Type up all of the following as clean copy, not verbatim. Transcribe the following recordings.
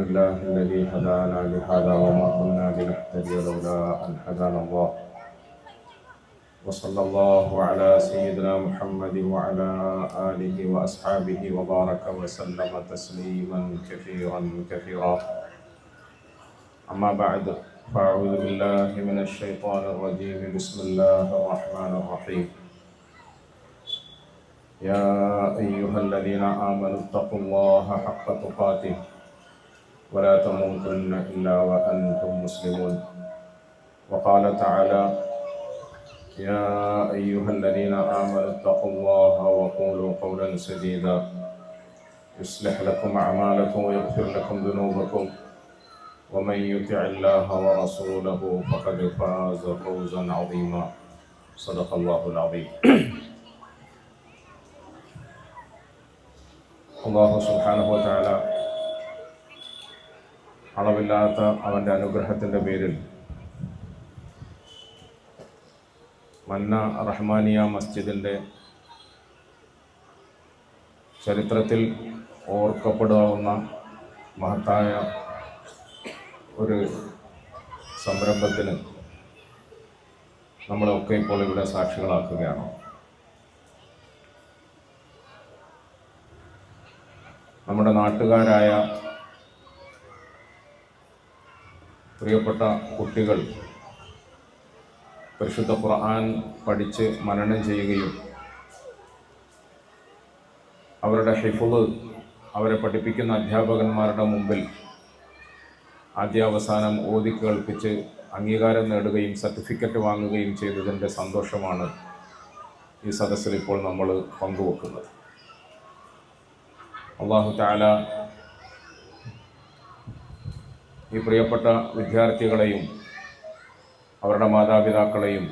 الله الذي هدانا لهذا وما كنا لنهتدي لولا أن هدانا الله وصلى الله على سيدنا محمد وعلى آله وأصحابه وبارك وسلم تسليما كثيرا كثيرا. أما بعد، فأعوذ بالله من الشيطان الرجيم. بسم الله الرحمن الرحيم. يا أيها الذين آمنوا اتقوا الله حق تقاته ولا تموتن إلا وأنتم مسلمون. وقال تعالى: يا أيها الذين آمنوا اتقوا الله وقولوا قولا سديدا يصلح لكم أعمالكم ويغفر لكم ذنوبكم ومن يطع الله ورسوله فقد فاز فوزا عظيما. صدق الله العظيم. അല്ലാഹു സുബ്ഹാനഹു വ തആല അളവില്ലാത്ത അവൻ്റെ അനുഗ്രഹത്തിൻ്റെ പേരിൽ മന്ന റഹ്മാനിയ മസ്ജിദിൻ്റെ ചരിത്രത്തിൽ ഓർക്കപ്പെടാവുന്ന മഹത്തായ ഒരു സംരംഭത്തിന് നമ്മളൊക്കെ ഇപ്പോൾ ഇവിടെ സാക്ഷികളാക്കുകയാണ്. നമ്മുടെ നാട്ടുകാരായ പ്രിയപ്പെട്ട കുട്ടികൾ പരിശുദ്ധ ഖുർആൻ പഠിച്ച് മനനം ചെയ്യുകയും അവരുടെ ഹിഫ്ള് അവരെ പഠിപ്പിക്കുന്ന അധ്യാപകന്മാരുടെ മുമ്പിൽ ആദ്യാവസാനം ഓതി കേൾപ്പിച്ച് അംഗീകാരം നേടുകയും സർട്ടിഫിക്കറ്റ് വാങ്ങുകയും ചെയ്തതിൻ്റെ സന്തോഷമാണ് ഈ സദസ്സിൽ ഇപ്പോൾ നമ്മൾ പങ്കുവെക്കുന്നത്. അല്ലാഹു തആല ഈ പ്രിയപ്പെട്ട വിദ്യാർത്ഥികളെയും അവരുടെ മാതാപിതാക്കളെയും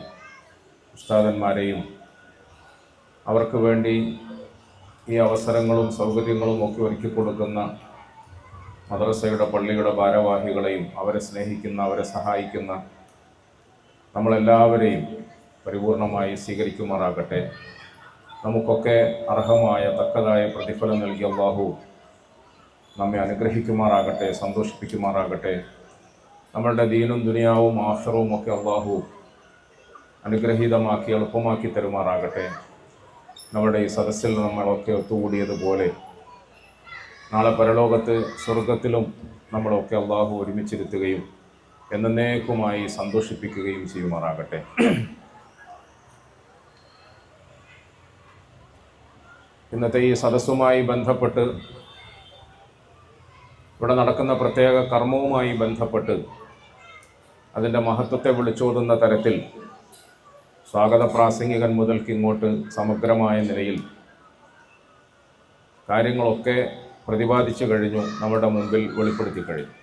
ഉസ്താദന്മാരെയും അവർക്ക് വേണ്ടി ഈ അവസരങ്ങളും സൗകര്യങ്ങളും ഒക്കെ ഒരുക്കി കൊടുക്കുന്ന മദ്രസയുടെ പള്ളിയുടെ ഭാരവാഹികളെയും അവരെ സ്നേഹിക്കുന്ന അവരെ സഹായിക്കുന്ന നമ്മളെല്ലാവരെയും പരിപൂർണമായി സ്വീകരിക്കുമാറാകട്ടെ. നമുക്കൊക്കെ അർഹമായ തക്കതായ പ്രതിഫലം നൽകി അല്ലാഹു നമ്മെ അനുഗ്രഹിക്കുമാറാകട്ടെ, സന്തോഷിപ്പിക്കുമാറാകട്ടെ. നമ്മളുടെ ദീനും ദുനിയാവും ആഖിറവും ഒക്കെ അല്ലാഹു അനുഗ്രഹീതമാക്കി എളുപ്പമാക്കി തരുമാറാകട്ടെ. നമ്മുടെ ഈ സദസ്സിൽ നമ്മളൊക്കെ ഒത്തുകൂടിയതുപോലെ നാളെ പരലോകത്ത് സ്വർഗത്തിലും നമ്മളൊക്കെ അല്ലാഹു ഒരുമിച്ചിരുത്തുകയും എന്നേക്കുമായി സന്തോഷിപ്പിക്കുകയും ചെയ്യുമാറാകട്ടെ. ഇന്നത്തെ ഈ സദസ്സുമായി ബന്ധപ്പെട്ട് ഇവിടെ നടക്കുന്ന പ്രത്യേക കർമ്മവുമായി ബന്ധപ്പെട്ട് അതിൻ്റെ മഹത്വത്തെ വിളിച്ചോതുന്ന തരത്തിൽ സ്വാഗത പ്രാസംഗികൻ മുതൽക്ക് ഇങ്ങോട്ട് സമഗ്രമായ നിലയിൽ കാര്യങ്ങളൊക്കെ പ്രതിപാദിച്ചു കഴിഞ്ഞു, നമ്മുടെ മുമ്പിൽ വെളിപ്പെടുത്തി കഴിഞ്ഞു.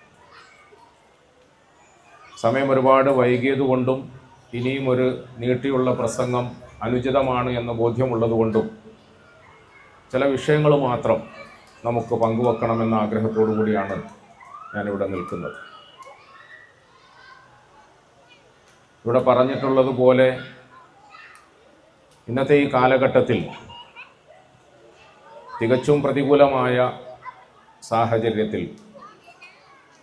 സമയം ഒരുപാട് വൈകിയതുകൊണ്ടും ഇനിയും ഒരു നീട്ടിയുള്ള പ്രസംഗം അനുചിതമാണ് എന്ന ബോധ്യമുള്ളതുകൊണ്ടും ചില വിഷയങ്ങൾ മാത്രം നമുക്ക് പങ്കുവെക്കണമെന്ന ആഗ്രഹത്തോടു കൂടിയാണ് ഞാനിവിടെ നിൽക്കുന്നത്. ഇവിടെ പറഞ്ഞിട്ടുള്ളതുപോലെ ഇന്നത്തെ ഈ കാലഘട്ടത്തിൽ തികച്ചും പ്രതികൂലമായ സാഹചര്യത്തിൽ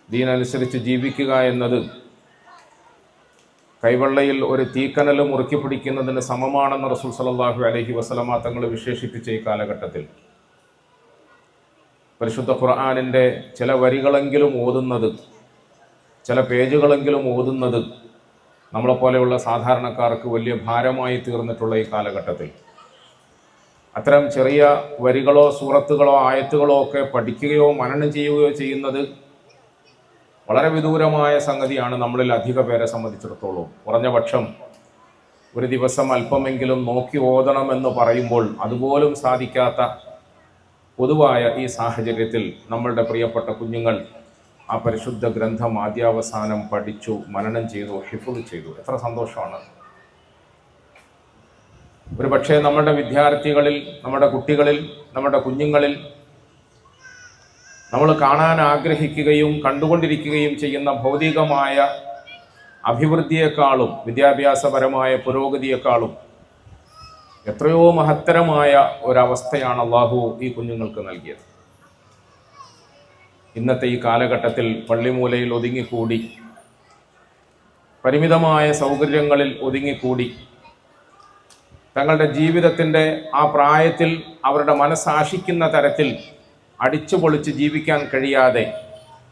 ദീനനുസരിച്ച് ജീവിക്കുക എന്നത് കൈവെള്ളയിൽ ഒരു തീക്കനൽ മുറുക്കി പിടിക്കുന്നതിന് സമമാണെന്ന് റസൂൽ സല്ലല്ലാഹു അലൈഹി വസല്ലമ തങ്ങൾ വിശേഷിപ്പിച്ച ഈ കാലഘട്ടത്തിൽ പരിശുദ്ധ ഖുർആനിൻ്റെ ചില വരികളെങ്കിലും ഓതുന്നത്, ചില പേജുകളെങ്കിലും ഓതുന്നത് നമ്മളെപ്പോലെയുള്ള സാധാരണക്കാർക്ക് വലിയ ഭാരമായി തീർന്നിട്ടുള്ള ഈ കാലഘട്ടത്തിൽ അത്തരം ചെറിയ വരികളോ സൂറത്തുകളോ ആയത്തുകളോ ഒക്കെ പഠിക്കുകയോ മനനം ചെയ്യുകയോ ചെയ്യുന്നത് വളരെ വിദൂരമായ സംഗതിയാണ് നമ്മളിൽ അധിക പേരെ സംബന്ധിച്ചിടത്തോളം. കുറഞ്ഞ പക്ഷം ഒരു ദിവസം അല്പമെങ്കിലും നോക്കി ഓതണമെന്ന് പറയുമ്പോൾ അതുപോലും സാധിക്കാത്ത പൊതുവായ ഈ സാഹചര്യത്തിൽ നമ്മളുടെ പ്രിയപ്പെട്ട കുഞ്ഞുങ്ങൾ ആ പരിശുദ്ധ ഗ്രന്ഥം ആദ്യാവസാനം പഠിച്ചു, മനനം ചെയ്തു, ഹിഫ്ള് ചെയ്തു. എത്ര സന്തോഷമാണ്! ഒരു പക്ഷേ നമ്മുടെ വിദ്യാർത്ഥികളിൽ, നമ്മുടെ കുട്ടികളിൽ, നമ്മുടെ കുഞ്ഞുങ്ങളിൽ നമ്മൾ കാണാൻ ആഗ്രഹിക്കുകയും കണ്ടുകൊണ്ടിരിക്കുകയും ചെയ്യുന്ന ഭൗതികമായ അഭിവൃദ്ധിയെക്കാളും വിദ്യാഭ്യാസപരമായ പുരോഗതിയെക്കാളും എത്രയോ മഹത്തരമായ ഒരവസ്ഥയാണ് അല്ലാഹു ഈ കുഞ്ഞുങ്ങൾക്ക് നൽകിയത്. ഇന്നത്തെ ഈ കാലഘട്ടത്തിൽ പള്ളിമൂലയിൽ ഒതുങ്ങിക്കൂടി, പരിമിതമായ സൗകര്യങ്ങളിൽ ഒതുങ്ങിക്കൂടി, തങ്ങളുടെ ജീവിതത്തിൻ്റെ ആ പ്രായത്തിൽ അവരുടെ മനസ്സാശിക്കുന്ന തരത്തിൽ അടിച്ചു പൊളിച്ച് ജീവിക്കാൻ കഴിയാതെ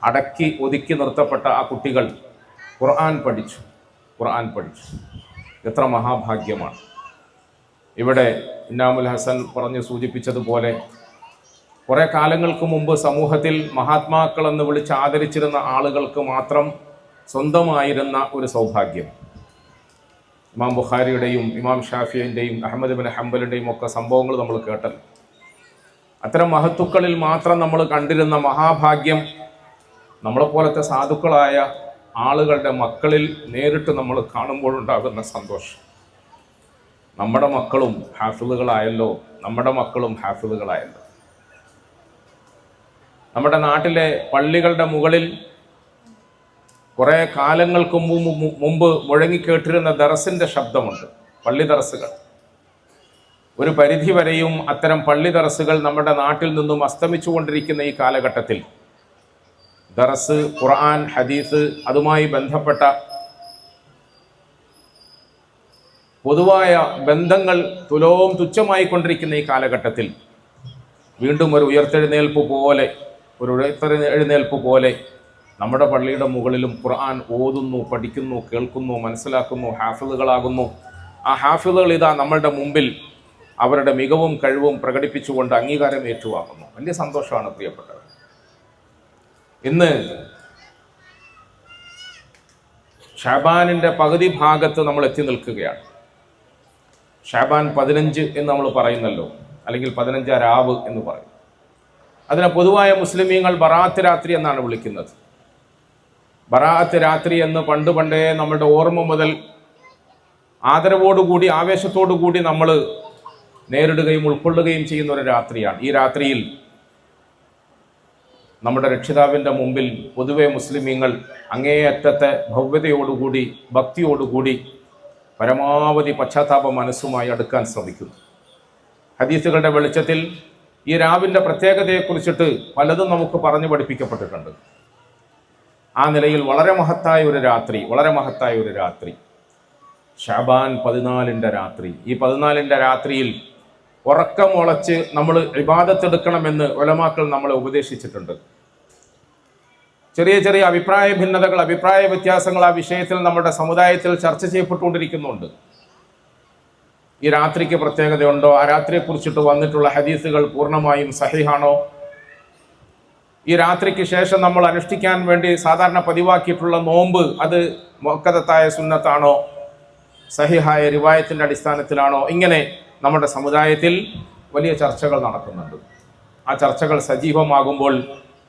അടക്കി ഒതുക്കി നിർത്തപ്പെട്ട ആ കുട്ടികൾ ഖുർആൻ പഠിച്ചു. എത്ര മഹാഭാഗ്യമാണ്. ഇവിടെ ഇന്നാമുൽ ഹസൻ പറഞ്ഞു സൂചിപ്പിച്ചതുപോലെ കുറേ കാലങ്ങൾക്ക് മുമ്പ് സമൂഹത്തിൽ മഹാത്മാക്കൾ എന്ന് വിളിച്ച് ആദരിച്ചിരുന്ന ആളുകൾക്ക് മാത്രം സ്വന്തമായിരുന്ന ഒരു സൗഭാഗ്യം. ഇമാം ബുഖാരിയുടെയും ഇമാം ഷാഫിയുടെയും അഹ്മദ് ബിൻ ഹംബലിൻ്റെയും ഒക്കെ സംഭവങ്ങൾ നമ്മൾ കേട്ടല്ലോ. അത്തരം മഹത്തുക്കളിൽ മാത്രം നമ്മൾ കണ്ടിരുന്ന മഹാഭാഗ്യം നമ്മളെപ്പോലത്തെ സാധുക്കളായ ആളുകളുടെ മക്കളിൽ നേരിട്ട് നമ്മൾ കാണുമ്പോഴുണ്ടാകുന്ന സന്തോഷം. നമ്മുടെ മക്കളും ഹാഫിളുകളായല്ലോ. നമ്മുടെ നാട്ടിലെ പള്ളികളുടെ മുകളിൽ കുറേ കാലങ്ങൾക്ക് മുമ്പ് മുഴങ്ങിക്കേട്ടിരുന്ന ദറസിൻ്റെ ശബ്ദമുണ്ട്. പള്ളി ദറസുകൾ, ഒരു പരിധിവരെയും അത്തരം പള്ളി ദറസുകൾ നമ്മുടെ നാട്ടിൽ നിന്നും അസ്തമിച്ചുകൊണ്ടിരിക്കുന്ന ഈ കാലഘട്ടത്തിൽ ദറസ്, ഖുർആൻ, ഹദീസ്, അതുമായി ബന്ധപ്പെട്ട പൊതുവായ ബന്ധങ്ങൾ തുലോം തുച്ഛമായിക്കൊണ്ടിരിക്കുന്ന ഈ കാലഘട്ടത്തിൽ വീണ്ടും ഒരു ഉയർത്തെഴുന്നേൽപ്പ് പോലെ നമ്മുടെ പള്ളിയുടെ മുകളിലും ഖുർആൻ ഓതുന്നു, പഠിക്കുന്നു, കേൾക്കുന്നു, മനസ്സിലാക്കുന്നു, ഹാഫിളുകളാകുന്നു. ആ ഹാഫിളുകൾ ഇതാ നമ്മളുടെ മുമ്പിൽ അവരുടെ മികവും കഴിവും പ്രകടിപ്പിച്ചുകൊണ്ട് അംഗീകാരം ഏറ്റുവാങ്ങുന്നു. വലിയ സന്തോഷമാണ് പ്രിയപ്പെട്ടവർ. ഇന്ന് ഷാബാനിൻ്റെ പകുതി ഭാഗത്ത് നമ്മൾ എത്തി നിൽക്കുകയാണ്. ഷാബാൻ 15 എന്ന് നമ്മൾ പറയുന്നല്ലോ, അല്ലെങ്കിൽ 15 രാവ് എന്ന് പറയും. അതിനെ പൊതുവായ മുസ്ലിമീങ്ങൾ ബറാഅത്ത് രാത്രി എന്നാണ് വിളിക്കുന്നത്. ബറാഅത്ത് രാത്രി എന്ന് പണ്ടേ നമ്മളുടെ ഓർമ്മ മുതൽ ആദരവോടുകൂടി, ആവേശത്തോടുകൂടി നമ്മൾ നേരിടുകയും ഉൾക്കൊള്ളുകയും ചെയ്യുന്ന ഒരു രാത്രിയാണ്. ഈ രാത്രിയിൽ നമ്മുടെ രക്ഷിതാവിൻ്റെ മുമ്പിൽ പൊതുവെ മുസ്ലിമീങ്ങൾ അങ്ങേയറ്റത്തെ ഭവ്യതയോടുകൂടി, ഭക്തിയോടുകൂടി, പരമാവധി പശ്ചാത്താപ മനസ്സുമായി അടുക്കാൻ ശ്രമിക്കുന്നു. ഹദീസുകളുടെ വെളിച്ചത്തിൽ ഈ രാവിൻ്റെ പ്രത്യേകതയെക്കുറിച്ചിട്ട് പലതും നമുക്ക് പറഞ്ഞു പഠിപ്പിക്കപ്പെട്ടിട്ടുണ്ട്. ആ നിലയിൽ വളരെ മഹത്തായ ഒരു രാത്രി ഷാബാൻ 14-ന്റെ രാത്രി. ഈ 14-ന്റെ രാത്രിയിൽ ഉറക്കമുളച്ച് നമ്മൾ ഇബാദത്തെടുക്കണമെന്ന് ഉലമാക്കൾ നമ്മളെ ഉപദേശിച്ചിട്ടുണ്ട്. ചെറിയ ചെറിയ അഭിപ്രായ ഭിന്നതകൾ, അഭിപ്രായ വ്യത്യാസങ്ങൾ ആ വിഷയത്തിൽ നമ്മുടെ സമുദായത്തിൽ ചർച്ച ചെയ്യപ്പെട്ടുകൊണ്ടിരിക്കുന്നുണ്ട്. ഈ രാത്രിക്ക് പ്രത്യേകതയുണ്ടോ? ആ രാത്രിയെക്കുറിച്ചിട്ട് വന്നിട്ടുള്ള ഹദീസുകൾ പൂർണ്ണമായും സഹിഹാണോ? ഈ രാത്രിക്ക് ശേഷം നമ്മൾ അനുഷ്ഠിക്കാൻ വേണ്ടി സാധാരണ പതിവാക്കിയിട്ടുള്ള നോമ്പ് അത് മുഅക്കദത്തായ സുന്നത്താണോ, സഹിഹായ റിവായത്തിൻ്റെ അടിസ്ഥാനത്തിലാണോ? ഇങ്ങനെ നമ്മുടെ സമുദായത്തിൽ വലിയ ചർച്ചകൾ നടക്കുന്നുണ്ട്. ആ ചർച്ചകൾ സജീവമാകുമ്പോൾ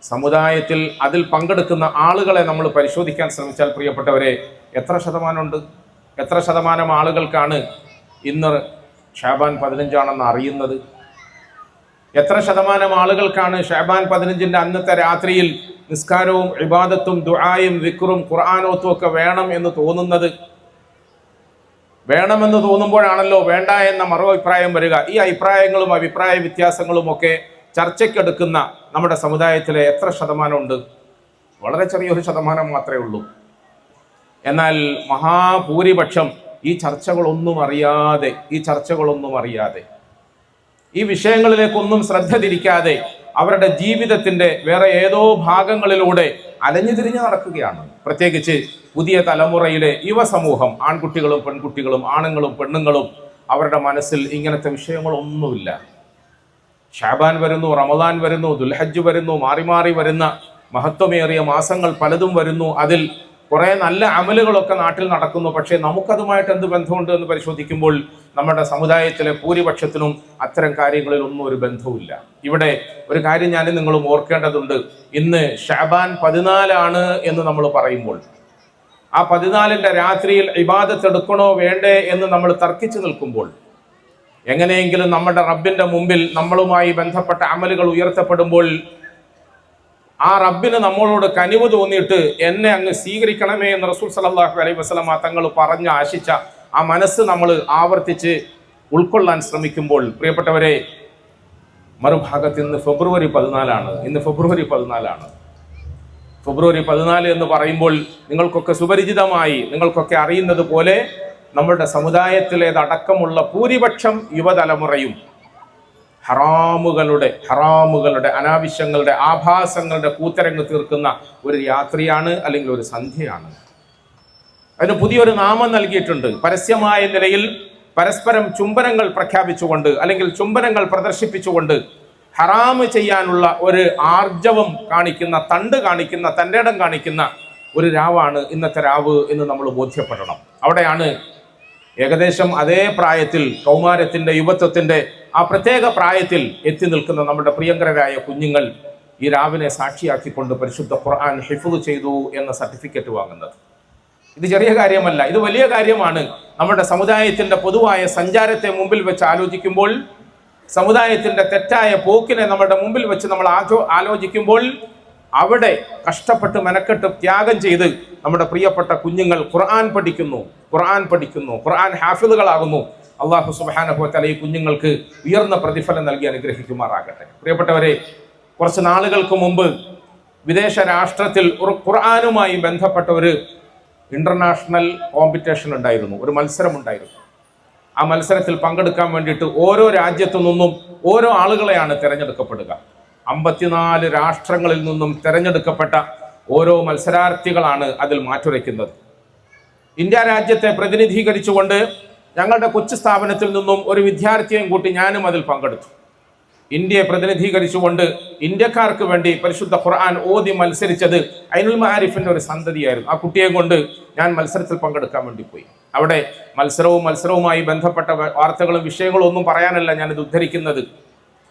സമുദായത്തിൽ അതിൽ പങ്കെടുക്കുന്ന ആളുകളെ നമ്മൾ പരിശോധിക്കാൻ ശ്രമിച്ചാൽ പ്രിയപ്പെട്ടവരെ, എത്ര ശതമാനം ആളുകൾക്കാണ് ഇന്ന് ഷാബാൻ 15 അറിയുന്നത്? എത്ര ശതമാനം ആളുകൾക്കാണ് ഷാബാൻ 15-ന്റെ അന്നത്തെ രാത്രിയിൽ നിസ്കാരവും ഇബാദത്തും ദുആയും ദിക്റും ഖുർആനോത്തും ഒക്കെ വേണമെന്ന് തോന്നുമ്പോഴാണല്ലോ വേണ്ട എന്ന മറു അഭിപ്രായം വരിക. ഈ അഭിപ്രായങ്ങളും അഭിപ്രായ വ്യത്യാസങ്ങളും ഒക്കെ ചർച്ചയ്ക്കെടുക്കുന്ന നമ്മുടെ സമുദായത്തിലെ എത്ര ശതമാനമുണ്ട്? വളരെ ചെറിയൊരു ശതമാനം മാത്രമേ ഉള്ളൂ. എന്നാൽ മഹാഭൂരിപക്ഷം ഈ ചർച്ചകളൊന്നും അറിയാതെ ഈ വിഷയങ്ങളിലേക്കൊന്നും ശ്രദ്ധ തിരിക്കാതെ അവരുടെ ജീവിതത്തിൻ്റെ വേറെ ഏതോ ഭാഗങ്ങളിലൂടെ അലഞ്ഞു തിരിഞ്ഞ് നടക്കുകയാണ്. പ്രത്യേകിച്ച് പുതിയ തലമുറയിലെ യുവസമൂഹം, ആൺകുട്ടികളും പെൺകുട്ടികളും, ആണുങ്ങളും പെണ്ണുങ്ങളും, അവരുടെ മനസ്സിൽ ഇങ്ങനത്തെ വിഷയങ്ങളൊന്നുമില്ല. ഷാബാൻ വരുന്നു, റമദാൻ വരുന്നു, ദുൽഹജ്ജ് വരുന്നു, മാറി മാറി വരുന്ന മഹത്വമേറിയ മാസങ്ങൾ പലതും വരുന്നു. അതിൽ കുറേ നല്ല അമലുകളൊക്കെ നാട്ടിൽ നടക്കുന്നു. പക്ഷേ നമുക്കതുമായിട്ട് എന്ത് ബന്ധമുണ്ട് എന്ന് പരിശോധിക്കുമ്പോൾ നമ്മുടെ സമുദായത്തിലെ ഭൂരിപക്ഷത്തിനും അത്തരം കാര്യങ്ങളിൽ ഒന്നും ഒരു ബന്ധവുമില്ല. ഇവിടെ ഒരു കാര്യം ഞാൻ നിങ്ങളും ഓർക്കേണ്ടതുണ്ട്. ഇന്ന് ഷാബാൻ 14 എന്ന് നമ്മൾ പറയുമ്പോൾ ആ 14-ന്റെ രാത്രിയിൽ ഇബാദത്ത് എടുക്കണോ വേണ്ടേ എന്ന് നമ്മൾ തർക്കിച്ചു നിൽക്കുമ്പോൾ, എങ്ങനെയെങ്കിലും നമ്മുടെ റബ്ബിന്റെ മുമ്പിൽ നമ്മളുമായി ബന്ധപ്പെട്ട അമലുകൾ ഉയർത്തപ്പെടുമ്പോൾ ആ റബ്ബിന് നമ്മളോട് കനിവ് തോന്നിയിട്ട് എന്നെ അങ്ങ് സ്വീകരിക്കണമേ എന്ന് റസൂൽ സല്ലല്ലാഹു അലൈഹി വസല്ലമ തങ്ങൾ പറഞ്ഞ് ആശിച്ച ആ മനസ്സ് നമ്മൾ ആവർത്തിച്ച് ഉൾക്കൊള്ളാൻ ശ്രമിക്കുമ്പോൾ, പ്രിയപ്പെട്ടവരെ, മറുഭാഗത്ത് ഇന്ന് ഫെബ്രുവരി 14. ഫെബ്രുവരി 14 എന്ന് പറയുമ്പോൾ നിങ്ങൾക്കൊക്കെ സുപരിചിതമായി, നിങ്ങൾക്കൊക്കെ അറിയുന്നത് പോലെ നമ്മുടെ സമുദായത്തിലേതടക്കമുള്ള ഭൂരിപക്ഷം യുവതലമുറയും ഹറാമുകളുടെ അനാവശ്യങ്ങളുടെ ആഭാസങ്ങളുടെ കൂത്തരങ്ങ് തീർക്കുന്ന ഒരു രാത്രിയാണ്, അല്ലെങ്കിൽ ഒരു സന്ധ്യയാണ്. അതിന് പുതിയൊരു നാമം നൽകിയിട്ടുണ്ട്. പരസ്യമായ നിലയിൽ പരസ്പരം ചുംബനങ്ങൾ പ്രഖ്യാപിച്ചുകൊണ്ട്, അല്ലെങ്കിൽ ചുംബനങ്ങൾ പ്രദർശിപ്പിച്ചുകൊണ്ട് ഹറാമ് ചെയ്യാനുള്ള ഒരു ആർജവം കാണിക്കുന്ന, തൻ്റെ ഇടം കാണിക്കുന്ന ഒരു രാവാണ് ഇന്നത്തെ രാവ് എന്ന് നമ്മൾ ബോധ്യപ്പെടണം. അവിടെയാണ് ഏകദേശം അതേ പ്രായത്തിൽ, കൗമാരത്തിൻ്റെ, യുവത്വത്തിൻ്റെ ആ പ്രത്യേക പ്രായത്തിൽ എത്തി നിൽക്കുന്ന നമ്മുടെ പ്രിയങ്കരായ കുഞ്ഞുങ്ങൾ ഈ രാവിനെ സാക്ഷിയാക്കിക്കൊണ്ട് പരിശുദ്ധ ഖുർആൻ ഹിഫ്ള് ചെയ്തു എന്ന സർട്ടിഫിക്കറ്റ് വാങ്ങുന്നത്. ഇത് ചെറിയ കാര്യമല്ല, ഇത് വലിയ കാര്യമാണ്. നമ്മുടെ സമുദായത്തിൻ്റെ പൊതുവായ സഞ്ചാരത്തെ മുമ്പിൽ വെച്ച് ആലോചിക്കുമ്പോൾ, സമുദായത്തിൻ്റെ തെറ്റായ പോക്കിനെ നമ്മുടെ മുമ്പിൽ വെച്ച് നമ്മൾ ആലോചിക്കുമ്പോൾ, അവിടെ കഷ്ടപ്പെട്ട് മെനക്കെട്ട് ത്യാഗം ചെയ്ത് നമ്മുടെ പ്രിയപ്പെട്ട കുഞ്ഞുങ്ങൾ ഖുർആൻ പഠിക്കുന്നു, ഖുർആൻ ഹാഫിളുകളാകുന്നു. അല്ലാഹു സുബ്ഹാനഹു വ തആല ഈ കുഞ്ഞുങ്ങൾക്ക് ഉയർന്ന പ്രതിഫലം നൽകി അനുഗ്രഹിക്കുമാറാകട്ടെ. പ്രിയപ്പെട്ടവരെ, കുറച്ച് നാളുകൾക്ക് മുമ്പ് വിദേശ രാഷ്ട്രത്തിൽ ഒരു ഖുർആനുമായി ബന്ധപ്പെട്ട ഒരു ഇന്റർനാഷണൽ കോമ്പറ്റീഷൻ ഉണ്ടായിരുന്നു, ഒരു മത്സരമുണ്ടായിരുന്നു. ആ മത്സരത്തിൽ പങ്കെടുക്കാൻ വേണ്ടിയിട്ട് ഓരോ രാജ്യത്തു നിന്നും ഓരോ ആളുകളെയാണ് തിരഞ്ഞെടുക്കപ്പെടുക. 54 രാഷ്ട്രങ്ങളിൽ നിന്നും തിരഞ്ഞെടുക്കപ്പെട്ട ഓരോ മത്സരാർത്ഥികളാണ് അതിൽ മാറ്റുരയ്ക്കുന്നത്. ഇന്ത്യ രാജ്യത്തെ പ്രതിനിധീകരിച്ചുകൊണ്ട് ഞങ്ങളുടെ കൊച്ചു സ്ഥാപനത്തിൽ നിന്നും ഒരു വിദ്യാർത്ഥിയെയും കൂട്ടി ഞാനും അതിൽ പങ്കെടുത്തു. ഇന്ത്യയെ പ്രതിനിധീകരിച്ചുകൊണ്ട് ഇന്ത്യക്കാർക്ക് വേണ്ടി പരിശുദ്ധ ഖുർആൻ ഓതി മത്സരിച്ചത് ഐനുൽ മആരിഫിന്റെ ഒരു സന്തതിയായിരുന്നു. ആ കുട്ടിയെ കൊണ്ട് ഞാൻ മത്സരത്തിൽ പങ്കെടുക്കാൻ വേണ്ടി പോയി. അവിടെ മത്സരവുമായി ബന്ധപ്പെട്ട വാർത്തകളും വിഷയങ്ങളും ഒന്നും പറയാനല്ല ഞാനിത് ഉദ്ധരിക്കുന്നത്.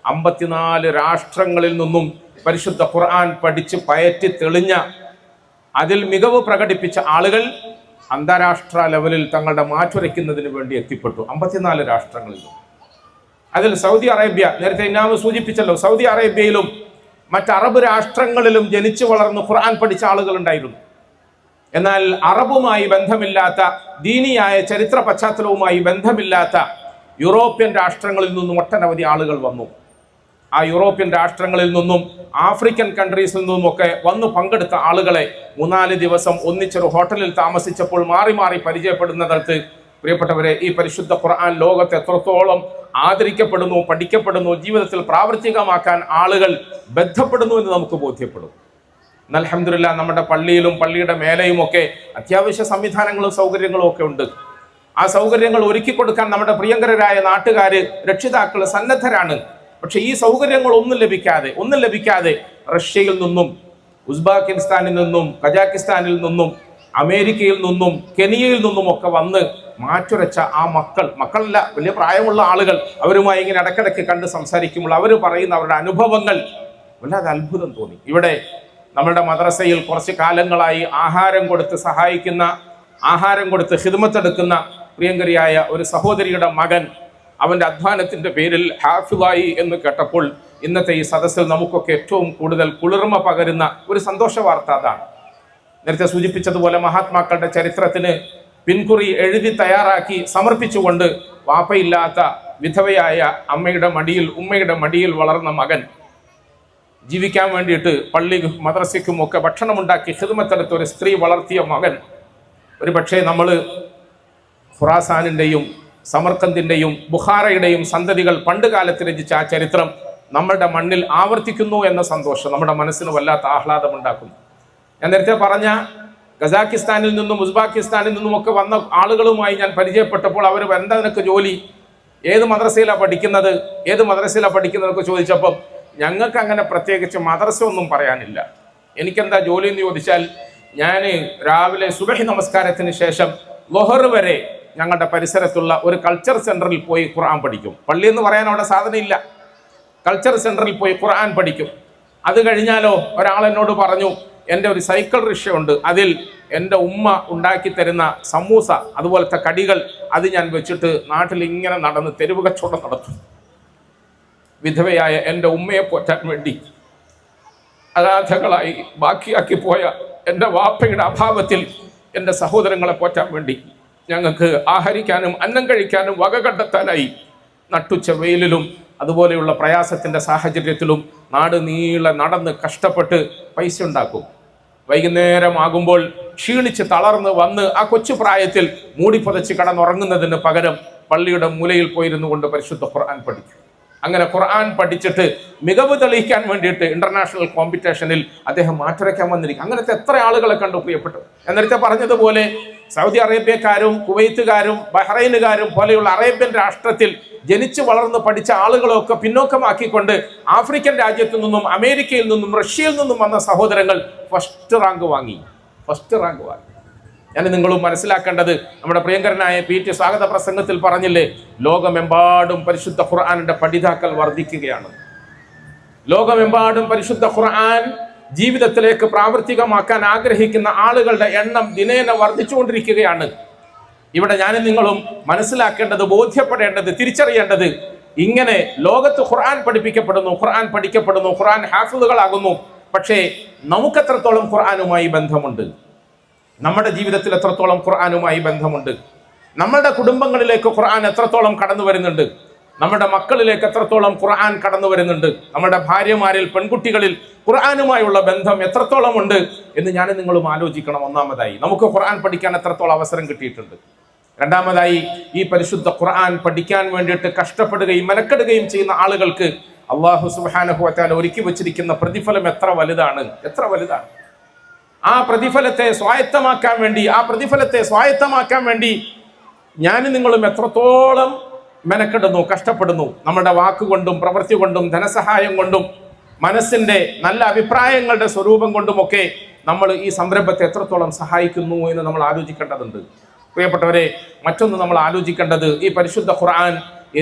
54 രാഷ്ട്രങ്ങളിൽ നിന്നും പരിശുദ്ധ ഖുർആൻ പഠിച്ച് പയറ്റി തെളിഞ്ഞ, അതിൽ മികവ് പ്രകടിപ്പിച്ച ആളുകൾ അന്താരാഷ്ട്ര ലെവലിൽ തങ്ങളുടെ മാറ്റുരയ്ക്കുന്നതിന് വേണ്ടി എത്തിപ്പെട്ടു. 54 രാഷ്ട്രങ്ങളിൽ നിന്നും. അതിൽ സൗദി അറേബ്യ, നേരത്തെ ഇന്നാമ് സൂചിപ്പിച്ചല്ലോ, സൗദി അറേബ്യയിലും മറ്റ് അറബ് രാഷ്ട്രങ്ങളിലും ജനിച്ചു വളർന്ന് ഖുർആൻ പഠിച്ച ആളുകൾ ഉണ്ടായിരുന്നു. എന്നാൽ അറബുമായി ബന്ധമില്ലാത്ത, ദീനിയായ ചരിത്ര പശ്ചാത്തലവുമായി ബന്ധമില്ലാത്ത യൂറോപ്യൻ രാഷ്ട്രങ്ങളിൽ നിന്നും ഒട്ടനവധി ആളുകൾ വന്നു. ആ യൂറോപ്യൻ രാഷ്ട്രങ്ങളിൽ നിന്നും ആഫ്രിക്കൻ കൺട്രീസിൽ നിന്നുമൊക്കെ വന്നു പങ്കെടുത്ത ആളുകളെ 3-4 ദിവസം ഒന്നിച്ചൊരു ഹോട്ടലിൽ താമസിച്ചപ്പോൾ മാറി മാറി പരിചയപ്പെടുന്നിടത്ത്, പ്രിയപ്പെട്ടവരെ, ഈ പരിശുദ്ധ ഖുർആൻ ലോകത്ത് എത്രത്തോളം ആദരിക്കപ്പെടുന്നു, പഠിക്കപ്പെടുന്നു, ജീവിതത്തിൽ പ്രാവർത്തികമാക്കാൻ ആളുകൾ ബന്ധപ്പെടുന്നു എന്ന് നമുക്ക് ബോധ്യപ്പെടും. എന്നാൽ അൽഹംദുലില്ലാഹ് നമ്മുടെ പള്ളിയിലും പള്ളിയുടെ മേലെയുമൊക്കെ അത്യാവശ്യ സംവിധാനങ്ങളും സൗകര്യങ്ങളും ഒക്കെ ഉണ്ട്. ആ സൗകര്യങ്ങൾ ഒരുക്കി കൊടുക്കാൻ നമ്മുടെ പ്രിയങ്കരായ നാട്ടുകാർ, രക്ഷിതാക്കൾ സന്നദ്ധരാണ്. പക്ഷെ ഈ സൗകര്യങ്ങൾ ഒന്നും ലഭിക്കാതെ റഷ്യയിൽ നിന്നും, ഉസ്ബെക്കിസ്ഥാനിൽ നിന്നും, കജാക്കിസ്ഥാനിൽ നിന്നും, അമേരിക്കയിൽ നിന്നും, കെനിയയിൽ നിന്നും ഒക്കെ വന്ന് മാറ്റുരച്ച ആ മക്കളല്ല, വലിയ പ്രായമുള്ള ആളുകൾ, അവരുമായി ഇങ്ങനെ ഇടയ്ക്കിടയ്ക്ക് കണ്ട് സംസാരിക്കുമ്പോൾ അവർ പറയുന്ന അവരുടെ അനുഭവങ്ങൾ വല്ലാതെ അത്ഭുതം തോന്നി. ഇവിടെ നമ്മുടെ മദ്രസയിൽ കുറച്ച് കാലങ്ങളായി ആഹാരം കൊടുത്ത് സഹായിക്കുന്ന, ആഹാരം കൊടുത്ത് ഖിദ്മത്തെടുക്കുന്ന പ്രിയങ്കരിയായ ഒരു സഹോദരിയുടെ മകൻ, അവൻ്റെ അധ്വാനത്തിൻ്റെ പേരിൽ ഹാഫിളായി എന്ന് കേട്ടപ്പോൾ ഇന്നത്തെ ഈ സദസ്സിൽ നമുക്കൊക്കെ ഏറ്റവും കൂടുതൽ കുളിർമ പകരുന്ന ഒരു സന്തോഷ വാർത്ത അതാണ്. നേരത്തെ സൂചിപ്പിച്ചതുപോലെ മഹാത്മാക്കളുടെ ചരിത്രത്തിന് പിൻകുറി എഴുതി തയ്യാറാക്കി സമർപ്പിച്ചുകൊണ്ട് വാപ്പയില്ലാത്ത വിധവയായ ഉമ്മയുടെ മടിയിൽ വളർന്ന മകൻ, ജീവിക്കാൻ വേണ്ടിയിട്ട് പള്ളി മദ്രസയ്ക്കും ഒക്കെ ഭക്ഷണമുണ്ടാക്കി ഖിദ്മത്തെടുത്ത ഒരു സ്ത്രീ വളർത്തിയ മകൻ, ഒരു പക്ഷേ നമ്മൾ ഖുറാസാനിൻ്റെയും സമർക്കന്തിൻ്റെയും ബുഖാറയുടെയും സന്തതികൾ പണ്ട് കാലത്ത് രചിച്ച ആ ചരിത്രം നമ്മളുടെ മണ്ണിൽ ആവർത്തിക്കുന്നു എന്ന സന്തോഷം നമ്മുടെ മനസ്സിന് വല്ലാത്ത ആഹ്ലാദമുണ്ടാക്കുന്നു. ഞാൻ നേരത്തെ പറഞ്ഞ കസാക്കിസ്ഥാനിൽ നിന്നും ഉസ്ബെക്കിസ്ഥാനിൽ നിന്നും ഒക്കെ വന്ന ആളുകളുമായി ഞാൻ പരിചയപ്പെട്ടപ്പോൾ അവർ എന്താ നിനക്ക് ജോലി, ഏത് മദ്രസയിലാണ് പഠിക്കുന്നതൊക്കെ ചോദിച്ചപ്പം ഞങ്ങൾക്ക് അങ്ങനെ പ്രത്യേകിച്ച് മദ്രസ ഒന്നും പറയാനില്ല. എനിക്കെന്താ ജോലി എന്ന് ചോദിച്ചാൽ, ഞാൻ രാവിലെ സുബഹി നമസ്കാരത്തിന് ശേഷം ളുഹർ വരെ ഞങ്ങളുടെ പരിസരത്തുള്ള ഒരു കൾച്ചർ സെന്ററിൽ പോയി ഖുർആൻ പഠിക്കും. പള്ളി എന്ന് പറയാൻ അവിടെ സാധനം ഇല്ല. കൾച്ചർ സെന്ററിൽ പോയി ഖുർആൻ പഠിക്കും. അത് കഴിഞ്ഞാലോ ഒരാൾ എന്നോട് പറഞ്ഞു, എൻ്റെ ഒരു സൈക്കിൾ റിക്ഷ ഉണ്ട്, അതിൽ എൻ്റെ ഉമ്മ ഉണ്ടാക്കി തരുന്ന സമൂസ അതുപോലത്തെ കടികൾ അത് ഞാൻ വെച്ചിട്ട് നാട്ടിൽ ഇങ്ങനെ നടന്ന് തെരുവ് കച്ചവടം നടത്തും. വിധവയായ എൻ്റെ ഉമ്മയെ പോറ്റാൻ വേണ്ടി, അനാഥകളായി ബാക്കിയാക്കി പോയ എൻ്റെ വാപ്പയുടെ അഭാവത്തിൽ എൻ്റെ സഹോദരങ്ങളെ പോറ്റാൻ വേണ്ടി ഞങ്ങൾക്ക് ആഹരിക്കാനും അന്നം കഴിക്കാനും വക കണ്ടെത്താനായി നട്ടുച്ച വെയിലിലും അതുപോലെയുള്ള പ്രയാസത്തിൻ്റെ സാഹചര്യത്തിലും നാട് നീളെ നടന്ന് കഷ്ടപ്പെട്ട് പൈസ ഉണ്ടാക്കും. വൈകുന്നേരമാകുമ്പോൾ ക്ഷീണിച്ച് തളർന്ന് വന്ന് ആ കൊച്ചു പ്രായത്തിൽ മൂടിപ്പുതച്ച് കടന്നുറങ്ങുന്നതിന് പകരം പള്ളിയുടെ മൂലയിൽ പോയിരുന്നു കൊണ്ട് പരിശുദ്ധ ഖുർആൻ പഠിക്കും. അങ്ങനെ ഖുർആൻ പഠിച്ചിട്ട് മികവ് തെളിയിക്കാൻ വേണ്ടിയിട്ട് ഇന്റർനാഷണൽ കോമ്പറ്റീഷനിൽ അദ്ദേഹം മാറ്റുരയ്ക്കാൻ വന്നിരിക്കും. അങ്ങനത്തെ എത്ര ആളുകളെ കണ്ടു പ്രിയപ്പെട്ടു. നേരത്തെ പറഞ്ഞതുപോലെ സൗദി അറേബ്യക്കാരും കുവൈത്തുകാരും ബഹ്റൈനുകാരും പോലെയുള്ള അറേബ്യൻ രാഷ്ട്രത്തിൽ ജനിച്ചു വളർന്ന് പഠിച്ച ആളുകളൊക്കെ പിന്നോക്കമാക്കിക്കൊണ്ട് ആഫ്രിക്കൻ രാജ്യത്തു നിന്നും അമേരിക്കയിൽ നിന്നും റഷ്യയിൽ നിന്നും വന്ന സഹോദരങ്ങൾ ഫസ്റ്റ് റാങ്ക് വാങ്ങി. ഞാൻ നിങ്ങളും മനസ്സിലാക്കേണ്ടത്, നമ്മുടെ പ്രിയങ്കരനായ PT സ്വാഗത പ്രസംഗത്തിൽ പറഞ്ഞില്ലേ, ലോകമെമ്പാടും പരിശുദ്ധ ഖുർആനിന്റെ പഠിതാക്കൾ വർദ്ധിക്കുകയാണ്. ലോകമെമ്പാടും പരിശുദ്ധ ഖുർആൻ ജീവിതത്തിലേക്ക് പ്രാവർത്തികമാക്കാൻ ആഗ്രഹിക്കുന്ന ആളുകളുടെ എണ്ണം ദിനേന വർദ്ധിച്ചുകൊണ്ടിരിക്കുകയാണ്. ഇവിടെ ഞാനും നിങ്ങളും മനസ്സിലാക്കേണ്ടത്, ബോധ്യപ്പെടേണ്ടത്, തിരിച്ചറിയേണ്ടത്, ഇങ്ങനെ ലോകത്ത് ഖുർആൻ പഠിപ്പിക്കപ്പെടുന്നു, ഖുർആൻ പഠിക്കപ്പെടുന്നു, ഖുർആൻ ഹാഫിളുകളാകുന്നു. പക്ഷേ നമുക്കെത്രത്തോളം ഖുർആനുമായി ബന്ധമുണ്ട്? നമ്മുടെ ജീവിതത്തിൽ എത്രത്തോളം ഖുർആനുമായി ബന്ധമുണ്ട്? നമ്മുടെ കുടുംബങ്ങളിലേക്ക് ഖുർആൻ എത്രത്തോളം കടന്നു വരുന്നുണ്ട്? നമ്മുടെ മക്കളിലേക്ക് എത്രത്തോളം ഖുർആൻ കടന്നു വരുന്നുണ്ട്? നമ്മുടെ ഭാര്യമാരിൽ, പെൺകുട്ടികളിൽ ഖുർആനുമായുള്ള ബന്ധം എത്രത്തോളം ഉണ്ട് എന്ന് ഞാൻ നിങ്ങളും ആലോചിക്കണം. ഒന്നാമതായി, നമുക്ക് ഖുർആൻ പഠിക്കാൻ എത്രത്തോളം അവസരം കിട്ടിയിട്ടുണ്ട്? രണ്ടാമതായി, ഈ പരിശുദ്ധ ഖുർആൻ പഠിക്കാൻ വേണ്ടിയിട്ട് കഷ്ടപ്പെടുകയും മെനക്കെടുകയും ചെയ്യുന്ന ആളുകൾക്ക് അല്ലാഹു സുബ്ഹാനഹു വ തആല ഒരുക്കി വെച്ചിരിക്കുന്ന പ്രതിഫലം എത്ര വലുതാണ്. ആ പ്രതിഫലത്തെ സ്വായത്തമാക്കാൻ വേണ്ടി ഞാനും നിങ്ങളും എത്രത്തോളം മെനക്കെടുന്നു, കഷ്ടപ്പെടുന്നു. നമ്മുടെ വാക്കുകൊണ്ടും പ്രവൃത്തി കൊണ്ടും ധനസഹായം കൊണ്ടും മനസ്സിന്റെ നല്ല അഭിപ്രായങ്ങളുടെ സ്വരൂപം കൊണ്ടുമൊക്കെ നമ്മൾ ഈ സംരംഭത്തെ എത്രത്തോളം സഹായിക്കുന്നു എന്ന് നമ്മൾ ആലോചിക്കേണ്ടതുണ്ട്. പ്രിയപ്പെട്ടവരെ, മറ്റൊന്ന് നമ്മൾ ആലോചിക്കേണ്ടത്, ഈ പരിശുദ്ധ ഖുർആൻ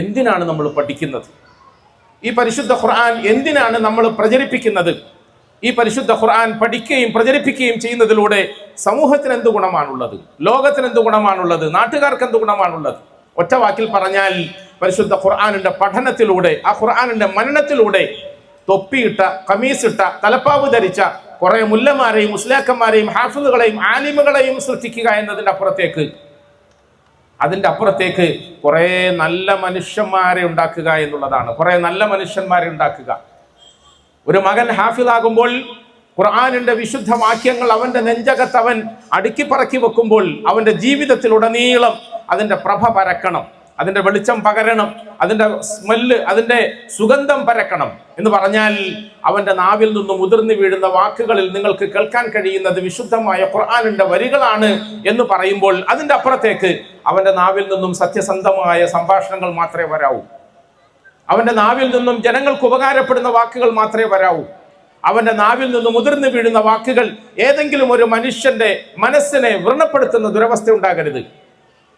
എന്തിനാണ് നമ്മൾ പഠിക്കുന്നത്? ഈ പരിശുദ്ധ ഖുർആൻ എന്തിനാണ് നമ്മൾ പ്രചരിപ്പിക്കുന്നത്? ഈ പരിശുദ്ധ ഖുർആൻ പഠിക്കുകയും പ്രചരിപ്പിക്കുകയും ചെയ്യുന്നതിലൂടെ സമൂഹത്തിന് എന്ത് ഗുണമാണുള്ളത്? ലോകത്തിന് എന്ത് ഗുണമാണുള്ളത്? നാട്ടുകാർക്ക് എന്ത് ഗുണമാണുള്ളത്? ഒറ്റ വാക്കിൽ പറഞ്ഞാൽ, പരിശുദ്ധ ഖുർആനിന്റെ പഠനത്തിലൂടെ, ആ ഖുർആനിന്റെ മനനത്തിലൂടെ തൊപ്പിയിട്ട, കമീസിട്ട, തലപ്പാവ് ധരിച്ച കുറെ മുല്ലമാരെയും മുസ്ലിയാക്കന്മാരെയും ഹാഫിളുകളെയും ആലിമുകളെയും സൃഷ്ടിക്കുക എന്നതിന്റെ അപ്പുറത്തേക്ക് കുറെ നല്ല മനുഷ്യന്മാരെ ഉണ്ടാക്കുക എന്നുള്ളതാണ്. കുറെ നല്ല മനുഷ്യന്മാരെ ഉണ്ടാക്കുക. ഒരു മകൻ ഹാഫിളാകുമ്പോൾ ഖുർആനിന്റെ വിശുദ്ധ വാക്യങ്ങൾ അവന്റെ നെഞ്ചകത്ത് അവൻ അടുക്കി പറക്കി വെക്കുമ്പോൾ അവന്റെ ജീവിതത്തിലുടനീളം അതിന്റെ പ്രഭ പരക്കണം, അതിന്റെ വെളിച്ചം പകരണം, അതിന്റെ സ്മെല്ല്, അതിന്റെ സുഗന്ധം പരക്കണം. എന്ന് പറഞ്ഞാൽ അവന്റെ നാവിൽ നിന്നും ഉതിർന്നു വീഴുന്ന വാക്കുകളിൽ നിങ്ങൾക്ക് കേൾക്കാൻ കഴിയുന്നത് വിശുദ്ധമായ ഖുർആനിന്റെ വരികളാണ് എന്ന് പറയുമ്പോൾ അതിന്റെ അപ്പുറത്തേക്ക് അവന്റെ നാവിൽ നിന്നും സത്യസന്ധമായ സംഭാഷണങ്ങൾ മാത്രമേ വരാവൂ. അവന്റെ നാവിൽ നിന്നും ജനങ്ങൾക്ക് ഉപകാരപ്പെടുന്ന വാക്കുകൾ മാത്രമേ വരാവൂ. അവന്റെ നാവിൽ നിന്നും മുതിർന്നു വീഴുന്ന വാക്കുകൾ ഏതെങ്കിലും ഒരു മനുഷ്യന്റെ മനസ്സിനെ വ്രണപ്പെടുത്തുന്ന ദുരവസ്ഥ ഉണ്ടാകരുത്.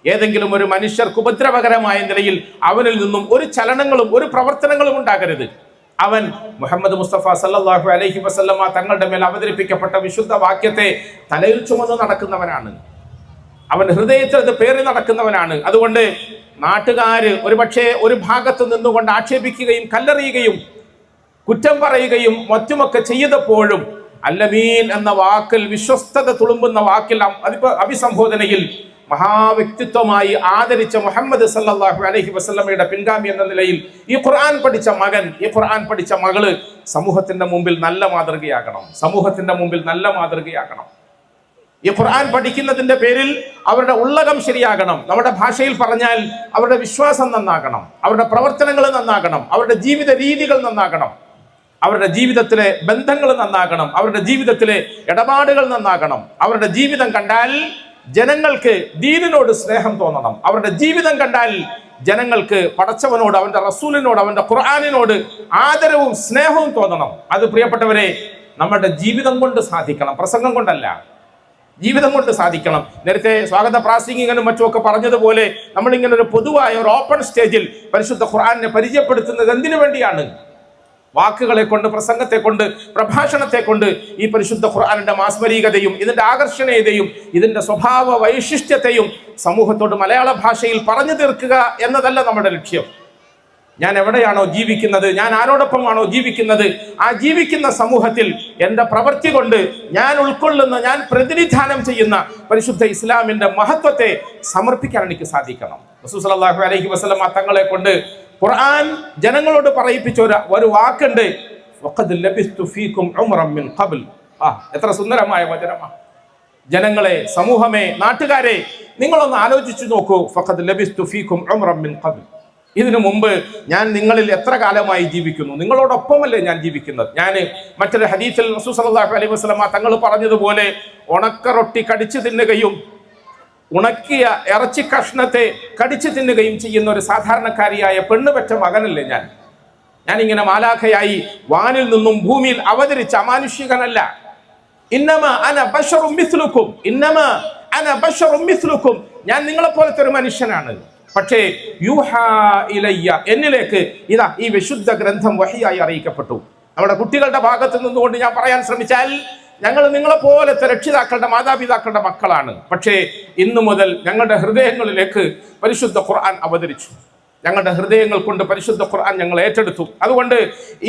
ഏതെങ്കിലും ഒരു മനുഷ്യർക്ക് ഉപദ്രവകരമായ നിലയിൽ അവനിൽ നിന്നും ഒരു ചലനങ്ങളും ഒരു പ്രവർത്തനങ്ങളും ഉണ്ടാകരുത്. അവൻ മുഹമ്മദ് മുസ്തഫ സല്ലല്ലാഹു അലൈഹി വസല്ലമ തങ്ങളുടെ മേൽ അവതരിപ്പിക്കപ്പെട്ട വിശുദ്ധ വാക്യത്തെ തലയിൽ ചുമന്ന് നടക്കുന്നവനാണ്. അവൻ ഹൃദയത്തിൽ അത് പേറി നടക്കുന്നവനാണ്. അതുകൊണ്ട് നാട്ടുകാര് ഒരുപക്ഷെ ഒരു ഭാഗത്ത് നിന്നുകൊണ്ട് ആക്ഷേപിക്കുകയും കല്ലെറിയുകയും കുറ്റം പറയുകയും മറ്റുമൊക്കെ ചെയ്തപ്പോഴും അല്ലമീൻ എന്ന വാക്കിൽ, വിശ്വസ്തത തുളുമ്പുന്ന വാക്കിൽ, അഭിസംബോധനയിൽ മഹാവ്യക്തിത്വമായി ആദരിച്ച മുഹമ്മദ് സല്ലല്ലാഹു അലൈഹി വസല്ലമയുടെ പിൻഗാമി എന്ന നിലയിൽ ഈ ഖുർആൻ പഠിച്ച മകൻ, ഈ ഖുർആൻ പഠിച്ച മകള് സമൂഹത്തിന്റെ മുമ്പിൽ നല്ല മാതൃകയാകണം. ഈ ഖുർആൻ പഠിക്കുന്നതിന്റെ പേരിൽ അവരുടെ ഉള്ളകം ശരിയാകണം. നമ്മുടെ ഭാഷയിൽ പറഞ്ഞാൽ അവരുടെ വിശ്വാസം നന്നാകണം, അവരുടെ പ്രവർത്തനങ്ങൾ നന്നാകണം, അവരുടെ ജീവിത രീതികൾ നന്നാകണം, അവരുടെ ജീവിതത്തിലെ ബന്ധങ്ങൾ നന്നാകണം, അവരുടെ ജീവിതത്തിലെ ഇടപാടുകൾ നന്നാകണം. അവരുടെ ജീവിതം കണ്ടാൽ ജനങ്ങൾക്ക് ദീനിനോട് സ്നേഹം തോന്നണം. അവരുടെ ജീവിതം കണ്ടാൽ ജനങ്ങൾക്ക് പടച്ചവനോട്, അവന്റെ റസൂലിനോട്, അവന്റെ ഖുർആനിനോട് ആദരവും സ്നേഹവും തോന്നണം. അത് പ്രിയപ്പെട്ടവരെ നമ്മുടെ ജീവിതം കൊണ്ട് സാധിക്കണം, പ്രസംഗം കൊണ്ടല്ല, ജീവിതം കൊണ്ട് സാധിക്കണം. നേരത്തെ സ്വാഗത പ്രാസംഗികനും മറ്റുമൊക്കെ പറഞ്ഞതുപോലെ നമ്മളിങ്ങനെ ഒരു പൊതുവായ ഒരു ഓപ്പൺ സ്റ്റേജിൽ പരിശുദ്ധ ഖുർആനിനെ പരിചയപ്പെടുത്തുന്നത് എന്തിനു വേണ്ടിയാണ്? വാക്കുകളെ കൊണ്ട്, പ്രസംഗത്തെ കൊണ്ട്, പ്രഭാഷണത്തെ കൊണ്ട് ഈ പരിശുദ്ധ ഖുർആനിന്റെ മാസ്മരീകതയും ഇതിന്റെ ആകർഷണീയതയും ഇതിന്റെ സ്വഭാവ വൈശിഷ്ട്യത്തെയും സമൂഹത്തോട് മലയാള ഭാഷയിൽ പറഞ്ഞു തീർക്കുക എന്നതല്ല നമ്മുടെ ലക്ഷ്യം. ഞാൻ എവിടെയാണോ ജീവിക്കുന്നത്, ഞാൻ ആരോടൊപ്പമാണോ ജീവിക്കുന്നത്, ആ ജീവിക്കുന്ന സമൂഹത്തിൽ എൻ്റെ പ്രവൃത്തി കൊണ്ട് ഞാൻ ഉൾക്കൊള്ളുന്ന, ഞാൻ പ്രതിനിധാനം ചെയ്യുന്ന പരിശുദ്ധ ഇസ്ലാമിന്റെ മഹത്വത്തെ സമർപ്പിക്കാൻ എനിക്ക് സാധിക്കണം. റസൂൽ സല്ലല്ലാഹു അലൈഹി വസല്ലമ തങ്ങളെ കൊണ്ട് ഖുർആൻ ജനങ്ങളോട് പറയിപ്പിച്ച ഒരു വാക്കുണ്ട്, വഖദ് ലബിസ്തു ഫീകും ഉംറൻ മിൻ ഖബ്ൽ. എത്ര സുന്ദരമായ വചനമാണ്. ജനങ്ങളെ, സമൂഹമേ, നാട്ടുകാരെ, നിങ്ങളൊന്ന് ആലോചിച്ചു നോക്കൂ. ഫഖദ് ലബിസ്തു ഫീകും ഉംറൻ മിൻ ഖബ്ൽ. ഇതിനു മുമ്പ് ഞാൻ നിങ്ങളിൽ എത്ര കാലമായി ജീവിക്കുന്നു? നിങ്ങളോടൊപ്പമല്ലേ ഞാൻ ജീവിക്കുന്നത്? ഞാൻ മറ്റൊരു ഹദീസിൽ റസൂൽ സല്ലല്ലാഹു അലൈഹി വസല്ലമ തങ്ങൾ പറഞ്ഞതുപോലെ ഉണക്ക റൊട്ടി കടിച്ചു തിന്നുകയും ഉണക്കിയ ഇറച്ചി കഷ്ണത്തെ കടിച്ചു തിന്നുകയും ചെയ്യുന്ന ഒരു സാധാരണക്കാരിയായ പെണ്ണുപെറ്റ മകനല്ലേ ഞാനിങ്ങനെ മാലാഖയായി വാനിൽ നിന്നും ഭൂമിയിൽ അവതരിച്ച അമാനുഷികനല്ല. ഇന്നമ അന ബശറും മിസ്ലുക്കും, ഇന്നമ അന ബശറും മിസ്ലുക്കും, ഞാൻ നിങ്ങളെപ്പോലത്തെ ഒരു മനുഷ്യനാണ്. പക്ഷേ യൂഹാ ഇലയ്യ, എന്നിലേക്ക് ഇതാ ഈ വിശുദ്ധ ഗ്രന്ഥം വഹിയായി അറിയിക്കപ്പെട്ടു. നമ്മുടെ കുട്ടികളുടെ ഭാഗത്ത് നിന്നുകൊണ്ട് ഞാൻ പറയാൻ ശ്രമിച്ചാൽ, ഞങ്ങൾ നിങ്ങളെപ്പോലത്തെ രക്ഷിതാക്കളുടെ മാതാപിതാക്കളുടെ മക്കളാണ്. പക്ഷേ ഇന്നു മുതൽ ഞങ്ങളുടെ ഹൃദയങ്ങളിലേക്ക് പരിശുദ്ധ ഖുർആൻ അവതരിച്ചു. ഞങ്ങളുടെ ഹൃദയങ്ങൾ കൊണ്ട് പരിശുദ്ധ ഖുർആൻ ഞങ്ങൾ ഏറ്റെടുത്തു. അതുകൊണ്ട്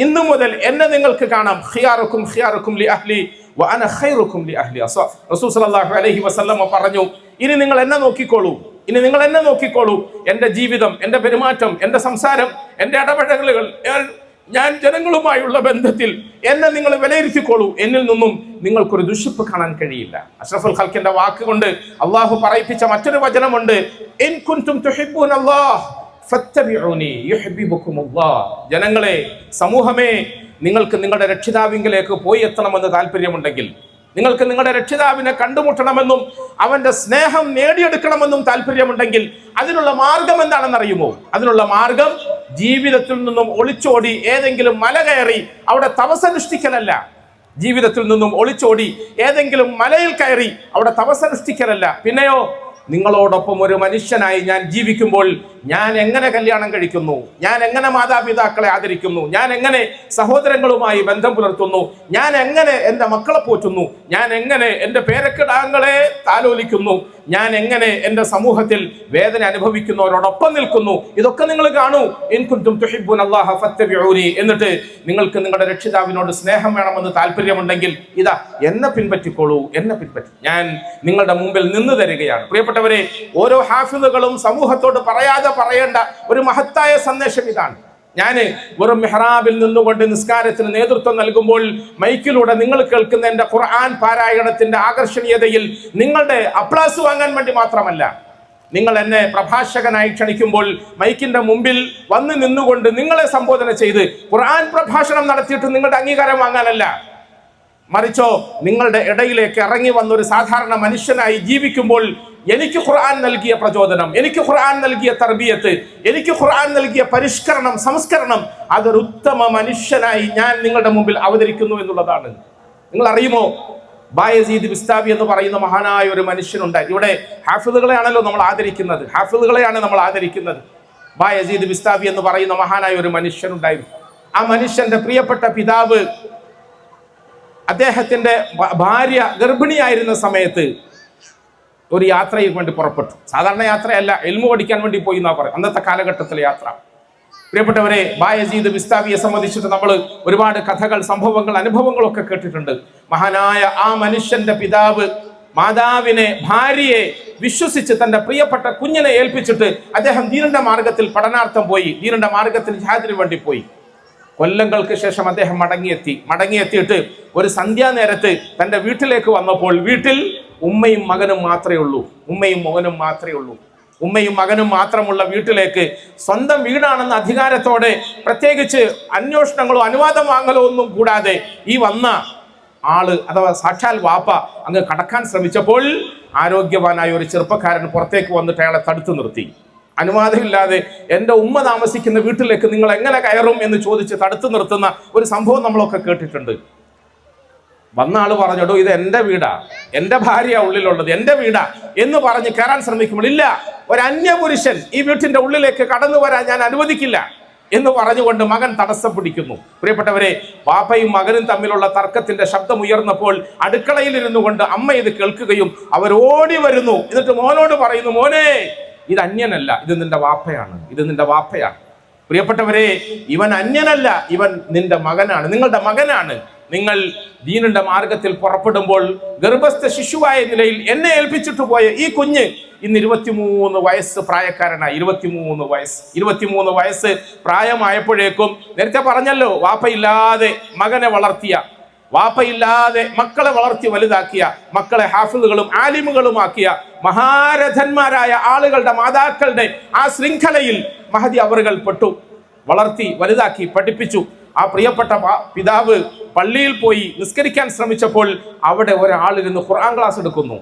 ഇന്നു മുതൽ എന്നെ നിങ്ങൾക്ക് കാണാം. ഖിയാറുക്കും ഖിയാറുക്കും ലി അഹ്ലി വ അന ഖൈറുക്കും ലി അഹ്ലി. റസൂൽ സല്ലല്ലാഹു അലൈഹി വസല്ലമ പറഞ്ഞു, ഇനി നിങ്ങൾ എന്നെ നോക്കിക്കോളൂ, ഇനി നിങ്ങൾ എന്നെ നോക്കിക്കോളൂ. എൻ്റെ ജീവിതം, എൻ്റെ പെരുമാറ്റം, എൻ്റെ സംസാരം, എൻ്റെ ഇടപെടലുകൾ, ഞാൻ ജനങ്ങളുമായുള്ള ബന്ധത്തിൽ എന്നെ നിങ്ങൾ വിലയിരുത്തിക്കോളൂ. എന്നിൽ നിന്നും നിങ്ങൾക്കൊരു ദുഷിപ്പ് കാണാൻ കഴിയില്ല. അഷ്റഫുൽ ഖൽഖിന്റെ വാക്കുകൊണ്ട് അള്ളാഹു പറയിപ്പിച്ച മറ്റൊരു വചനമുണ്ട്, ഇൻ കുൻതും തുഹിബ്ബൂനല്ലാഹ് ഫത്തബിഊനി യുഹിബ്ബുകുമുല്ലാഹ്. ജനങ്ങളെ, സമൂഹമേ, നിങ്ങൾക്ക് നിങ്ങളുടെ രക്ഷിതാവിങ്കിലേക്ക് പോയി എത്തണമെന്ന് താല്പര്യമുണ്ടെങ്കിൽ, നിങ്ങൾക്ക് നിങ്ങളുടെ രക്ഷിതാവിനെ കണ്ടുമുട്ടണമെന്നും അവന്റെ സ്നേഹം നേടിയെടുക്കണമെന്നും താല്പര്യമുണ്ടെങ്കിൽ അതിനുള്ള മാർഗം എന്താണെന്നറിയുമോ? അതിനുള്ള മാർഗം ജീവിതത്തിൽ നിന്നും ഒളിച്ചോടി ഏതെങ്കിലും മല കയറി അവിടെ തപസ്സനുഷ്ഠിക്കലല്ല. ജീവിതത്തിൽ നിന്നും ഒളിച്ചോടി ഏതെങ്കിലും മലയിൽ കയറി അവിടെ തപസ്സനുഷ്ഠിക്കലല്ല. പിന്നെയോ, നിങ്ങളോടൊപ്പം ഒരു മനുഷ്യനായി ഞാൻ ജീവിക്കുമ്പോൾ ഞാൻ എങ്ങനെ കല്യാണം കഴിക്കുന്നു, ഞാൻ എങ്ങനെ മാതാപിതാക്കളെ ആദരിക്കുന്നു, ഞാൻ എങ്ങനെ സഹോദരങ്ങളുമായി ബന്ധം പുലർത്തുന്നു, ഞാൻ എങ്ങനെ എൻ്റെ മക്കളെ പോറ്റുന്നു, ഞാൻ എങ്ങനെ എൻ്റെ പേരക്കിടാങ്ങളെ താലോലിക്കുന്നു, ഞാൻ എങ്ങനെ എൻ്റെ സമൂഹത്തിൽ വേദന അനുഭവിക്കുന്നവരോടൊപ്പം നിൽക്കുന്നു, ഇതൊക്കെ നിങ്ങൾ കാണൂ. ഇൻ കുൻതും തുഹിബ്ബൂനല്ലാഹ ഫത്തബിഊനി. എന്നിട്ട് നിങ്ങൾക്ക് നിങ്ങളുടെ രക്ഷിതാവിനോട് സ്നേഹം വേണമെന്ന് താല്പര്യമുണ്ടെങ്കിൽ ഇതാ എന്നെ പിൻപറ്റിക്കോളൂ, എന്നെ പിൻപറ്റി. ഞാൻ നിങ്ങളുടെ മുമ്പിൽ നിന്ന് തരികയാണ്. പ്രിയപ്പെട്ടവരെ, ഓരോ ഹാഫിളുകളും സമൂഹത്തോട് പറയേണ്ട ഒരു മഹത്തായ സന്ദേശം ഇതാണ്. ഞാൻ വെറും മെഹ്റാബിൽ നിന്നുകൊണ്ട് നിസ്കാരത്തിന് നേതൃത്വം നൽകുമ്പോൾ മൈക്കിലൂടെ നിങ്ങൾ കേൾക്കുന്ന എൻ്റെ ഖുർആൻ പാരായണത്തിന്റെ ആകർഷണീയതയിൽ നിങ്ങളുടെ അപ്ലാസ് വാങ്ങാൻ വേണ്ടി മാത്രമല്ല. നിങ്ങൾ എന്നെ പ്രഭാഷകനായി ക്ഷണിക്കുമ്പോൾ മൈക്കിന്റെ മുമ്പിൽ വന്ന് നിന്നുകൊണ്ട് നിങ്ങളെ സംബോധന ചെയ്ത് ഖുർആൻ പ്രഭാഷണം നടത്തിയിട്ട് നിങ്ങളുടെ അംഗീകാരം വാങ്ങാനല്ല. മറിച്ചോ, നിങ്ങളുടെ ഇടയിലേക്ക് ഇറങ്ങി വന്നൊരു സാധാരണ മനുഷ്യനായി ജീവിക്കുമ്പോൾ എനിക്ക് ഖുർആൻ നൽകിയ പ്രചോദനം, എനിക്ക് ഖുർആൻ നൽകിയ തർബിയത്ത്, എനിക്ക് ഖുർആൻ നൽകിയ പരിഷ്കരണം, സംസ്കരണം, അതൊരു ഉത്തമ മനുഷ്യനായി ഞാൻ നിങ്ങളുടെ മുമ്പിൽ അവതരിക്കുന്നു എന്നുള്ളതാണ്. നിങ്ങൾ അറിയുമോ, ബായസീദ് ബിസ്താവി എന്ന് പറയുന്ന മഹാനായ ഒരു മനുഷ്യനുണ്ടായി. ഇവിടെ ഹാഫിളുകളെയാണല്ലോ നമ്മൾ ആദരിക്കുന്നത്, ഹാഫിളുകളെയാണ് നമ്മൾ ആദരിക്കുന്നത്. ബായസീദ് ബിസ്താവി എന്ന് പറയുന്ന മഹാനായ ഒരു മനുഷ്യനുണ്ടായിരുന്നു. ആ മനുഷ്യന്റെ പ്രിയപ്പെട്ട പിതാവ് അദ്ദേഹത്തിന്റെ ഭാര്യ ഗർഭിണിയായിരുന്ന സമയത്ത് ഒരു യാത്രയ്ക്ക് വേണ്ടി പുറപ്പെട്ടു. സാധാരണ യാത്രയല്ല, ഇൽമു പഠിക്കാൻ വേണ്ടി പോയി എന്നാ പറയും അന്നത്തെ കാലഘട്ടത്തിലെ യാത്ര. പ്രിയപ്പെട്ടവരെ, ബായസീദ് ബിസ്താവിയെ സംബന്ധിച്ചിട്ട് നമ്മൾ ഒരുപാട് കഥകൾ, സംഭവങ്ങൾ, അനുഭവങ്ങളൊക്കെ കേട്ടിട്ടുണ്ട്. മഹാനായ ആ മനുഷ്യന്റെ പിതാവ് മാതാവിനെ, ഭാര്യയെ വിശ്വസിച്ച് തന്റെ പ്രിയപ്പെട്ട കുഞ്ഞിനെ ഏൽപ്പിച്ചിട്ട് അദ്ദേഹം ദീനിന്റെ മാർഗത്തിൽ പഠനാർത്ഥം പോയി, ദീനിന്റെ മാർഗത്തിൽ ജിഹാദിന് വേണ്ടി പോയി. കൊല്ലങ്ങൾക്ക് ശേഷം അദ്ദേഹം മടങ്ങിയെത്തിയിട്ട് ഒരു സന്ധ്യാനേരത്ത് തന്റെ വീട്ടിലേക്ക് വന്നപ്പോൾ വീട്ടിൽ ഉമ്മയും മകനും മാത്രമേ ഉള്ളൂ. ഉമ്മയും മകനും മാത്രമുള്ള വീട്ടിലേക്ക് സ്വന്തം വീടാണെന്ന അധികാരത്തോടെ, പ്രത്യേകിച്ച് അന്വേഷണങ്ങളോ അനുവാദം വാങ്ങലോ ഒന്നും കൂടാതെ ഈ വന്ന ആള് അഥവാ സാക്ഷാൽ വാപ്പ അങ്ങ് കടക്കാൻ ശ്രമിച്ചപ്പോൾ ആരോഗ്യവാനായ ഒരു ചെറുപ്പക്കാരൻ പുറത്തേക്ക് വന്നിട്ട് അയാളെ തടുത്തു നിർത്തി. അനുവാദമില്ലാതെ എൻ്റെ ഉമ്മ താമസിക്കുന്ന വീട്ടിലേക്ക് നിങ്ങൾ എങ്ങനെ കയറും എന്ന് ചോദിച്ച് തടുത്തു നിർത്തുന്ന ഒരു സംഭവം നമ്മളൊക്കെ കേട്ടിട്ടുണ്ട്. വന്ന ആള് പറഞ്ഞോ, ഇത് എൻ്റെ വീടാ, എൻ്റെ ഭാര്യ ഉള്ളിലുള്ളത്, എൻ്റെ വീടാ എന്ന് പറഞ്ഞ് കയറാൻ ശ്രമിക്കുമ്പോൾ, ഇല്ല, ഒരു അന്യപുരുഷൻ ഈ വീട്ടിന്റെ ഉള്ളിലേക്ക് കടന്നു വരാൻ ഞാൻ അനുവദിക്കില്ല എന്ന് പറഞ്ഞുകൊണ്ട് മകൻ തടസ്സം പിടിക്കുന്നു. പ്രിയപ്പെട്ടവരെ, പാപ്പയും മകനും തമ്മിലുള്ള തർക്കത്തിന്റെ ശബ്ദം ഉയർന്നപ്പോൾ അടുക്കളയിൽ ഇരുന്നു കൊണ്ട് അമ്മ ഇത് കേൾക്കുകയും അവരോടി വരുന്നു. എന്നിട്ട് മോനോട് പറയുന്നു, മോനെ, ഇത് അന്യനല്ല, ഇത് നിന്റെ വാപ്പയാണ്. പ്രിയപ്പെട്ടവരെ, ഇവൻ അന്യനല്ല, ഇവൻ നിന്റെ മകനാണ്, നിങ്ങളുടെ മകനാണ്. നിങ്ങൾ ദീനിന്റെ മാർഗത്തിൽ പുറപ്പെടുമ്പോൾ ഗർഭസ്ഥ ശിശുവായ നിലയിൽ എന്നെ ഏൽപ്പിച്ചിട്ട് പോയ ഈ കുഞ്ഞ് ഇന്ന് 23 വയസ്സ് പ്രായക്കാരനായി. 23 വയസ്സ് പ്രായമായപ്പോഴേക്കും, നേരത്തെ പറഞ്ഞല്ലോ, വാപ്പയില്ലാതെ മകനെ വളർത്തിയ വാപ്പയില്ലാതെ മക്കളെ വളർത്തി വലുതാക്കിയ, മക്കളെ ഹാഫിളുകളും ആലിമുകളുമാക്കിയ മഹാരഥന്മാരായ ആളുകളുടെ മാതാക്കളുടെ ആ ശൃംഖലയിൽ മഹദി അവറുകൾ പെട്ടു. വളർത്തി വലുതാക്കി പഠിപ്പിച്ചു. ആ പ്രിയപ്പെട്ട പിതാവ് പള്ളിയിൽ പോയി നിസ്കരിക്കാൻ ശ്രമിച്ചപ്പോൾ അവിടെ ഒരാളിരുന്ന് ഖുർആൻ ക്ലാസ് എടുക്കുന്നു,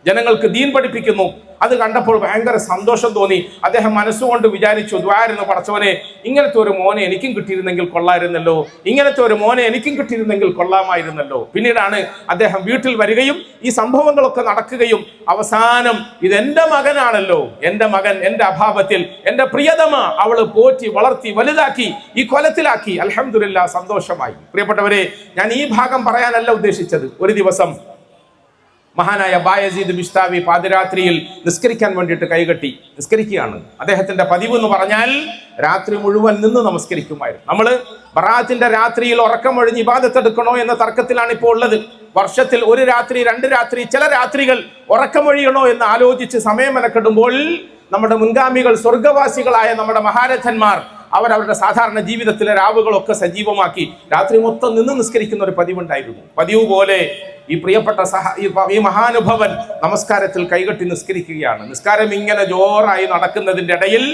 ജനങ്ങൾക്ക് ദീൻ പഠിപ്പിക്കുന്നു. അത് കണ്ടപ്പോൾ ഭയങ്കര സന്തോഷം തോന്നി. അദ്ദേഹം മനസ്സുകൊണ്ട് വിചാരിച്ചു, ദ്വാരുന്നു, പടച്ചവനെ, ഇങ്ങനത്തെ ഒരു മോനെ എനിക്കും കിട്ടിയിരുന്നെങ്കിൽ കൊള്ളായിരുന്നല്ലോ, ഇങ്ങനത്തെ ഒരു മോനെ എനിക്കും കിട്ടിയിരുന്നെങ്കിൽ കൊള്ളാമായിരുന്നല്ലോ. പിന്നീടാണ് അദ്ദേഹം വീട്ടിൽ വരികയും ഈ സംഭവങ്ങളൊക്കെ നടക്കുകയും അവസാനം ഇതെന്റെ മകനാണല്ലോ, എന്റെ മകൻ എന്റെ അഭാവത്തിൽ എന്റെ പ്രിയതമ അവള് പോറ്റി വളർത്തി വലുതാക്കി ഈ കൊലത്തിലാക്കി, അൽഹംദുലില്ലാ, സന്തോഷമായി. പ്രിയപ്പെട്ടവരെ, ഞാൻ ഈ ഭാഗം പറയാനല്ല ഉദ്ദേശിച്ചത്. ഒരു ദിവസം മഹാനായ ബായസീദ് ബിസ്താവി പാതിരാത്രിയിൽ നിസ്കരിക്കാൻ വേണ്ടിയിട്ട് കൈകെട്ടി നിസ്കരിക്കുകയാണ്. അദ്ദേഹത്തിന്റെ പതിവ് എന്ന് പറഞ്ഞാൽ രാത്രി മുഴുവൻ നിന്ന് നമസ്കരിക്കുമായിരുന്നു. നമ്മൾ ബറാത്തിന്റെ രാത്രിയിൽ ഉറക്കമൊഴിഞ്ഞ് ഇബാദത്തെടുക്കണോ എന്ന തർക്കത്തിലാണ് ഇപ്പോൾ ഉള്ളത്. വർഷത്തിൽ ഒരു രാത്രി, 2 രാത്രി, ചില രാത്രികൾ ഉറക്കമൊഴിയണോ എന്ന് ആലോചിച്ച് സമയം മെനക്കെടുമ്പോൾ നമ്മുടെ മുൻഗാമികൾ, സ്വർഗവാസികളായ നമ്മുടെ മഹാരഥന്മാർ അവരവരുടെ സാധാരണ ജീവിതത്തിലെ രാവുകളൊക്കെ സജീവമാക്കി രാത്രി മൊത്തം നിന്ന് നിസ്കരിക്കുന്ന ഒരു പതിവുണ്ടായിരുന്നു. പതിവ് പോലെ ഈ പ്രിയപ്പെട്ട ഈ മഹാനുഭവൻ നമസ്കാരത്തിൽ കൈകെട്ടി നിസ്കരിക്കുകയാണ്. നിസ്കാരം ഇങ്ങനെ ജോറായി നടക്കുന്നതിന്റെ ഇടയിൽ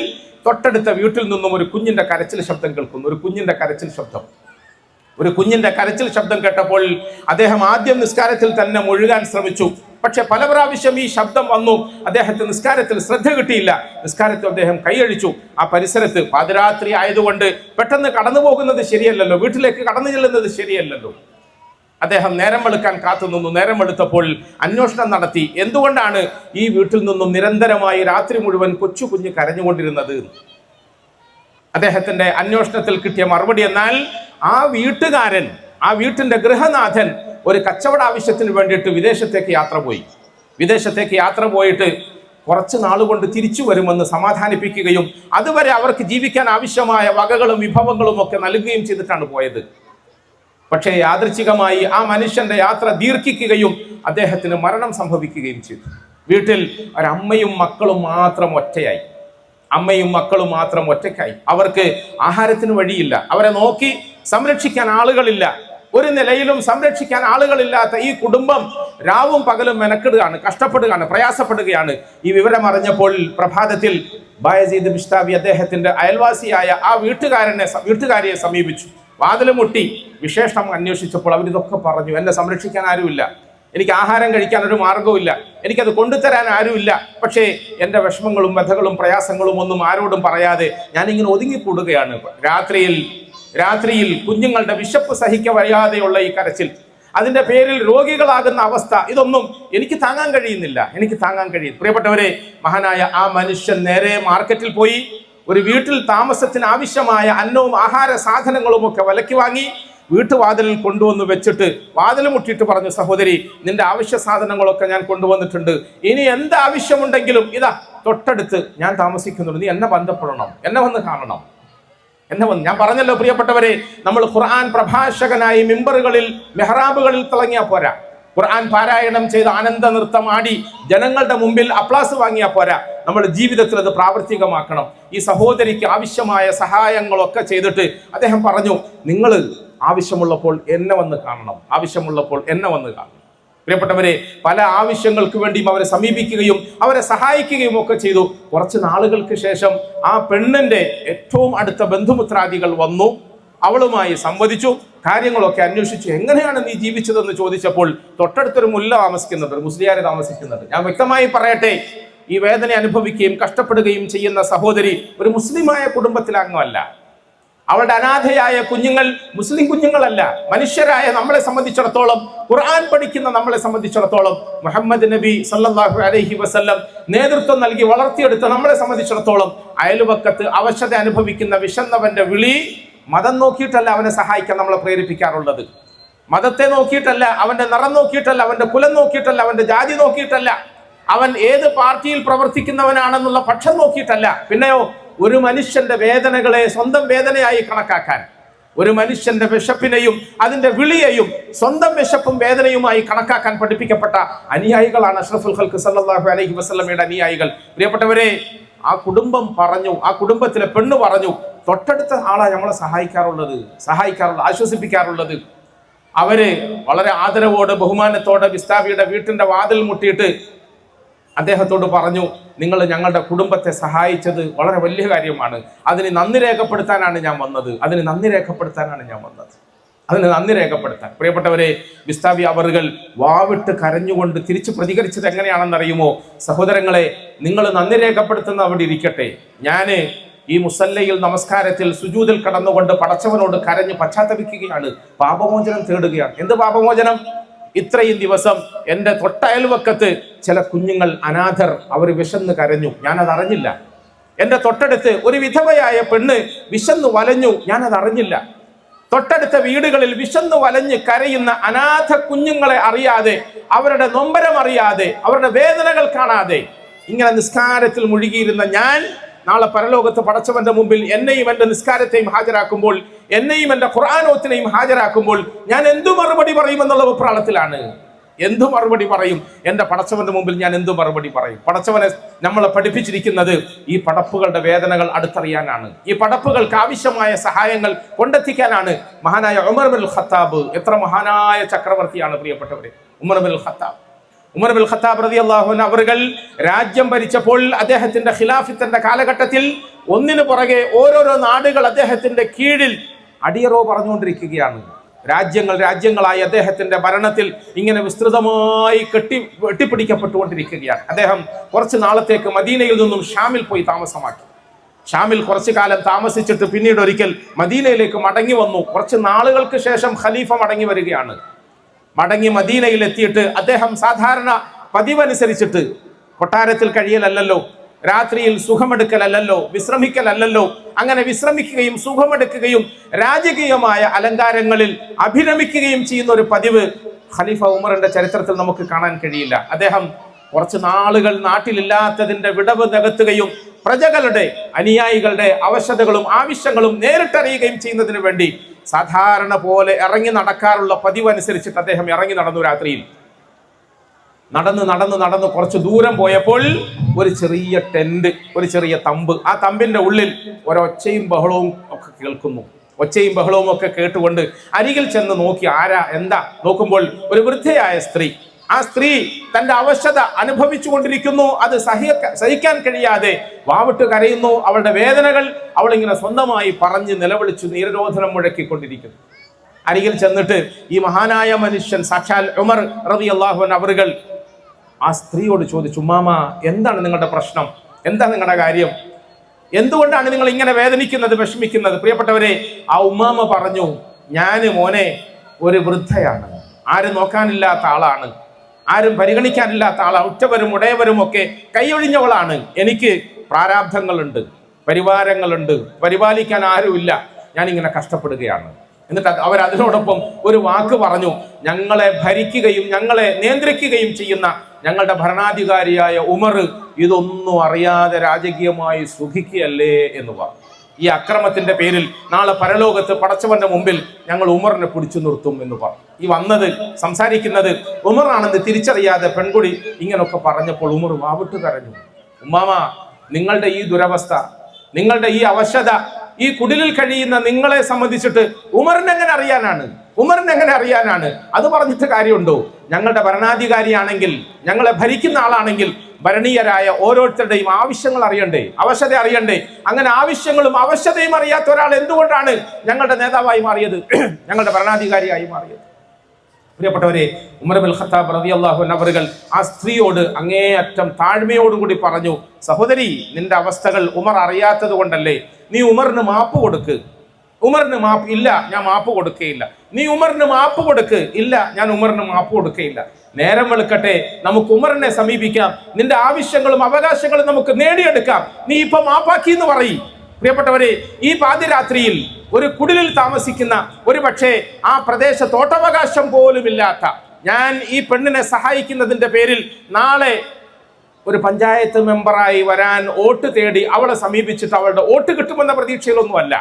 തൊട്ടടുത്ത വീട്ടിൽ നിന്നും ഒരു കുഞ്ഞിന്റെ കരച്ചിൽ ശബ്ദം കേൾക്കുന്നു. ഒരു കുഞ്ഞിന്റെ കരച്ചിൽ ശബ്ദം കേട്ടപ്പോൾ അദ്ദേഹം ആദ്യം നിസ്കാരത്തിൽ തന്നെ മുഴുകാൻ ശ്രമിച്ചു. പക്ഷെ പല പ്രാവശ്യം ഈ ശബ്ദം വന്നു. അദ്ദേഹത്തെ നിസ്കാരത്തിൽ ശ്രദ്ധ കിട്ടിയില്ല. നിസ്കാരത്തിൽ അദ്ദേഹം കൈയഴിച്ചു. ആ പരിസരത്ത് പാതിരാത്രി ആയതുകൊണ്ട് പെട്ടെന്ന് കടന്നു പോകുന്നത് ശരിയല്ലല്ലോ, വീട്ടിലേക്ക് കടന്നു ചെല്ലുന്നത് ശരിയല്ലല്ലോ. അദ്ദേഹം നേരം വെളുക്കാൻ കാത്തുനിന്നു. നേരം വെളുത്തപ്പോൾ അന്വേഷണം നടത്തി. എന്തുകൊണ്ടാണ് ഈ വീട്ടിൽ നിന്നും നിരന്തരമായി രാത്രി മുഴുവൻ കൊച്ചു കുഞ്ഞ് കരഞ്ഞുകൊണ്ടിരുന്നത്? അദ്ദേഹത്തിന്റെ അന്വേഷണത്തിൽ കിട്ടിയ മറുപടി എന്നാൽ ആ വീട്ടുകാരൻ, ആ വീട്ടിന്റെ ഗൃഹനാഥൻ ഒരു കച്ചവട ആവശ്യത്തിന് വേണ്ടിയിട്ട് വിദേശത്തേക്ക് യാത്ര പോയിട്ട് കുറച്ച് നാളുകൊണ്ട് തിരിച്ചു വരുമെന്ന് സമാധാനിപ്പിക്കുകയും അതുവരെ അവർക്ക് ജീവിക്കാൻ ആവശ്യമായ വകകളും വിഭവങ്ങളും ഒക്കെ നൽകുകയും ചെയ്തിട്ടാണ് പോയത്. പക്ഷേ യാദൃച്ഛികമായി ആ മനുഷ്യന്റെ യാത്ര ദീർഘിക്കുകയും അദ്ദേഹത്തിന് മരണം സംഭവിക്കുകയും ചെയ്തു. വീട്ടിൽ ഒരമ്മയും മക്കളും മാത്രം ഒറ്റയ്ക്കായി. അവർക്ക് ആഹാരത്തിന് വഴിയില്ല, അവരെ നോക്കി സംരക്ഷിക്കാൻ ആളുകളില്ല. ഒരു നിലയിലും സംരക്ഷിക്കാൻ ആളുകളില്ലാത്ത ഈ കുടുംബം രാവും പകലും മെനക്കെടുകയാണ്, കഷ്ടപ്പെടുകയാണ്, പ്രയാസപ്പെടുകയാണ്. ഈ വിവരം അറിഞ്ഞപ്പോൾ പ്രഭാതത്തിൽ ബായസീദ് ബിസ്താവി അദ്ദേഹത്തിന്റെ അയൽവാസിയായ ആ വീട്ടുകാരിയെ സമീപിച്ചു. വാതില് മുട്ടി വിശേഷം അന്വേഷിച്ചപ്പോൾ അവരിതൊക്കെ പറഞ്ഞു. എന്നെ സംരക്ഷിക്കാൻ ആരുമില്ല, എനിക്ക് ആഹാരം കഴിക്കാൻ ഒരു മാർഗവുമില്ല, എനിക്കത് കൊണ്ടുതരാൻ ആരുമില്ല. പക്ഷേ എൻ്റെ വിഷമങ്ങളും വ്യഥകളും പ്രയാസങ്ങളും ഒന്നും ആരോടും പറയാതെ ഞാനിങ്ങനെ ഒതുങ്ങിക്കൂടുകയാണ്. രാത്രിയിൽ കുഞ്ഞുങ്ങളുടെ വിശപ്പ് സഹിക്ക വയ്യാതെയുള്ള ഈ കരച്ചിൽ, അതിന്റെ പേരിൽ രോഗികളാകുന്ന അവസ്ഥ, ഇതൊന്നും എനിക്ക് താങ്ങാൻ കഴിയുന്നില്ല. പ്രിയപ്പെട്ടവരെ, മഹാനായ ആ മനുഷ്യൻ നേരെ മാർക്കറ്റിൽ പോയി ഒരു വീട്ടിൽ താമസത്തിന് ആവശ്യമായ അന്നവും ആഹാര സാധനങ്ങളും ഒക്കെ വിലയ്ക്ക് വാങ്ങി വീട്ടുവാതിലിൽ കൊണ്ടുവന്ന് വെച്ചിട്ട് വാതിൽ മുട്ടിയിട്ട് പറഞ്ഞു, സഹോദരി, നിന്റെ ആവശ്യ സാധനങ്ങളൊക്കെ ഞാൻ കൊണ്ടുവന്നിട്ടുണ്ട്. ഇനി എന്ത് ആവശ്യമുണ്ടെങ്കിലും ഇതാ തൊട്ടടുത്ത് ഞാൻ താമസിക്കുന്നുണ്ട്, നീ എന്നെ ബന്ധപ്പെടണം, എന്നെ വന്ന് കാണണം. ഞാൻ പറഞ്ഞല്ലോ പ്രിയപ്പെട്ടവരെ, നമ്മൾ ഖുർആൻ പ്രഭാഷകനായി മിമ്പറുകളിൽ, മെഹ്റാബുകളിൽ തിളങ്ങിയാൽ പോരാ. ഖുർആൻ പാരായണം ചെയ്ത് ആനന്ദ നൃത്തം ആടി ജനങ്ങളുടെ മുമ്പിൽ അപ്ലാസ് വാങ്ങിയാൽ പോരാ. നമ്മുടെ ജീവിതത്തിൽ അത് പ്രാവർത്തികമാക്കണം. ഈ സഹോദരിക്ക് ആവശ്യമായ സഹായങ്ങളൊക്കെ ചെയ്തിട്ട് അദ്ദേഹം പറഞ്ഞു, നിങ്ങൾ ആവശ്യമുള്ളപ്പോൾ എന്നെ വന്ന് കാണണം. പ്രിയപ്പെട്ടവരെ, പല ആവശ്യങ്ങൾക്ക് വേണ്ടിയും അവരെ സമീപിക്കുകയും അവരെ സഹായിക്കുകയും ഒക്കെ ചെയ്തു. കുറച്ച് നാളുകൾക്ക് ശേഷം ആ പെണ്ണിന്റെ ഏറ്റവും അടുത്ത ബന്ധുമിത്രാദികൾ വന്നു, അവളുമായി സംവദിച്ചു, കാര്യങ്ങളൊക്കെ അന്വേഷിച്ചു. എങ്ങനെയാണ് നീ ജീവിച്ചതെന്ന് ചോദിച്ചപ്പോൾ തൊട്ടടുത്തൊരു മുല്ല താമസിക്കുന്നുണ്ട്, ഒരു മുസ്ലിയാരെ താമസിക്കുന്നുണ്ട്. ഞാൻ വ്യക്തമായി പറയട്ടെ, ഈ വേദന അനുഭവിക്കുകയും കഷ്ടപ്പെടുകയും ചെയ്യുന്ന സഹോദരി ഒരു മുസ്ലിമായ കുടുംബത്തിലെ അംഗമല്ല. അവളുടെ അനാഥയായ കുഞ്ഞുങ്ങൾ മുസ്ലിം കുഞ്ഞുങ്ങളല്ല. മനുഷ്യരായ നമ്മളെ സംബന്ധിച്ചിടത്തോളം, ഖുർആൻ പഠിക്കുന്ന നമ്മളെ സംബന്ധിച്ചിടത്തോളം, മുഹമ്മദ് നബി സല്ലല്ലാഹു അലൈഹി വസല്ലം നേതൃത്വം നൽകി വളർത്തിയെടുത്ത നമ്മളെ സംബന്ധിച്ചിടത്തോളം, അയൽവക്കത്ത് അവശത അനുഭവിക്കുന്ന വിശന്നവന്റെ വിളി മതം നോക്കിയിട്ടല്ല അവനെ സഹായിക്കാൻ നമ്മളെ പ്രേരിപ്പിക്കാറുള്ളത്. മതത്തെ നോക്കിയിട്ടല്ല, അവന്റെ നിറം നോക്കിയിട്ടല്ല, അവന്റെ കുലം നോക്കിയിട്ടല്ല, അവന്റെ ജാതി നോക്കിയിട്ടല്ല, അവൻ ഏത് പാർട്ടിയിൽ പ്രവർത്തിക്കുന്നവനാണെന്നുള്ള പക്ഷം നോക്കിയിട്ടല്ല. പിന്നെയോ ഒരു മനുഷ്യന്റെ വേദനകളെ സ്വന്തം വേദനയായി കണക്കാക്കാൻ, ഒരു മനുഷ്യന്റെ വിശപ്പിനെയും അതിന്റെ വിളിയെയും സ്വന്തം വിശപ്പും വേദനയുമായി കണക്കാക്കാൻ പഠിപ്പിക്കപ്പെട്ട അനുയായികളാണ് അഷ്റഫുൽ ഖൽഖ് സല്ലല്ലാഹു അലൈഹി വസല്ലമയുടെ അനുയായികൾ. പ്രിയപ്പെട്ടവരെ, ആ കുടുംബം പറഞ്ഞു, ആ കുടുംബത്തിലെ പെണ്ണ് പറഞ്ഞു, തൊട്ടടുത്ത ആളാ നമ്മളെ സഹായിക്കാറുള്ളത്, ആശ്വസിപ്പിക്കാറുള്ളത്. അവര് വളരെ ആദരവോട് ബഹുമാനത്തോടെ ബിസ്താവിയുടെ വീട്ടിന്റെ വാതിൽ മുട്ടിയിട്ട് അദ്ദേഹത്തോട് പറഞ്ഞു, നിങ്ങൾ ഞങ്ങളുടെ കുടുംബത്തെ സഹായിച്ചത് വളരെ വലിയ കാര്യമാണ്, അതിന് നന്ദി രേഖപ്പെടുത്താനാണ് ഞാൻ വന്നത്, അതിന് നന്ദി രേഖപ്പെടുത്താൻ. പ്രിയപ്പെട്ടവരെ, ബിസ്താവി അവറുകൾ വാവിട്ട് കരഞ്ഞുകൊണ്ട് തിരിച്ചു പ്രതികരിച്ചത് എങ്ങനെയാണെന്നറിയുമോ? സഹോദരങ്ങളെ, നിങ്ങൾ നന്ദി രേഖപ്പെടുത്തുന്ന അവിടെ ഇരിക്കട്ടെ, ഞാന് ഈ മുസല്ലയിൽ നമസ്കാരത്തിൽ സുജൂദിൽ കടന്നുകൊണ്ട് പടച്ചവനോട് കരഞ്ഞ് പശ്ചാത്തപിക്കുകയാണ്, പാപമോചനം തേടുകയാണ്. എന്ത് പാപമോചനം? ഇത്രയും ദിവസം എൻ്റെ തൊട്ടയൽവക്കത്ത് ചില കുഞ്ഞുങ്ങൾ അനാഥർ, അവർ വിശന്ന് കരഞ്ഞു, ഞാനത് അറിഞ്ഞില്ല. എൻ്റെ തൊട്ടടുത്ത് ഒരു വിധവയായ പെണ്ണ് വിശന്ന് വലഞ്ഞു, ഞാനത് അറിഞ്ഞില്ല. തൊട്ടടുത്ത വീടുകളിൽ വിശന്ന് വലഞ്ഞ് കരയുന്ന അനാഥ കുഞ്ഞുങ്ങളെ അറിയാതെ, അവരുടെ നൊമ്പരം അറിയാതെ, അവരുടെ വേദനകൾ കാണാതെ ഇങ്ങനെ നിസ്കാരത്തിൽ മുഴുകിയിരുന്ന ഞാൻ നാളെ പരലോകത്ത് പടച്ചവന്റെ മുമ്പിൽ എന്നെയും എൻ്റെ നിസ്കാരത്തെയും ഹാജരാക്കുമ്പോൾ, എന്നെയും എൻ്റെ ഖുർആനോത്തിനെയും ഹാജരാക്കുമ്പോൾ ഞാൻ എന്തു മറുപടി പറയുമെന്നുള്ള വെപ്രാളത്തിലാണ്. എന്തു മറുപടി പറയും? എൻ്റെ പടച്ചവന്റെ മുമ്പിൽ ഞാൻ എന്തു മറുപടി പറയും? പടച്ചവനെ നമ്മളെ പഠിപ്പിച്ചിരിക്കുന്നത് ഈ പടപ്പുകളുടെ വേദനകൾ അടുത്തറിയാനാണ്, ഈ പടപ്പുകൾക്ക് ആവശ്യമായ സഹായങ്ങൾ കൊണ്ടെത്തിക്കാനാണ്. മഹാനായ ഉമർ ബിൻ ഖത്താബ്, എത്ര മഹാനായ ചക്രവർത്തിയാണ് പ്രിയപ്പെട്ടവരെ! ഉമർ ബിൻ ഖത്താബ് റളിയല്ലാഹു അൻഹു അവர்கள் രാജ്യം ഭരിച്ചപ്പോൾ അദ്ദേഹത്തിന്റെ ഖിലാഫത്തിന്റെ കാലഘട്ടത്തിൽ ഒന്നിനു പുറകെ ഓരോരോ നാടുകൾ അദ്ദേഹത്തിന്റെ കീഴിൽ അടിയറോ പറഞ്ഞുകൊണ്ടിരിക്കുകയാണ്. രാജ്യങ്ങളായി അദ്ദേഹത്തിന്റെ ഭരണത്തിൽ ഇങ്ങനെ വിസ്തൃതമായി കെട്ടിപ്പിടിക്കപ്പെട്ടുകൊണ്ടിരിക്കുകയാണ്. അദ്ദേഹം കുറച്ച് നാളത്തേക്ക് മദീനയിൽ നിന്നും ഷാമിൽ പോയി താമസമാക്കി. ഷാമിൽ കുറച്ചു കാലം താമസിച്ചിട്ട് പിന്നീട് ഒരിക്കൽ മദീനയിലേക്ക് മടങ്ങി വന്നു. കുറച്ച് നാളുകൾക്ക് ശേഷം ഖലീഫ മടങ്ങി വരികയാണ്. മടങ്ങി മദീനയിൽ എത്തിയിട്ട് അദ്ദേഹം സാധാരണ പതിവനുസരിച്ചിട്ട് കൊട്ടാരത്തിൽ കഴിയലല്ലോ, രാത്രിയിൽ സുഖമെടുക്കലല്ലോ, വിശ്രമിക്കലല്ലോ, അങ്ങനെ വിശ്രമിക്കുകയും സുഖമെടുക്കുകയും രാജകീയമായ അലങ്കാരങ്ങളിൽ അഭിരമിക്കുകയും ചെയ്യുന്ന ഒരു പതിവ് ഖലീഫ ഉമറിന്റെ ചരിത്രത്തിൽ നമുക്ക് കാണാൻ കഴിയില്ല. അദ്ദേഹം കുറച്ച് നാളുകൾ നാട്ടിലില്ലാത്തതിന്റെ വിടവ് നികത്തുകയും പ്രജകളുടെ, അനുയായികളുടെ അവശതകളും ആവശ്യങ്ങളും നേരിട്ടറിയുകയും ചെയ്യുന്നതിന് വേണ്ടി സാധാരണ പോലെ ഇറങ്ങി നടക്കാറുള്ള പതിവനുസരിച്ചിട്ട് അദ്ദേഹം ഇറങ്ങി നടന്നു. രാത്രിയിൽ നടന്ന് കുറച്ച് ദൂരം പോയപ്പോൾ ഒരു ചെറിയ ടെന്റ്, ഒരു ചെറിയ തമ്പ്, ആ തമ്പിന്റെ ഉള്ളിൽ ഒരൊച്ചയും ബഹളവും ഒക്കെ കേൾക്കുന്നു. ഒച്ചയും ബഹളവും ഒക്കെ കേട്ടുകൊണ്ട് അരികിൽ ചെന്ന് നോക്കി, ആരാ എന്താ നോക്കുമ്പോൾ ഒരു വൃദ്ധയായ സ്ത്രീ, ആ സ്ത്രീ തന്റെ അവശത അനുഭവിച്ചു കൊണ്ടിരിക്കുന്നു. അത് സഹിക്കാൻ കഴിയാതെ വാവിട്ട് കരയുന്നു. അവളുടെ വേദനകൾ അവളിങ്ങനെ സ്വന്തമായി പറഞ്ഞ് നിലവിളിച്ചു നീരരോധനം മുഴക്കിക്കൊണ്ടിരിക്കുന്നു. അരികിൽ ചെന്നിട്ട് ഈ മഹാനായ മനുഷ്യൻ സാക്ഷാൽ ഉമർ റളിയല്ലാഹു അൻഹു അവറുകൾ ആ സ്ത്രീയോട് ചോദിച്ചു, ഉമ്മാമ, എന്താണ് നിങ്ങളുടെ പ്രശ്നം? എന്താ നിങ്ങളുടെ കാര്യം? എന്തുകൊണ്ടാണ് നിങ്ങൾ ഇങ്ങനെ വേദനിക്കുന്നത്, വിഷമിക്കുന്നത്? പ്രിയപ്പെട്ടവരെ, ആ ഉമ്മാമ പറഞ്ഞു, ഞാന് മോനെ ഒരു വൃദ്ധയാണ്, ആരും നോക്കാനില്ലാത്ത ആളാണ്, ആരും പരിഗണിക്കാനില്ലാത്ത ആളാണ്, ഉറ്റവരും ഉടയവരും ഒക്കെ കൈയൊഴിഞ്ഞവളാണ്, എനിക്ക് പ്രാരാബ്ധങ്ങളുണ്ട്, പരിവാരങ്ങളുണ്ട്, പരിപാലിക്കാൻ ആരുമില്ല, ഞാനിങ്ങനെ കഷ്ടപ്പെടുകയാണ്. എന്നിട്ട് അവരതിനോടൊപ്പം ഒരു വാക്ക് പറഞ്ഞു, ഞങ്ങളെ ഭരിക്കുകയും ഞങ്ങളെ നിയന്ത്രിക്കുകയും ചെയ്യുന്ന ഞങ്ങളുടെ ഭരണാധികാരിയായ ഉമർ ഇതൊന്നും അറിയാതെ രാജകീയമായി സുഖിക്കുകയല്ലേ എന്ന് പറഞ്ഞു. ഈ അക്രമത്തിന്റെ പേരിൽ നാളെ പരലോകത്ത് പടച്ചവന്റെ മുമ്പിൽ ഞങ്ങൾ ഉമറിനെ പിടിച്ചു നിർത്തും എന്ന് പറഞ്ഞു. ഈ വന്നത്, സംസാരിക്കുന്നത് ഉമറാണെന്ന് തിരിച്ചറിയാതെ പെൺകുടി ഇങ്ങനൊക്കെ പറഞ്ഞപ്പോൾ ഉമർ വാവിട്ട് കരഞ്ഞു. ഉമ്മാമ, നിങ്ങളുടെ ഈ ദുരവസ്ഥ, നിങ്ങളുടെ ഈ അവശത, ഈ കുടിലിൽ കഴിയുന്ന നിങ്ങളെ സംബന്ധിച്ചിട്ട് ഉമറിന് എങ്ങനെ അറിയാനാണ്? അത് പറഞ്ഞിട്ട് കാര്യമുണ്ടോ? ഞങ്ങളുടെ ഭരണാധികാരിയാണെങ്കിൽ, ഞങ്ങളെ ഭരിക്കുന്ന ആളാണെങ്കിൽ ഭരണീയരായ ഓരോരുത്തരുടെയും ആവശ്യങ്ങൾ അറിയണ്ടേ, അവശത അറിയണ്ടേ? അങ്ങനെ ആവശ്യങ്ങളും അവശതയും അറിയാത്ത ഒരാൾ എന്തുകൊണ്ടാണ് ഞങ്ങളുടെ നേതാവായി മാറിയത്, ഞങ്ങളുടെ ഭരണാധികാരിയായി മാറിയത്? പ്രിയപ്പെട്ടവരെ, ഉമർ ബിൻ ഖത്താബ് റളിയല്ലാഹു അൻഹു അവറുകൾ ആ സ്ത്രീയോട് അങ്ങേയറ്റം താഴ്മയോടുകൂടി പറഞ്ഞു, സഹോദരി, നിന്റെ അവസ്ഥകൾ ഉമർ അറിയാത്തത് കൊണ്ടല്ലേ, നീ ഉമറിന് മാപ്പ് കൊടുക്ക്. ഉമറിന് മാപ്പ് ഇല്ല, ഞാൻ മാപ്പ് കൊടുക്കുകയില്ല. നീ ഉമറിന് മാപ്പ് കൊടുക്ക്. ഇല്ല, ഞാൻ ഉമറിന് മാപ്പ് കൊടുക്കുകയില്ല. നേരം വെളുക്കട്ടെ, നമുക്ക് ഉമറിനെ സമീപിക്കാം, നിന്റെ ആവശ്യങ്ങളും അവകാശങ്ങളും നമുക്ക് നേടിയെടുക്കാം, നീ ഇപ്പൊ മാപ്പാക്കി എന്ന് പറയും. പ്രിയപ്പെട്ടവരെ, ഈ പാതിരാത്രിയിൽ ഒരു കുടിലിൽ താമസിക്കുന്ന, ഒരു പക്ഷേ ആ പ്രദേശത്ത് തോട്ടവകാശം പോലുമില്ലാത്ത ഞാൻ ഈ പെണ്ണിനെ സഹായിക്കുന്നതിന്റെ പേരിൽ നാളെ ഒരു പഞ്ചായത്ത് മെമ്പറായി വരാൻ വോട്ട് തേടി അവളെ സമീപിച്ചിട്ട് അവളുടെ വോട്ട് കിട്ടുമെന്ന പ്രതീക്ഷയിലൊന്നുമല്ല.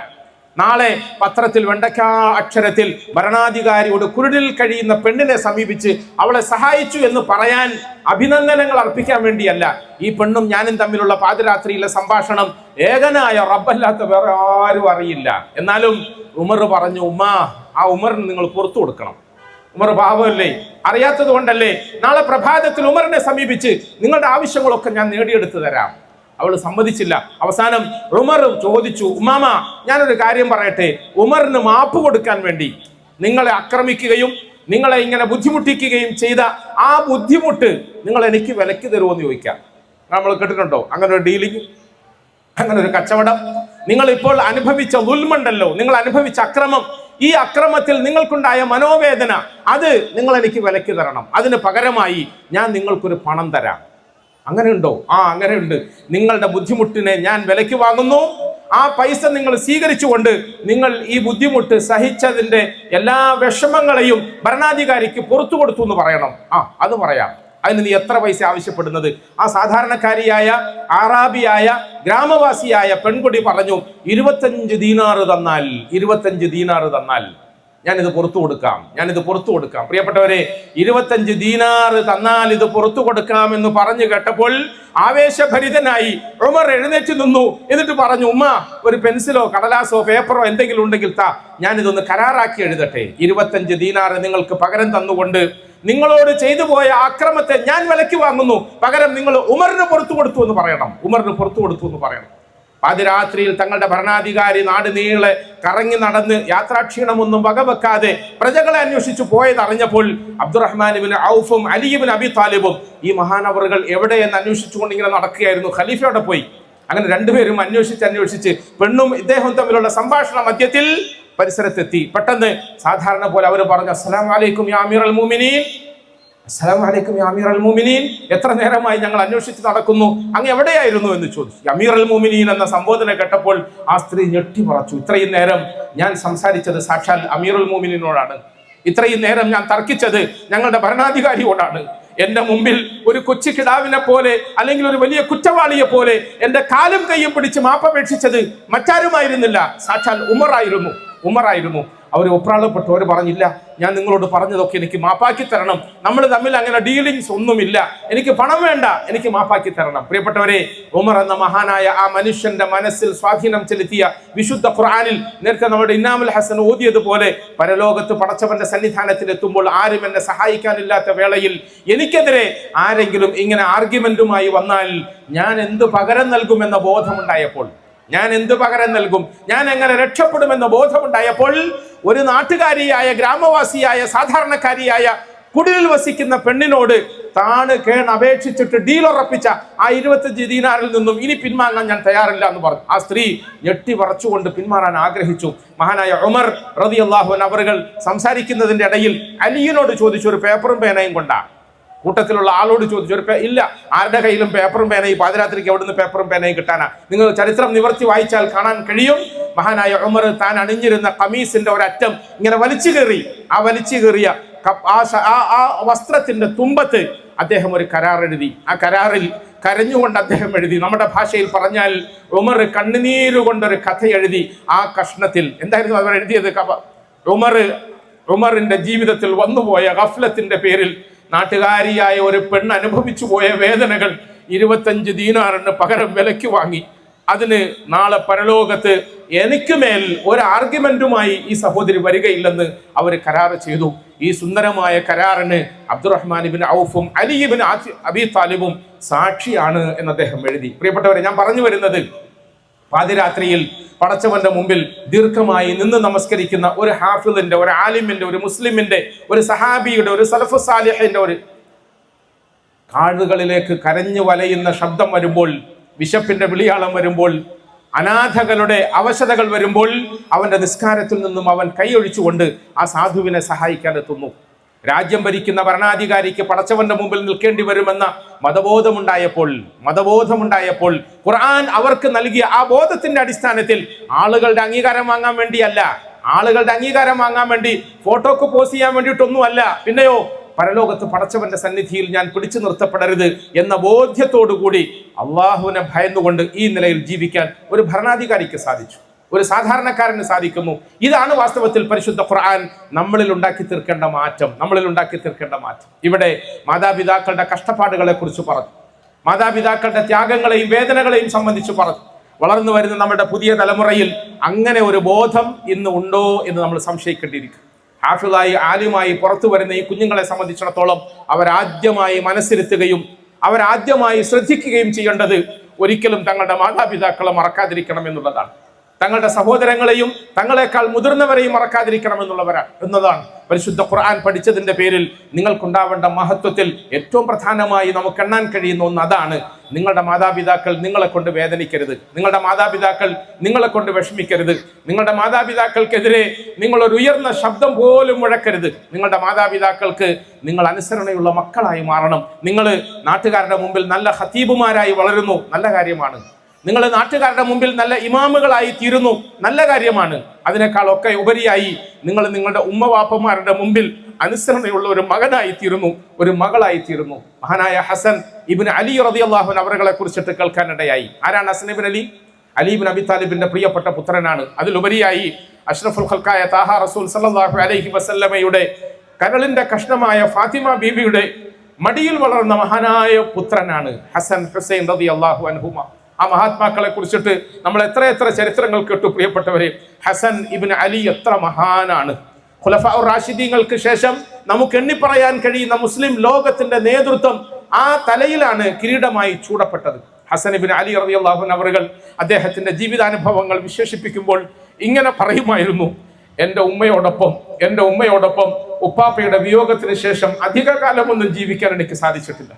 നാളെ പത്രത്തിൽ വെണ്ടയ്ക്ക അക്ഷരത്തിൽ ഭരണാധികാരിയോട് കുരുടിൽ കഴിയുന്ന പെണ്ണിനെ സമീപിച്ച് അവളെ സഹായിച്ചു എന്ന് പറയാൻ, അഭിനന്ദനങ്ങൾ അർപ്പിക്കാൻ വേണ്ടിയല്ല. ഈ പെണ്ണും ഞാനും തമ്മിലുള്ള പാതിരാത്രിയിലെ സംഭാഷണം ഏകനായ റബ്ബല്ലാത്ത വേറെ ആരും അറിയില്ല. എന്നാലും ഉമർ പറഞ്ഞു, ഉമ്മ, ആ ഉമറിന് നിങ്ങൾ പുറത്തു കൊടുക്കണം. ഉമർ പാവമല്ലേ, അറിയാത്തത് കൊണ്ടല്ലേ. നാളെ പ്രഭാതത്തിൽ ഉമറിനെ സമീപിച്ച് നിങ്ങളുടെ ആവശ്യങ്ങളൊക്കെ ഞാൻ നേടിയെടുത്തു തരാം. അവൾ സമ്മതിച്ചില്ല. അവസാനം ഉമർ ചോദിച്ചു, ഉമ്മാമ ഞാനൊരു കാര്യം പറയട്ടെ, ഉമറിന് മാപ്പ് കൊടുക്കാൻ വേണ്ടി നിങ്ങളെ ആക്രമിക്കുകയും നിങ്ങളെ ഇങ്ങനെ ബുദ്ധിമുട്ടിക്കുകയും ചെയ്ത ആ ബുദ്ധിമുട്ട് നിങ്ങൾ എനിക്ക് വിലക്ക് തരുമോ എന്ന് ചോദിക്കാം. നമ്മൾ കേട്ടിട്ടുണ്ടോ അങ്ങനെ ഒരു ഡീലിംഗ്, അങ്ങനെ ഒരു കച്ചവടം? നിങ്ങൾ ഇപ്പോൾ അനുഭവിച്ച ദുൽമുണ്ടല്ലോ, നിങ്ങൾ അനുഭവിച്ച അക്രമം, ഈ അക്രമത്തിൽ നിങ്ങൾക്കുണ്ടായ മനോവേദന, അത് നിങ്ങൾ എനിക്ക് വിലക്ക് തരണം. അതിന് പകരമായി ഞാൻ നിങ്ങൾക്കൊരു പണം തരാം. അങ്ങനെയുണ്ടോ? അങ്ങനെയുണ്ട്. നിങ്ങളുടെ ബുദ്ധിമുട്ടിനെ ഞാൻ വിലക്ക് വാങ്ങുന്നു. ആ പൈസ നിങ്ങൾ സ്വീകരിച്ചുകൊണ്ട് നിങ്ങൾ ഈ ബുദ്ധിമുട്ട് സഹിച്ചതിന്റെ എല്ലാ വിഷമങ്ങളെയും ഭരണാധികാരിക്ക് പുറത്തു കൊടുത്തു എന്ന് പറയണം. അത് പറയാം. അതിന് നീ എത്ര പൈസ ആവശ്യപ്പെടുന്നത്? ആ സാധാരണക്കാരിയായ ആറാബിയായ ഗ്രാമവാസിയായ പെൺകുട്ടി പറഞ്ഞു, 25 ദീനാറ് തന്നാൽ, 25 ദീനാറ് തന്നാൽ ഞാനിത് പുറത്തു കൊടുക്കാം, ഞാനിത് പുറത്തു കൊടുക്കാം. പ്രിയപ്പെട്ടവരെ, 25 ദീനാറ് തന്നാൽ ഇത് പുറത്തു കൊടുക്കാം എന്ന് പറഞ്ഞു കേട്ടപ്പോൾ ആവേശഭരിതനായി ഉമർ എഴുന്നേറ്റ് നിന്നു. എന്നിട്ട് പറഞ്ഞു, ഉമ്മ ഒരു പെൻസിലോ കടലാസോ പേപ്പറോ എന്തെങ്കിലും ഉണ്ടെങ്കിൽ താ, ഞാനിതൊന്ന് കരാറാക്കി എഴുതട്ടെ. 25 ദീനാറ് നിങ്ങൾക്ക് പകരം തന്നുകൊണ്ട് നിങ്ങളോട് ചെയ്തു പോയ ആക്രമത്തെ ഞാൻ വിലക്ക് വാങ്ങുന്നു. പകരം നിങ്ങൾ ഉമറിന് പുറത്തു കൊടുത്തു എന്ന് പറയണം, ഉമറിന് പുറത്തു കൊടുത്തു എന്ന് പറയണം. പാതിരാത്രിയിൽ തങ്ങളുടെ ഭരണാധികാരി നാട് നീളെ കറങ്ങി നടന്ന് യാത്രാക്ഷീണമൊന്നും വകവെക്കാതെ പ്രജകളെ അന്വേഷിച്ചു പോയതറിഞ്ഞപ്പോൾ അബ്ദുറഹ്മാൻ ഇബ്നു ഔഫും അലി ഇബ്നു അബി താലിബും ഈ മഹാനവറുകൾ എവിടെയെന്ന് അന്വേഷിച്ചുകൊണ്ട് ഇങ്ങനെ നടക്കുകയായിരുന്നു. ഖലീഫയോടെ പോയി. അങ്ങനെ രണ്ടുപേരും അന്വേഷിച്ച് പെണ്ണും ഇദ്ദേഹവും തമ്മിലുള്ള സംഭാഷണ മധ്യത്തിൽ പരിസരത്തെത്തി. പെട്ടെന്ന് സാധാരണ പോലെ അവർ പറഞ്ഞു, അസ്സലാമു അലൈക്കും യാ അമീറൽ മുഅ്മിനീൻ, അസ്സലാമു അലൈക്കും യാ അമീറൽ മുഅ്മിനീൻ, എത്ര നേരമായി ഞങ്ങൾ അന്വേഷിച്ച് നടക്കുന്നു, അങ്ങ് എവിടെയായിരുന്നു എന്ന് ചോദിച്ചു. അമീറൽ മുഅ്മിനീൻ എന്ന സംബോധന കേട്ടപ്പോൾ ആ സ്ത്രീ ഞെട്ടിമറച്ചു. ഇത്രയും നേരം ഞാൻ സംസാരിച്ചത് സാക്ഷാൽ അമീറുൽ മുഅ്മിനീനോടാണ്. ഇത്രയും നേരം ഞാൻ തർക്കിച്ചത് ഞങ്ങളുടെ ഭരണാധികാരിയോടാണ്. എന്റെ മുമ്പിൽ ഒരു കൊച്ചു കിടാവിനെ പോലെ അല്ലെങ്കിൽ ഒരു വലിയ കുറ്റവാളിയെ പോലെ എന്റെ കാലും കയ്യും പിടിച്ച് മാപ്പപേക്ഷിച്ചത് മറ്റാരുമായിരുന്നില്ല, സാക്ഷാൽ ഉമറായിരുന്നു. അവർ ഒപ്രാളപ്പെട്ടു. അവർ പറഞ്ഞില്ല, ഞാൻ നിങ്ങളോട് പറഞ്ഞതൊക്കെ എനിക്ക് മാപ്പാക്കി തരണം, നമ്മൾ തമ്മിൽ അങ്ങനെ ഡീലിങ്സ് ഒന്നുമില്ല, എനിക്ക് പണം വേണ്ട, എനിക്ക് മാപ്പാക്കി തരണം. പ്രിയപ്പെട്ടവരെ, ഉമർ എന്ന മഹാനായ ആ മനുഷ്യന്റെ മനസ്സിൽ സ്വാധീനം ചെലുത്തിയ വിശുദ്ധ ഖുർആനിൽ നേരത്തെ നമ്മുടെ ഇന്നാമുൽ ഹസൻ ഓതിയതുപോലെ, പരലോകത്ത് പടച്ചവന്റെ സന്നിധാനത്തിൽ എത്തുമ്പോൾ ആരും എന്നെ സഹായിക്കാനില്ലാത്ത വേളയിൽ എനിക്കെതിരെ ആരെങ്കിലും ഇങ്ങനെ ആർഗ്യുമെന്റുമായി വന്നാൽ ഞാൻ എന്ത് പകരം നൽകുമെന്ന ബോധമുണ്ടായപ്പോൾ, ഞാൻ എന്ത് പകരം നൽകും, ഞാൻ എങ്ങനെ രക്ഷപ്പെടുമെന്ന ബോധമുണ്ടായപ്പോൾ ഒരു നാട്ടുകാരിയായ ഗ്രാമവാസിയായ സാധാരണക്കാരിയായ കുടിലിൽ വസിക്കുന്ന പെണ്ണിനോട് താണ് അപേക്ഷിച്ചിട്ട് ഡീൽ ഉറപ്പിച്ച ആ 25 ദീനാറിൽ നിന്നും ഇനി പിന്മാങ്ങാൻ ഞാൻ തയ്യാറില്ല എന്ന് പറഞ്ഞു. ആ സ്ത്രീ ഞെട്ടി പറച്ചുകൊണ്ട് പിന്മാറാൻ ആഗ്രഹിച്ചു. മഹാനായ ഉമർ റളിയല്ലാഹു അൻഹു അവറുകൾ സംസാരിക്കുന്നതിന്റെ ഇടയിൽ അലിയിനോട് ചോദിച്ചു, ഒരു പേപ്പറും പേനയും കൊണ്ടാ? കൂട്ടത്തിലുള്ള ആളോട് ചോദിച്ചു. ഇല്ല, ആരുടെ കയ്യിലും പേപ്പറും പേനയും, പാതിരാത്രിക്ക് എവിടുന്ന് പേപ്പറും പേനയും കിട്ടാനാ? നിങ്ങൾ ചരിത്രം നിവർത്തി വായിച്ചാൽ കാണാൻ കഴിയും. മഹാനായ ഉമർ താൻ അണിഞ്ഞിരുന്ന കമീസിന്റെ ഒരറ്റം ഇങ്ങനെ വലിച്ചു കയറി. ആ വലിച്ചു കയറിയ ആ വസ്ത്രത്തിന്റെ തുമ്പത്ത് അദ്ദേഹം ഒരു കരാർ എഴുതി. ആ കരാറിൽ കരഞ്ഞുകൊണ്ട് അദ്ദേഹം എഴുതി. നമ്മുടെ ഭാഷയിൽ പറഞ്ഞാൽ ഉമർ കണ്ണുനീരുകൊണ്ടൊരു കഥ എഴുതി. ആ കഷ്ണത്തിൽ എന്തായിരുന്നു അവർ എഴുതിയത്? ഉമറിന്റെ ജീവിതത്തിൽ വന്നുപോയ ഗഫ്ലത്തിന്റെ പേരിൽ നാട്ടുകാരിയായ ഒരു പെണ്ണ് അനുഭവിച്ചു പോയ വേദനകൾ 25 ദീനാറിന് പകരം വിലയ്ക്ക് വാങ്ങി. അതിന് നാളെ പരലോകത്ത് എനിക്ക് മേൽ ഒരു ആർഗ്യുമെന്റുമായി ഈ സഹോദരി വരികയില്ലെന്ന് അവർ കരാർ ചെയ്തു. ഈ സുന്ദരമായ കരാറിന് അബ്ദുറഹ്മാൻ ഇബ്നു ഔഫും അലി ഇബ്നു അബി താലിബും സാക്ഷിയാണ് എന്ന് അദ്ദേഹം എഴുതി. പ്രിയപ്പെട്ടവരെ, ഞാൻ പറഞ്ഞു വരുന്നത്, പാതിരാത്രിയിൽ പടച്ചവന്റെ മുമ്പിൽ ദീർഘമായി നിന്ന് നമസ്കരിക്കുന്ന ഒരു ഹാഫിളിന്റെ, ഒരു ആലിമിന്റെ, ഒരു മുസ്ലിമിന്റെ, ഒരു സഹാബിയുടെ, ഒരു സലഫ് സാലിഹിന്റെ ഒരു കാടുകളിലേക്ക് കരഞ്ഞു വലയുന്ന ശബ്ദം വരുമ്പോൾ, വിശപ്പിന്റെ വിളിയാളം വരുമ്പോൾ, അനാഥകളുടെ അവശതകൾ വരുമ്പോൾ അവന്റെ നിസ്കാരത്തിൽ നിന്നും അവൻ കൈയൊഴിച്ചുകൊണ്ട് ആ സാധുവിനെ സഹായിക്കാൻ എത്തുന്നു. രാജ്യം ഭരിക്കുന്ന ഭരണാധികാരിക്ക് പടച്ചവന്റെ മുമ്പിൽ നിൽക്കേണ്ടി വരുമെന്ന മതബോധമുണ്ടായപ്പോൾ ഖുർആൻ അവർക്ക് നൽകിയ ആ ബോധത്തിന്റെ അടിസ്ഥാനത്തിൽ ആളുകളുടെ അംഗീകാരം വാങ്ങാൻ വേണ്ടിയല്ല, ആളുകളുടെ അംഗീകാരം വാങ്ങാൻ വേണ്ടി ഫോട്ടോക്ക് പോസ്റ്റ് ചെയ്യാൻ വേണ്ടിയിട്ടൊന്നുമല്ല, പിന്നെയോ പരലോകത്ത് പടച്ചവന്റെ സന്നിധിയിൽ ഞാൻ പിടിച്ചു നിർത്തപ്പെടരുത് എന്ന ബോധ്യത്തോടുകൂടി അള്ളാഹുവിനെ ഭയന്നുകൊണ്ട് ഈ നിലയിൽ ജീവിക്കാൻ ഒരു ഭരണാധികാരിക്ക് സാധിച്ചു, ഒരു സാധാരണക്കാരന് സാധിക്കുന്നു. ഇതാണ് വാസ്തവത്തിൽ പരിശുദ്ധ ഖുർആൻ നമ്മളിൽ ഉണ്ടാക്കി തീർക്കേണ്ട മാറ്റം. ഇവിടെ മാതാപിതാക്കളുടെ കഷ്ടപ്പാടുകളെ കുറിച്ച് പറഞ്ഞു, മാതാപിതാക്കളുടെ ത്യാഗങ്ങളെയും വേദനകളെയും സംബന്ധിച്ച് പറഞ്ഞു. വളർന്നു വരുന്ന നമ്മുടെ പുതിയ തലമുറയിൽ അങ്ങനെ ഒരു ബോധം ഇന്ന് ഉണ്ടോ എന്ന് നമ്മൾ സംശയിക്കേണ്ടിയിരിക്കും. ഹാഫിളായി ആലിമായി പുറത്തു വരുന്ന ഈ കുഞ്ഞുങ്ങളെ സംബന്ധിച്ചിടത്തോളം അവരാദ്യമായി മനസ്സിരുത്തുകയും അവരാദ്യമായി ശ്രദ്ധിക്കുകയും ചെയ്യേണ്ടത് ഒരിക്കലും തങ്ങളുടെ മാതാപിതാക്കളെ മറക്കാതിരിക്കണം എന്നുള്ളതാണ്. തങ്ങളുടെ സഹോദരങ്ങളെയും തങ്ങളെക്കാൾ മുതിർന്നവരെയും മറക്കാതിരിക്കണം എന്നതാണ് പരിശുദ്ധ ഖുർആൻ പഠിച്ചതിന്റെ പേരിൽ നിങ്ങൾക്കുണ്ടാവേണ്ട മഹത്വത്തിൽ ഏറ്റവും പ്രധാനമായി നമുക്ക് എണ്ണാൻ കഴിയുന്ന ഒന്ന് അതാണ്. നിങ്ങളുടെ മാതാപിതാക്കൾ നിങ്ങളെ കൊണ്ട് വേദനിക്കരുത്, നിങ്ങളുടെ മാതാപിതാക്കൾ നിങ്ങളെ കൊണ്ട് വിഷമിക്കരുത്, നിങ്ങളുടെ മാതാപിതാക്കൾക്കെതിരെ നിങ്ങളൊരു ഉയർന്ന ശബ്ദം പോലും മുഴക്കരുത്. നിങ്ങളുടെ മാതാപിതാക്കൾക്ക് നിങ്ങൾ അനുസരണയുള്ള മക്കളായി മാറണം. നിങ്ങൾ നാട്ടുകാരുടെ മുമ്പിൽ നല്ല ഖതീബുമാരായി വളരുന്നു, നല്ല കാര്യമാണ്. നിങ്ങൾ നാട്ടുകാരുടെ മുമ്പിൽ നല്ല ഇമാമുകളായി തീരുന്നു, നല്ല കാര്യമാണ്. അതിനേക്കാളൊക്കെ ഉപരിയായി നിങ്ങൾ നിങ്ങളുടെ ഉമ്മവാപ്പമാരുടെ മുമ്പിൽ അനുസരണയുള്ള ഒരു മകനായി തീരുന്നു, ഒരു മകളായി തീരുന്നു. മഹാനായ ഹസൻ ഇബ്നു അലി റളിയല്ലാഹു അൻഹു അവരെ കുറിച്ചിട്ട് കേൾക്കാനിടയായി. ആരാണ് ഹസൻ ഇബ്നു അലി? അലി ഇബ്നു അബി താലിബിന്റെ പ്രിയപ്പെട്ട പുത്രനാണ്. അതിലുപരിയായി അഷ്റഫുൽ ഖൽഖായ താഹ റസൂൽ സല്ലല്ലാഹു അലൈഹി വസല്ലമയുടെ കരളിന്റെ കഷ്ണമായ ഫാത്തിമ ബീവിയുടെ മടിയിൽ വളർന്ന മഹാനായ പുത്രനാണ് ഹസൻ ഹുസൈൻ റളിയല്ലാഹു അൻഹുമ. ആ മഹാത്മാക്കളെ കുറിച്ചിട്ട് നമ്മൾ എത്ര ചരിത്രങ്ങൾ കേട്ടു പ്രിയപ്പെട്ടവരെ. ഹസൻ ഇബ്നു അലി എത്ര മഹാനാണ്. ഖുലഫാഉർ റാഷിദീങ്ങൾക്ക് ശേഷം നമുക്ക് എണ്ണിപ്പറയാൻ കഴിയുന്ന മുസ്ലിം ലോകത്തിന്റെ നേതൃത്വം ആ തലയിലാണ് കിരീടമായി ചൂടപ്പെട്ടത്. ഹസൻ ഇബ്നു അലി റളിയല്ലാഹു അൻഹു അവர்கள் അദ്ദേഹത്തിന്റെ ജീവിതാനുഭവങ്ങൾ വിശേഷിപ്പിക്കുമ്പോൾ ഇങ്ങനെ പറയുമായിരുന്നു: എൻ്റെ ഉമ്മയോടൊപ്പം ഉപ്പാപ്പയുടെ വിയോഗത്തിന് ശേഷം അധികകാലമൊന്നും ജീവിക്കാൻ എനിക്ക് സാധിച്ചിട്ടില്ല.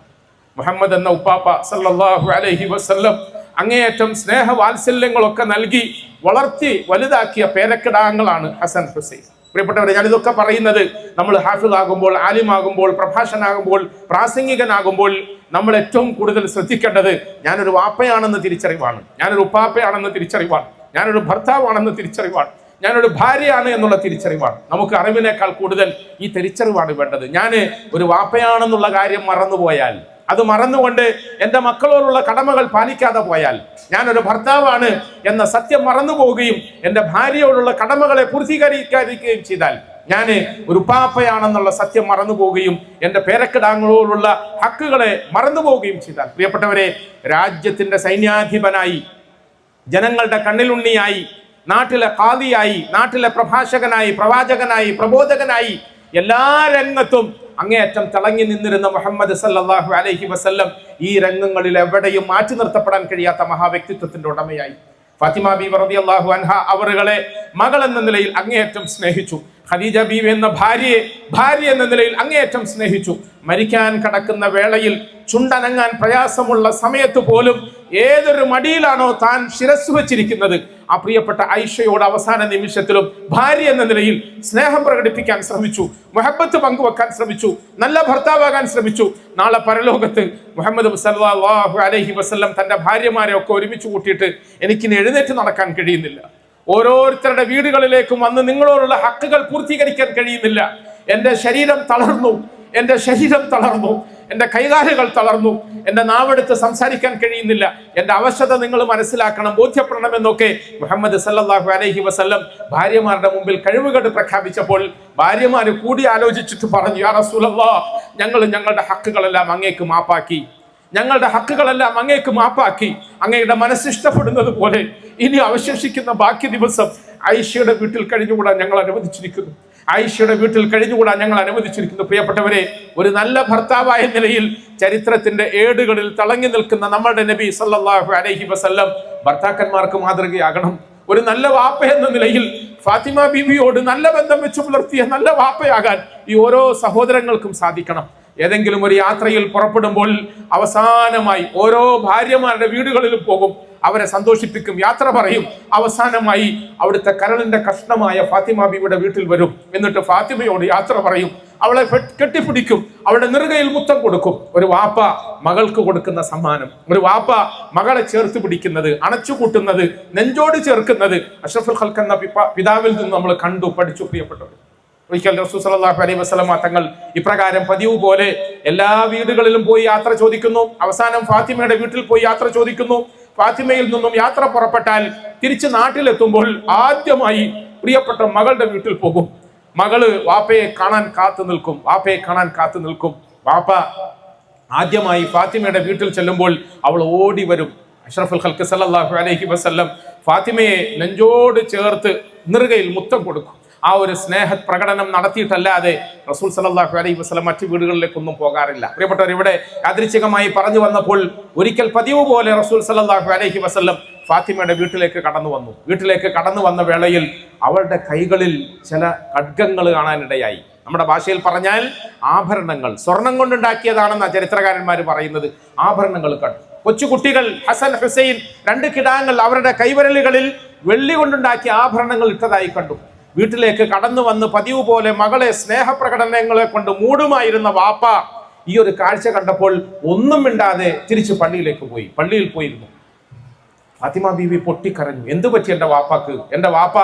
മുഹമ്മദ് എന്ന ഉപ്പാപ്പ സല്ലല്ലാഹു അലൈഹി വസല്ലം അങ്ങേയറ്റം സ്നേഹവാത്സല്യങ്ങളൊക്കെ നൽകി വളർത്തി വലുതാക്കിയ പേരക്കിടാങ്ങളാണ് ഹസൻ ഹുസൈൻ. പ്രിയപ്പെട്ടവരെ, ഞാനിതൊക്കെ പറയുന്നത് നമ്മൾ ഹാഫിളാകുമ്പോൾ, ആലിമാകുമ്പോൾ, പ്രഭാഷകനാകുമ്പോൾ, പ്രാസംഗികനാകുമ്പോൾ നമ്മൾ ഏറ്റവും കൂടുതൽ ശ്രദ്ധിക്കേണ്ടത് ഞാനൊരു വാപ്പയാണെന്ന് തിരിച്ചറിവാണ്, ഞാനൊരു ഉപ്പാപ്പയാണെന്ന് തിരിച്ചറിവാണ്, ഞാനൊരു ഭർത്താവാണെന്ന് തിരിച്ചറിവാണ്, ഞാനൊരു ഭാര്യയാണ് എന്നുള്ള തിരിച്ചറിവാണ്. നമുക്ക് അറിവിനേക്കാൾ കൂടുതൽ ഈ തിരിച്ചറിവാണ് വേണ്ടത്. ഞാൻ ഒരു വാപ്പയാണെന്നുള്ള കാര്യം മറന്നുപോയാൽ, അത് മറന്നുകൊണ്ട് എൻ്റെ മക്കളോടുള്ള കടമകൾ പാലിക്കാതെ പോയാൽ, ഞാനൊരു ഭർത്താവാണ് എന്ന സത്യം മറന്നു പോവുകയും എൻ്റെ ഭാര്യയോടുള്ള കടമകളെ പൂർത്തീകരിക്കാതിരിക്കുകയും ചെയ്താൽ, ഞാൻ ഒരു ഉപ്പാപ്പയാണെന്നുള്ള സത്യം മറന്നു പോവുകയും എൻ്റെ പേരക്കിടാങ്ങളോടുള്ള ഹക്കുകളെ മറന്നു പോവുകയും ചെയ്താൽ, പ്രിയപ്പെട്ടവരെ, രാജ്യത്തിന്റെ സൈന്യാധിപനായി, ജനങ്ങളുടെ കണ്ണിലുണ്ണിയായി, നാട്ടിലെ ഖാദിയായി, നാട്ടിലെ പ്രഭാഷകനായി, പ്രവാചകനായി, പ്രബോധകനായി എല്ലാ രംഗത്തും അങ്ങേയറ്റം തിളങ്ങി നിന്നിരുന്ന മുഹമ്മദ് സല്ലല്ലാഹു അലൈഹി വസല്ലം ഈ രംഗങ്ങളിൽ എവിടെയും മാറ്റി നിർത്തപ്പെടാൻ കഴിയാത്ത മഹാവ്യക്തിത്വത്തിന്റെ ഉടമയായി. ഫാത്തിമ ബീവി റളിയല്ലാഹു അൻഹ അവറുകളെ മകൾ എന്ന നിലയിൽ അങ്ങേയറ്റം സ്നേഹിച്ചു. ഖദീജ ബീവി എന്ന ഭാര്യ എന്ന നിലയിൽ അങ്ങേയറ്റം സ്നേഹിച്ചു. മരിക്കാൻ കിടക്കുന്ന വേളയിൽ ചുണ്ടനങ്ങാൻ പ്രയാസമുള്ള സമയത്ത് പോലും ഏതൊരു മടിയിലാണോ താൻ ശിരസ് വെച്ചിരിക്കുന്നത്, ആ പ്രിയപ്പെട്ട ആയിഷയോട് അവസാന നിമിഷത്തിലും ഭാര്യ എന്ന നിലയിൽ സ്നേഹം പ്രകടിപ്പിക്കാൻ ശ്രമിച്ചു, മുഹബ്ബത്ത് പങ്കുവെക്കാൻ ശ്രമിച്ചു, നല്ല ഭർത്താവാകാൻ ശ്രമിച്ചു. നാളെ പരലോകത്ത് മുഹമ്മദ് സല്ലല്ലാഹു അലൈഹി വസല്ലം തന്റെ ഭാര്യമാരെ ഒക്കെ ഒരുമിച്ച് കൂട്ടിയിട്ട് എനിക്കിനി എഴുന്നേറ്റ് നടക്കാൻ കഴിയുന്നില്ല, ഓരോരുത്തരുടെ വീടുകളിലേക്കും വന്ന് നിങ്ങളോടുള്ള ഹക്കുകൾ പൂർത്തീകരിക്കാൻ കഴിയുന്നില്ല, എൻ്റെ ശരീരം തളർന്നു, എൻ്റെ കൈകാലുകൾ തളർന്നു, എൻ്റെ നാവെടുത്ത് സംസാരിക്കാൻ കഴിയുന്നില്ല, എൻ്റെ അവശത നിങ്ങൾ മനസ്സിലാക്കണം, ബോധ്യപ്പെടണമെന്നൊക്കെ മുഹമ്മദ് സല്ലല്ലാഹു അലൈഹി വസല്ലം ഭാര്യമാരുടെ മുമ്പിൽ കഴിവുകേട് പ്രഖ്യാപിച്ചപ്പോൾ ഭാര്യമാര് കൂടി ആലോചിച്ചിട്ട് പറഞ്ഞു: യാ റസൂലല്ലാഹ്, ഞങ്ങളുടെ ഹക്കുകളെല്ലാം അങ്ങേക്ക് മാപ്പാക്കി, അങ്ങയുടെ മനസ്സിഷ്ടപ്പെടുന്നത് പോലെ ഇനി അവശേഷിക്കുന്ന ബാക്കി ദിവസം ആയിഷയുടെ വീട്ടിൽ കഴിഞ്ഞുകൂടാൻ ഞങ്ങൾ അനുവദിച്ചിരിക്കുന്നു. പ്രിയപ്പെട്ടവരെ, ഒരു നല്ല ഭർത്താവായ നിലയിൽ ചരിത്രത്തിന്റെ ഏടുകളിൽ തിളങ്ങി നിൽക്കുന്ന നമ്മുടെ നബി സല്ലല്ലാഹു അലൈഹി വസല്ലം ഭർത്താക്കന്മാർക്ക് മാതൃകയാകണം. ഒരു നല്ല വാപ്പ എന്ന നിലയിൽ ഫാത്തിമ ബീവിയോട് നല്ല ബന്ധം വെച്ച് പുലർത്തിയ നല്ല വാപ്പയാകാൻ ഈ ഓരോ സഹോദരങ്ങൾക്കും സാധിക്കണം. ഏതെങ്കിലും ഒരു യാത്രയിൽ പുറപ്പെടുമ്പോൾ അവസാനമായി ഓരോ ഭാര്യമാരുടെ വീടുകളിലും പോകും, അവരെ സന്തോഷിപ്പിക്കും, യാത്ര പറയും. അവസാനമായി അവിടുത്തെ കരളിന്റെ കഷ്ണമായ ഫാത്തിമ ബീവിയുടെ വീട്ടിൽ വരും. എന്നിട്ട് ഫാത്തിമയോട് യാത്ര പറയും, അവളെ കെട്ടിപ്പിടിക്കും, അവളുടെ നെറുകയിൽ മുത്തം കൊടുക്കും. ഒരു വാപ്പ മകൾക്ക് കൊടുക്കുന്ന സമ്മാനം, ഒരു വാപ്പ മകളെ ചേർത്ത് പിടിക്കുന്നത്, അണച്ചുകൂട്ടുന്നത്, നെഞ്ചോട് ചേർക്കുന്നത് അഷ്റഫുൽ ഖൽഖ് എന്ന പിതാവിൽ നിന്ന് നമ്മൾ കണ്ടു പഠിച്ചു. പ്രിയപ്പെട്ടവർ, ഒരിക്കൽ റസൂൽ സല്ലല്ലാഹു അലൈഹി വസല്ലമ തങ്ങൾ ഇപ്രകാരം പതിവ് പോലെ എല്ലാ വീടുകളിലും പോയി യാത്ര ചോദിക്കുന്നു. അവസാനം ഫാത്തിമയുടെ വീട്ടിൽ പോയി യാത്ര ചോദിക്കുന്നു. ഫാത്തിമയിൽ നിന്നും യാത്ര പുറപ്പെട്ടാൽ തിരിച്ച് നാട്ടിലെത്തുമ്പോൾ ആദ്യമായി പ്രിയപ്പെട്ട മകളുടെ വീട്ടിൽ പോകും. മകള് വാപ്പയെ കാണാൻ കാത്തു നിൽക്കും. വാപ്പ ആദ്യമായി ഫാത്തിമയുടെ വീട്ടിൽ ചെല്ലുമ്പോൾ അവൾ ഓടി വരും. അഷ്റഫുൽ ഖൽഖ് സല്ലല്ലാഹു അലൈഹി വസല്ലം ഫാത്തിമയെ നെഞ്ചോട് ചേർത്ത് നെറുകയിൽ മുത്തം കൊടുക്കും. ആ ഒരു സ്നേഹ പ്രകടനം നടത്തിയിട്ടല്ലാതെ റസൂൽ സല്ലല്ലാഹു അലൈഹി വസല്ലം മറ്റു വീടുകളിലേക്കൊന്നും പോകാറില്ല. പ്രിയപ്പെട്ടവർ, ഇവിടെ യാദൃച്ഛികമായി പറഞ്ഞു വന്നപ്പോൾ ഒരിക്കൽ പതിവ് പോലെ റസൂൽ സല്ലല്ലാഹു അലൈഹി വസല്ലം ഫാത്തിമയുടെ വീട്ടിലേക്ക് കടന്നു വന്ന വേളയിൽ അവളുടെ കൈകളിൽ ചില ഖഡ്ഗങ്ങൾ കാണാനിടയായി. നമ്മുടെ ഭാഷയിൽ പറഞ്ഞാൽ ആഭരണങ്ങൾ, സ്വർണം കൊണ്ടുണ്ടാക്കിയതാണെന്ന ചരിത്രകാരന്മാർ പറയുന്നത്. ആഭരണങ്ങൾ കണ്ടു. കൊച്ചുകുട്ടികൾ ഹസൻ ഹുസൈൻ 2 കിടാങ്ങൾ അവരുടെ കൈവിരലുകളിൽ വെള്ളി കൊണ്ടുണ്ടാക്കിയ ആഭരണങ്ങൾ ഇട്ടതായി കണ്ടു. വീട്ടിലേക്ക് കടന്നു വന്ന് പതിവ് പോലെ മകളെ സ്നേഹപ്രകടനങ്ങളെ കൊണ്ട് മൂടുമായിരുന്ന വാപ്പ ഈ ഒരു കാഴ്ച കണ്ടപ്പോൾ ഒന്നും മിണ്ടാതെ തിരിച്ച് പള്ളിയിൽ പോയിരുന്നു. ഫാത്തിമ ബീവി പൊട്ടിക്കരഞ്ഞു. എന്തു പറ്റി എന്റെ വാപ്പാക്ക്? എന്റെ വാപ്പ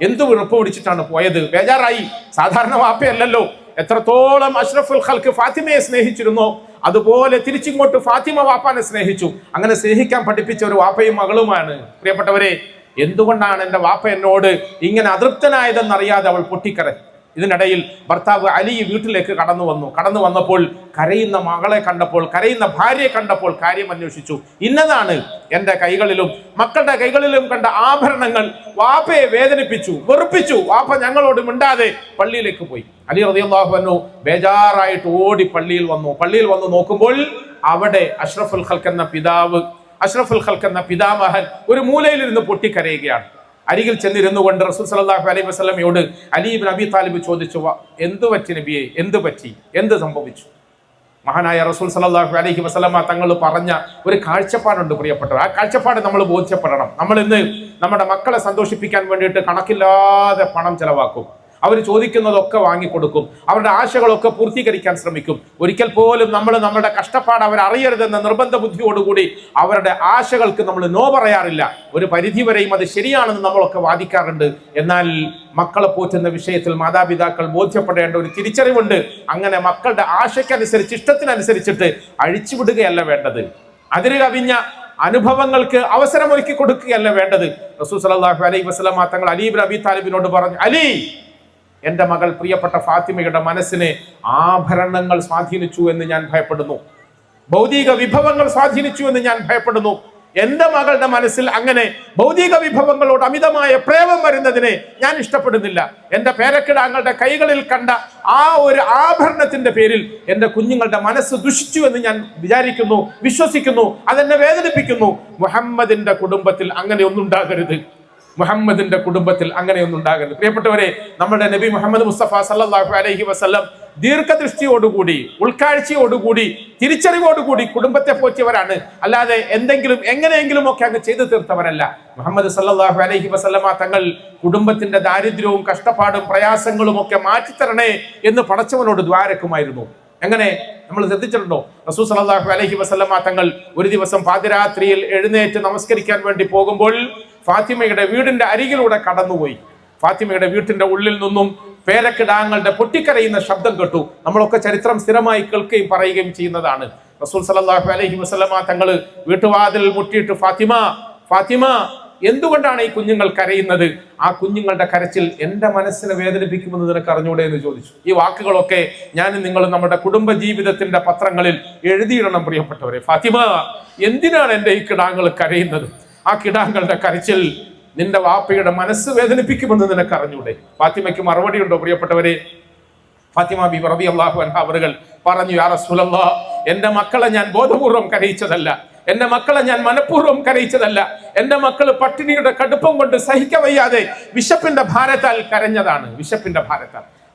എന്തു വിറപ്പ് പിടിച്ചിട്ടാണ് പോയത്? ബേജാറായി. സാധാരണ വാപ്പയല്ലല്ലോ. എത്രത്തോളം അഷ്റഫുൽ ഖൽക്ക് ഫാത്തിമയെ സ്നേഹിച്ചിരുന്നോ അതുപോലെ തിരിച്ചിങ്ങോട്ട് ഫാത്തിമ വാപ്പാനെ സ്നേഹിച്ചു. അങ്ങനെ സ്നേഹിക്കാൻ പഠിപ്പിച്ച ഒരു വാപ്പയും മകളുമാണ്. പ്രിയപ്പെട്ടവരെ, എന്തുകൊണ്ടാണ് എന്റെ വാപ്പ എന്നോട് ഇങ്ങനെ അതൃപ്തനായതെന്നറിയാതെ അവൾ പൊട്ടിക്കരഞ്ഞു. ഇതിനിടയിൽ ഭർത്താവ് അലി വീട്ടിലേക്ക് കടന്നു വന്നപ്പോൾ കരയുന്ന മകളെ കണ്ടപ്പോൾ, കരയുന്ന ഭാര്യയെ കണ്ടപ്പോൾ കാര്യം അന്വേഷിച്ചു. ഇന്നതാണ് എന്റെ കൈകളിലും മക്കളുടെ കൈകളിലും കണ്ട ആഭരണങ്ങൾ വാപ്പയെ വേദനിപ്പിച്ചു, വെറുപ്പിച്ചു. വാപ്പ ഞങ്ങളോട് മിണ്ടാതെ പള്ളിയിലേക്ക് പോയി. അലി റളിയല്ലാഹു അൻഹു ബേജാറായിട്ട് ഓടി പള്ളിയിൽ വന്നു നോക്കുമ്പോൾ അവിടെ അഷ്റഫുൽ ഖൽക്ക് എന്ന പിതാമഹൻ ഒരു മൂലയിലിരുന്ന് പൊട്ടിക്കരയുകയാണ്. അരികിൽ ചെന്നിരുന്നു കൊണ്ട് റസൂൽ സല്ലല്ലാഹു അലൈഹി വസല്ലമയോട് അലി ഇബ്നു അബി താലിബ് ചോദിച്ചു, എന്തു പറ്റി നബിയെ? എന്ത് സംഭവിച്ചു? മഹാനായ റസൂൽ സല്ലല്ലാഹു അലൈഹി വസല്ലമ തങ്ങൾ പറഞ്ഞ ഒരു കാഴ്ചപ്പാടുണ്ട് പ്രിയപ്പെട്ടവർ. ആ കാഴ്ചപ്പാട് നമ്മൾ ബോധ്യപ്പെടണം. നമ്മൾ ഇന്ന് നമ്മുടെ മക്കളെ സന്തോഷിപ്പിക്കാൻ വേണ്ടിയിട്ട് കണക്കില്ലാതെ പണം ചെലവാക്കും. അവർ ചോദിക്കുന്നതൊക്കെ വാങ്ങിക്കൊടുക്കും. അവരുടെ ആശകളൊക്കെ പൂർത്തീകരിക്കാൻ ശ്രമിക്കും. ഒരിക്കൽ പോലും നമ്മൾ നമ്മുടെ കഷ്ടപ്പാട് അവർ അറിയരുതെന്ന നിർബന്ധ ബുദ്ധിയോടുകൂടി അവരുടെ ആശകൾക്ക് നമ്മൾ നോ പറയാറില്ല. ഒരു പരിധിവരെയും അത് ശരിയാണെന്ന് നമ്മളൊക്കെ വാദിക്കാറുണ്ട്. എന്നാൽ മക്കളെ പോറ്റുന്ന വിഷയത്തിൽ മാതാപിതാക്കൾ ബോധ്യപ്പെടേണ്ട ഒരു തിരിച്ചറിവുണ്ട്. അങ്ങനെ മക്കളുടെ ആശയ്ക്കനുസരിച്ച്, ഇഷ്ടത്തിനനുസരിച്ചിട്ട് അഴിച്ചുവിടുകയല്ല വേണ്ടത്. അതിര് കവിഞ്ഞ അനുഭവങ്ങൾക്ക് അവസരമൊരുക്കി കൊടുക്കുകയല്ല വേണ്ടത്. റസൂൽ സല്ലല്ലാഹു അലൈഹി വസല്ലം തങ്ങൾ അലി ഇബ്നു അബി താലിബിനോട് പറഞ്ഞു, അലി, എന്റെ മകൾ പ്രിയപ്പെട്ട ഫാത്തിമയുടെ മനസ്സിനെ ആഭരണങ്ങൾ സ്വാധീനിച്ചു എന്ന് ഞാൻ ഭയപ്പെടുന്നു. ഭൗതിക വിഭവങ്ങൾ സ്വാധീനിച്ചു എന്ന് ഞാൻ ഭയപ്പെടുന്നു. എന്റെ മകളുടെ മനസ്സിൽ അങ്ങനെ ഭൗതിക വിഭവങ്ങളോട് അമിതമായ പ്രേമം വരുന്നതിനെ ഞാൻ ഇഷ്ടപ്പെടുന്നില്ല. എന്റെ പേരക്കിടാങ്ങളുടെ കൈകളിൽ കണ്ട ആ ഒരു ആഭരണത്തിന്റെ പേരിൽ എന്റെ കുഞ്ഞുങ്ങളുടെ മനസ്സ് ദുഷിച്ചു എന്ന് ഞാൻ വിശ്വസിക്കുന്നു. അതെന്നെ വേദനിപ്പിക്കുന്നു. മുഹമ്മദിന്റെ കുടുംബത്തിൽ അങ്ങനെ ഒന്നും ഉണ്ടാകരുത്. പ്രിയപ്പെട്ടവരെ, നമ്മുടെ നബി മുഹമ്മദ് മുസ്തഫ സല്ലല്ലാഹു അലൈഹി വസല്ലം ദീർഘദൃഷ്ടിയോടുകൂടി, ഉൾക്കാഴ്ചയോടുകൂടി, തിരിച്ചറിവോടുകൂടി കുടുംബത്തെ പോറ്റിയവരാണ്. അല്ലാതെ എങ്ങനെയെങ്കിലും ഒക്കെ അങ്ങ് ചെയ്തു തീർത്തവരല്ല. മുഹമ്മദ് സല്ലല്ലാഹു അലൈഹി വസല്ലമ തങ്ങൾ കുടുംബത്തിന്റെ ദാരിദ്ര്യവും കഷ്ടപ്പാടും പ്രയാസങ്ങളും ഒക്കെ മാറ്റിത്തരണേ എന്ന് പടച്ചവനോട് ദ്വാരക്കുമായിരുന്നു. എങ്ങനെ? നമ്മൾ ശ്രദ്ധിച്ചിട്ടുണ്ടോ? റസൂൽ സല്ലല്ലാഹു അലൈഹി വസല്ലമ തങ്ങൾ ഒരു ദിവസം പാതിരാത്രിയിൽ എഴുന്നേറ്റ് നമസ്കരിക്കാൻ വേണ്ടി പോകുമ്പോൾ ഫാത്തിമയുടെ വീടിന്റെ അരികിലൂടെ കടന്നുപോയി. ഫാത്തിമയുടെ വീട്ടിന്റെ ഉള്ളിൽ നിന്നും പേരക്കിടാങ്ങളുടെ പൊട്ടിക്കരയുന്ന ശബ്ദം കേട്ടു. നമ്മളൊക്കെ ചരിത്രം സ്ഥിരമായി കേൾക്കുകയും പറയുകയും ചെയ്യുന്നതാണ്. റസൂൽ സല്ലല്ലാഹു അലൈഹി വസല്ലമ തങ്ങൾ വീട്ടുവാതിൽ മുട്ടിയിട്ട്, ഫാത്തിമ, എന്തുകൊണ്ടാണ് ഈ കുഞ്ഞുങ്ങൾ കരയുന്നത്? ആ കുഞ്ഞുങ്ങളുടെ കരച്ചിൽ എന്റെ മനസ്സിനെ വേദനിപ്പിക്കുമെന്ന് നിനക്ക് അറിഞ്ഞൂടെ എന്ന് ചോദിച്ചു. ഈ വാക്കുകളൊക്കെ ഞാനും നിങ്ങളും നമ്മുടെ കുടുംബ ജീവിതത്തിന്റെ പത്രങ്ങളിൽ എഴുതിയിടണം പ്രിയപ്പെട്ടവരെ. ഫാത്തിമ, എന്തിനാണ് എന്റെ ഈ കിടാങ്ങൾ കരയുന്നത്? ആ കിടാങ്ങളുടെ കരച്ചിൽ നിന്റെ വാപ്പയുടെ മനസ്സ് വേദനിപ്പിക്കുമെന്ന് നിനക്ക് അറിഞ്ഞൂടെ? ഫാത്തിമയ്ക്ക് മറുപടി ഉണ്ടോ പ്രിയപ്പെട്ടവരെ? ഫാത്തിമ ബിബി റളിയല്ലാഹു അൻഹ അവர்கள் പറഞ്ഞു, യാ റസൂലല്ലാഹ്, എന്റെ മക്കളെ ഞാൻ ബോധപൂർവം കരയിച്ചതല്ല, എന്റെ മക്കളെ ഞാൻ മനഃപൂർവ്വം കരയിച്ചതല്ല. എന്റെ മക്കള് പട്ടിണിയുടെ കടുപ്പം കൊണ്ട് സഹിക്കവയ്യാതെ വിശപ്പിന്റെ ഭാരത്താൽ കരഞ്ഞതാണ്.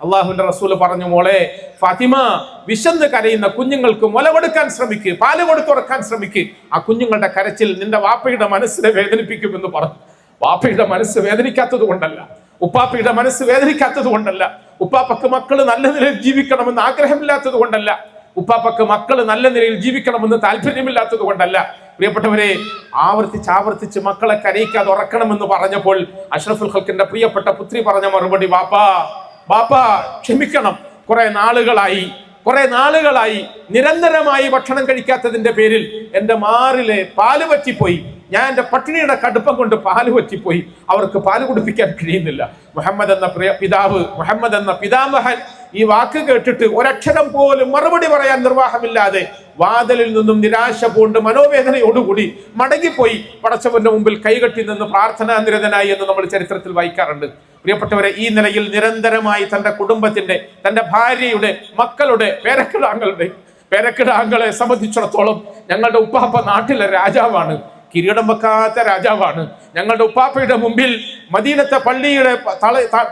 അള്ളാഹുവിന്റെ റസൂല് പറഞ്ഞു, മോളെ ഫാത്തിമ, വിശന്ന് കരയുന്ന കുഞ്ഞുങ്ങൾക്ക് മുല കൊടുക്കാൻ ശ്രമിക്ക്, പാല് കൊടുത്തുറക്കാൻ ശ്രമിക്ക്. ആ കുഞ്ഞുങ്ങളുടെ കരച്ചിൽ നിന്റെ വാപ്പയുടെ മനസ്സിനെ വേദനിപ്പിക്കുമെന്ന് പറഞ്ഞു. വാപ്പയുടെ മനസ്സ് വേദനിക്കാത്തത് കൊണ്ടല്ല, ഉപ്പാപ്പയുടെ മനസ്സ് വേദനിക്കാത്തത് കൊണ്ടല്ല, ഉപ്പാപ്പക്ക് മക്കള് നല്ല നിലയിൽ ജീവിക്കണമെന്ന് ആഗ്രഹമില്ലാത്തത് കൊണ്ടല്ല, ഉപ്പാപ്പക്ക് മക്കള് നല്ല നിലയിൽ ജീവിക്കണമെന്ന് താല്പര്യമില്ലാത്തത് കൊണ്ടല്ല. പ്രിയപ്പെട്ടവരെ, ആവർത്തിച്ച് മക്കളെ കരയിക്കാതെ ഉറക്കണമെന്ന് പറഞ്ഞപ്പോൾ അഷ്റഫുൽ ഖൽക്കിന്റെ പ്രിയപ്പെട്ട പുത്രി പറഞ്ഞ മറുപടി, ബാപ്പാ ക്ഷമിക്കണം, കുറെ നാളുകളായി നിരന്തരമായി ഭക്ഷണം കഴിക്കാത്തതിന്റെ പേരിൽ എന്റെ മാറിലെ പാല് പറ്റിപ്പോയി. ഞാൻ എന്റെ പട്ടിണിയുടെ കടുപ്പം കൊണ്ട് പാല് പറ്റിപ്പോയി. അവർക്ക് പാല് കുടിപ്പിക്കാൻ കഴിയുന്നില്ല. മുഹമ്മദ് എന്ന പിതാമഹൻ ഈ വാക്ക് കേട്ടിട്ട് ഒരക്ഷരം പോലും മറുപടി പറയാൻ നിർവാഹമില്ലാതെ വാതിലിൽ നിന്നും നിരാശ പൂണ്ട് മനോവേദനയോടുകൂടി മടങ്ങിപ്പോയി പടച്ചവന്റെ മുമ്പിൽ കൈകെട്ടി നിന്ന് പ്രാർത്ഥനാനിരതനായി എന്ന് നമ്മൾ ചരിത്രത്തിൽ വായിക്കാറുണ്ട്. പ്രിയപ്പെട്ടവരെ, ഈ നിലയിൽ നിരന്തരമായി തന്റെ കുടുംബത്തിന്റെ, തന്റെ ഭാര്യയുടെ, മക്കളുടെ, പേരക്കിടാങ്ങളെ സംബന്ധിച്ചിടത്തോളം ഞങ്ങളുടെ ഉപ്പാപ്പ നാട്ടിലെ രാജാവാണ്, കിരീടം വെക്കാത്ത രാജാവാണ്. ഞങ്ങളുടെ ഉപ്പാപ്പയുടെ മുമ്പിൽ മദീനത്തെ പള്ളിയുടെ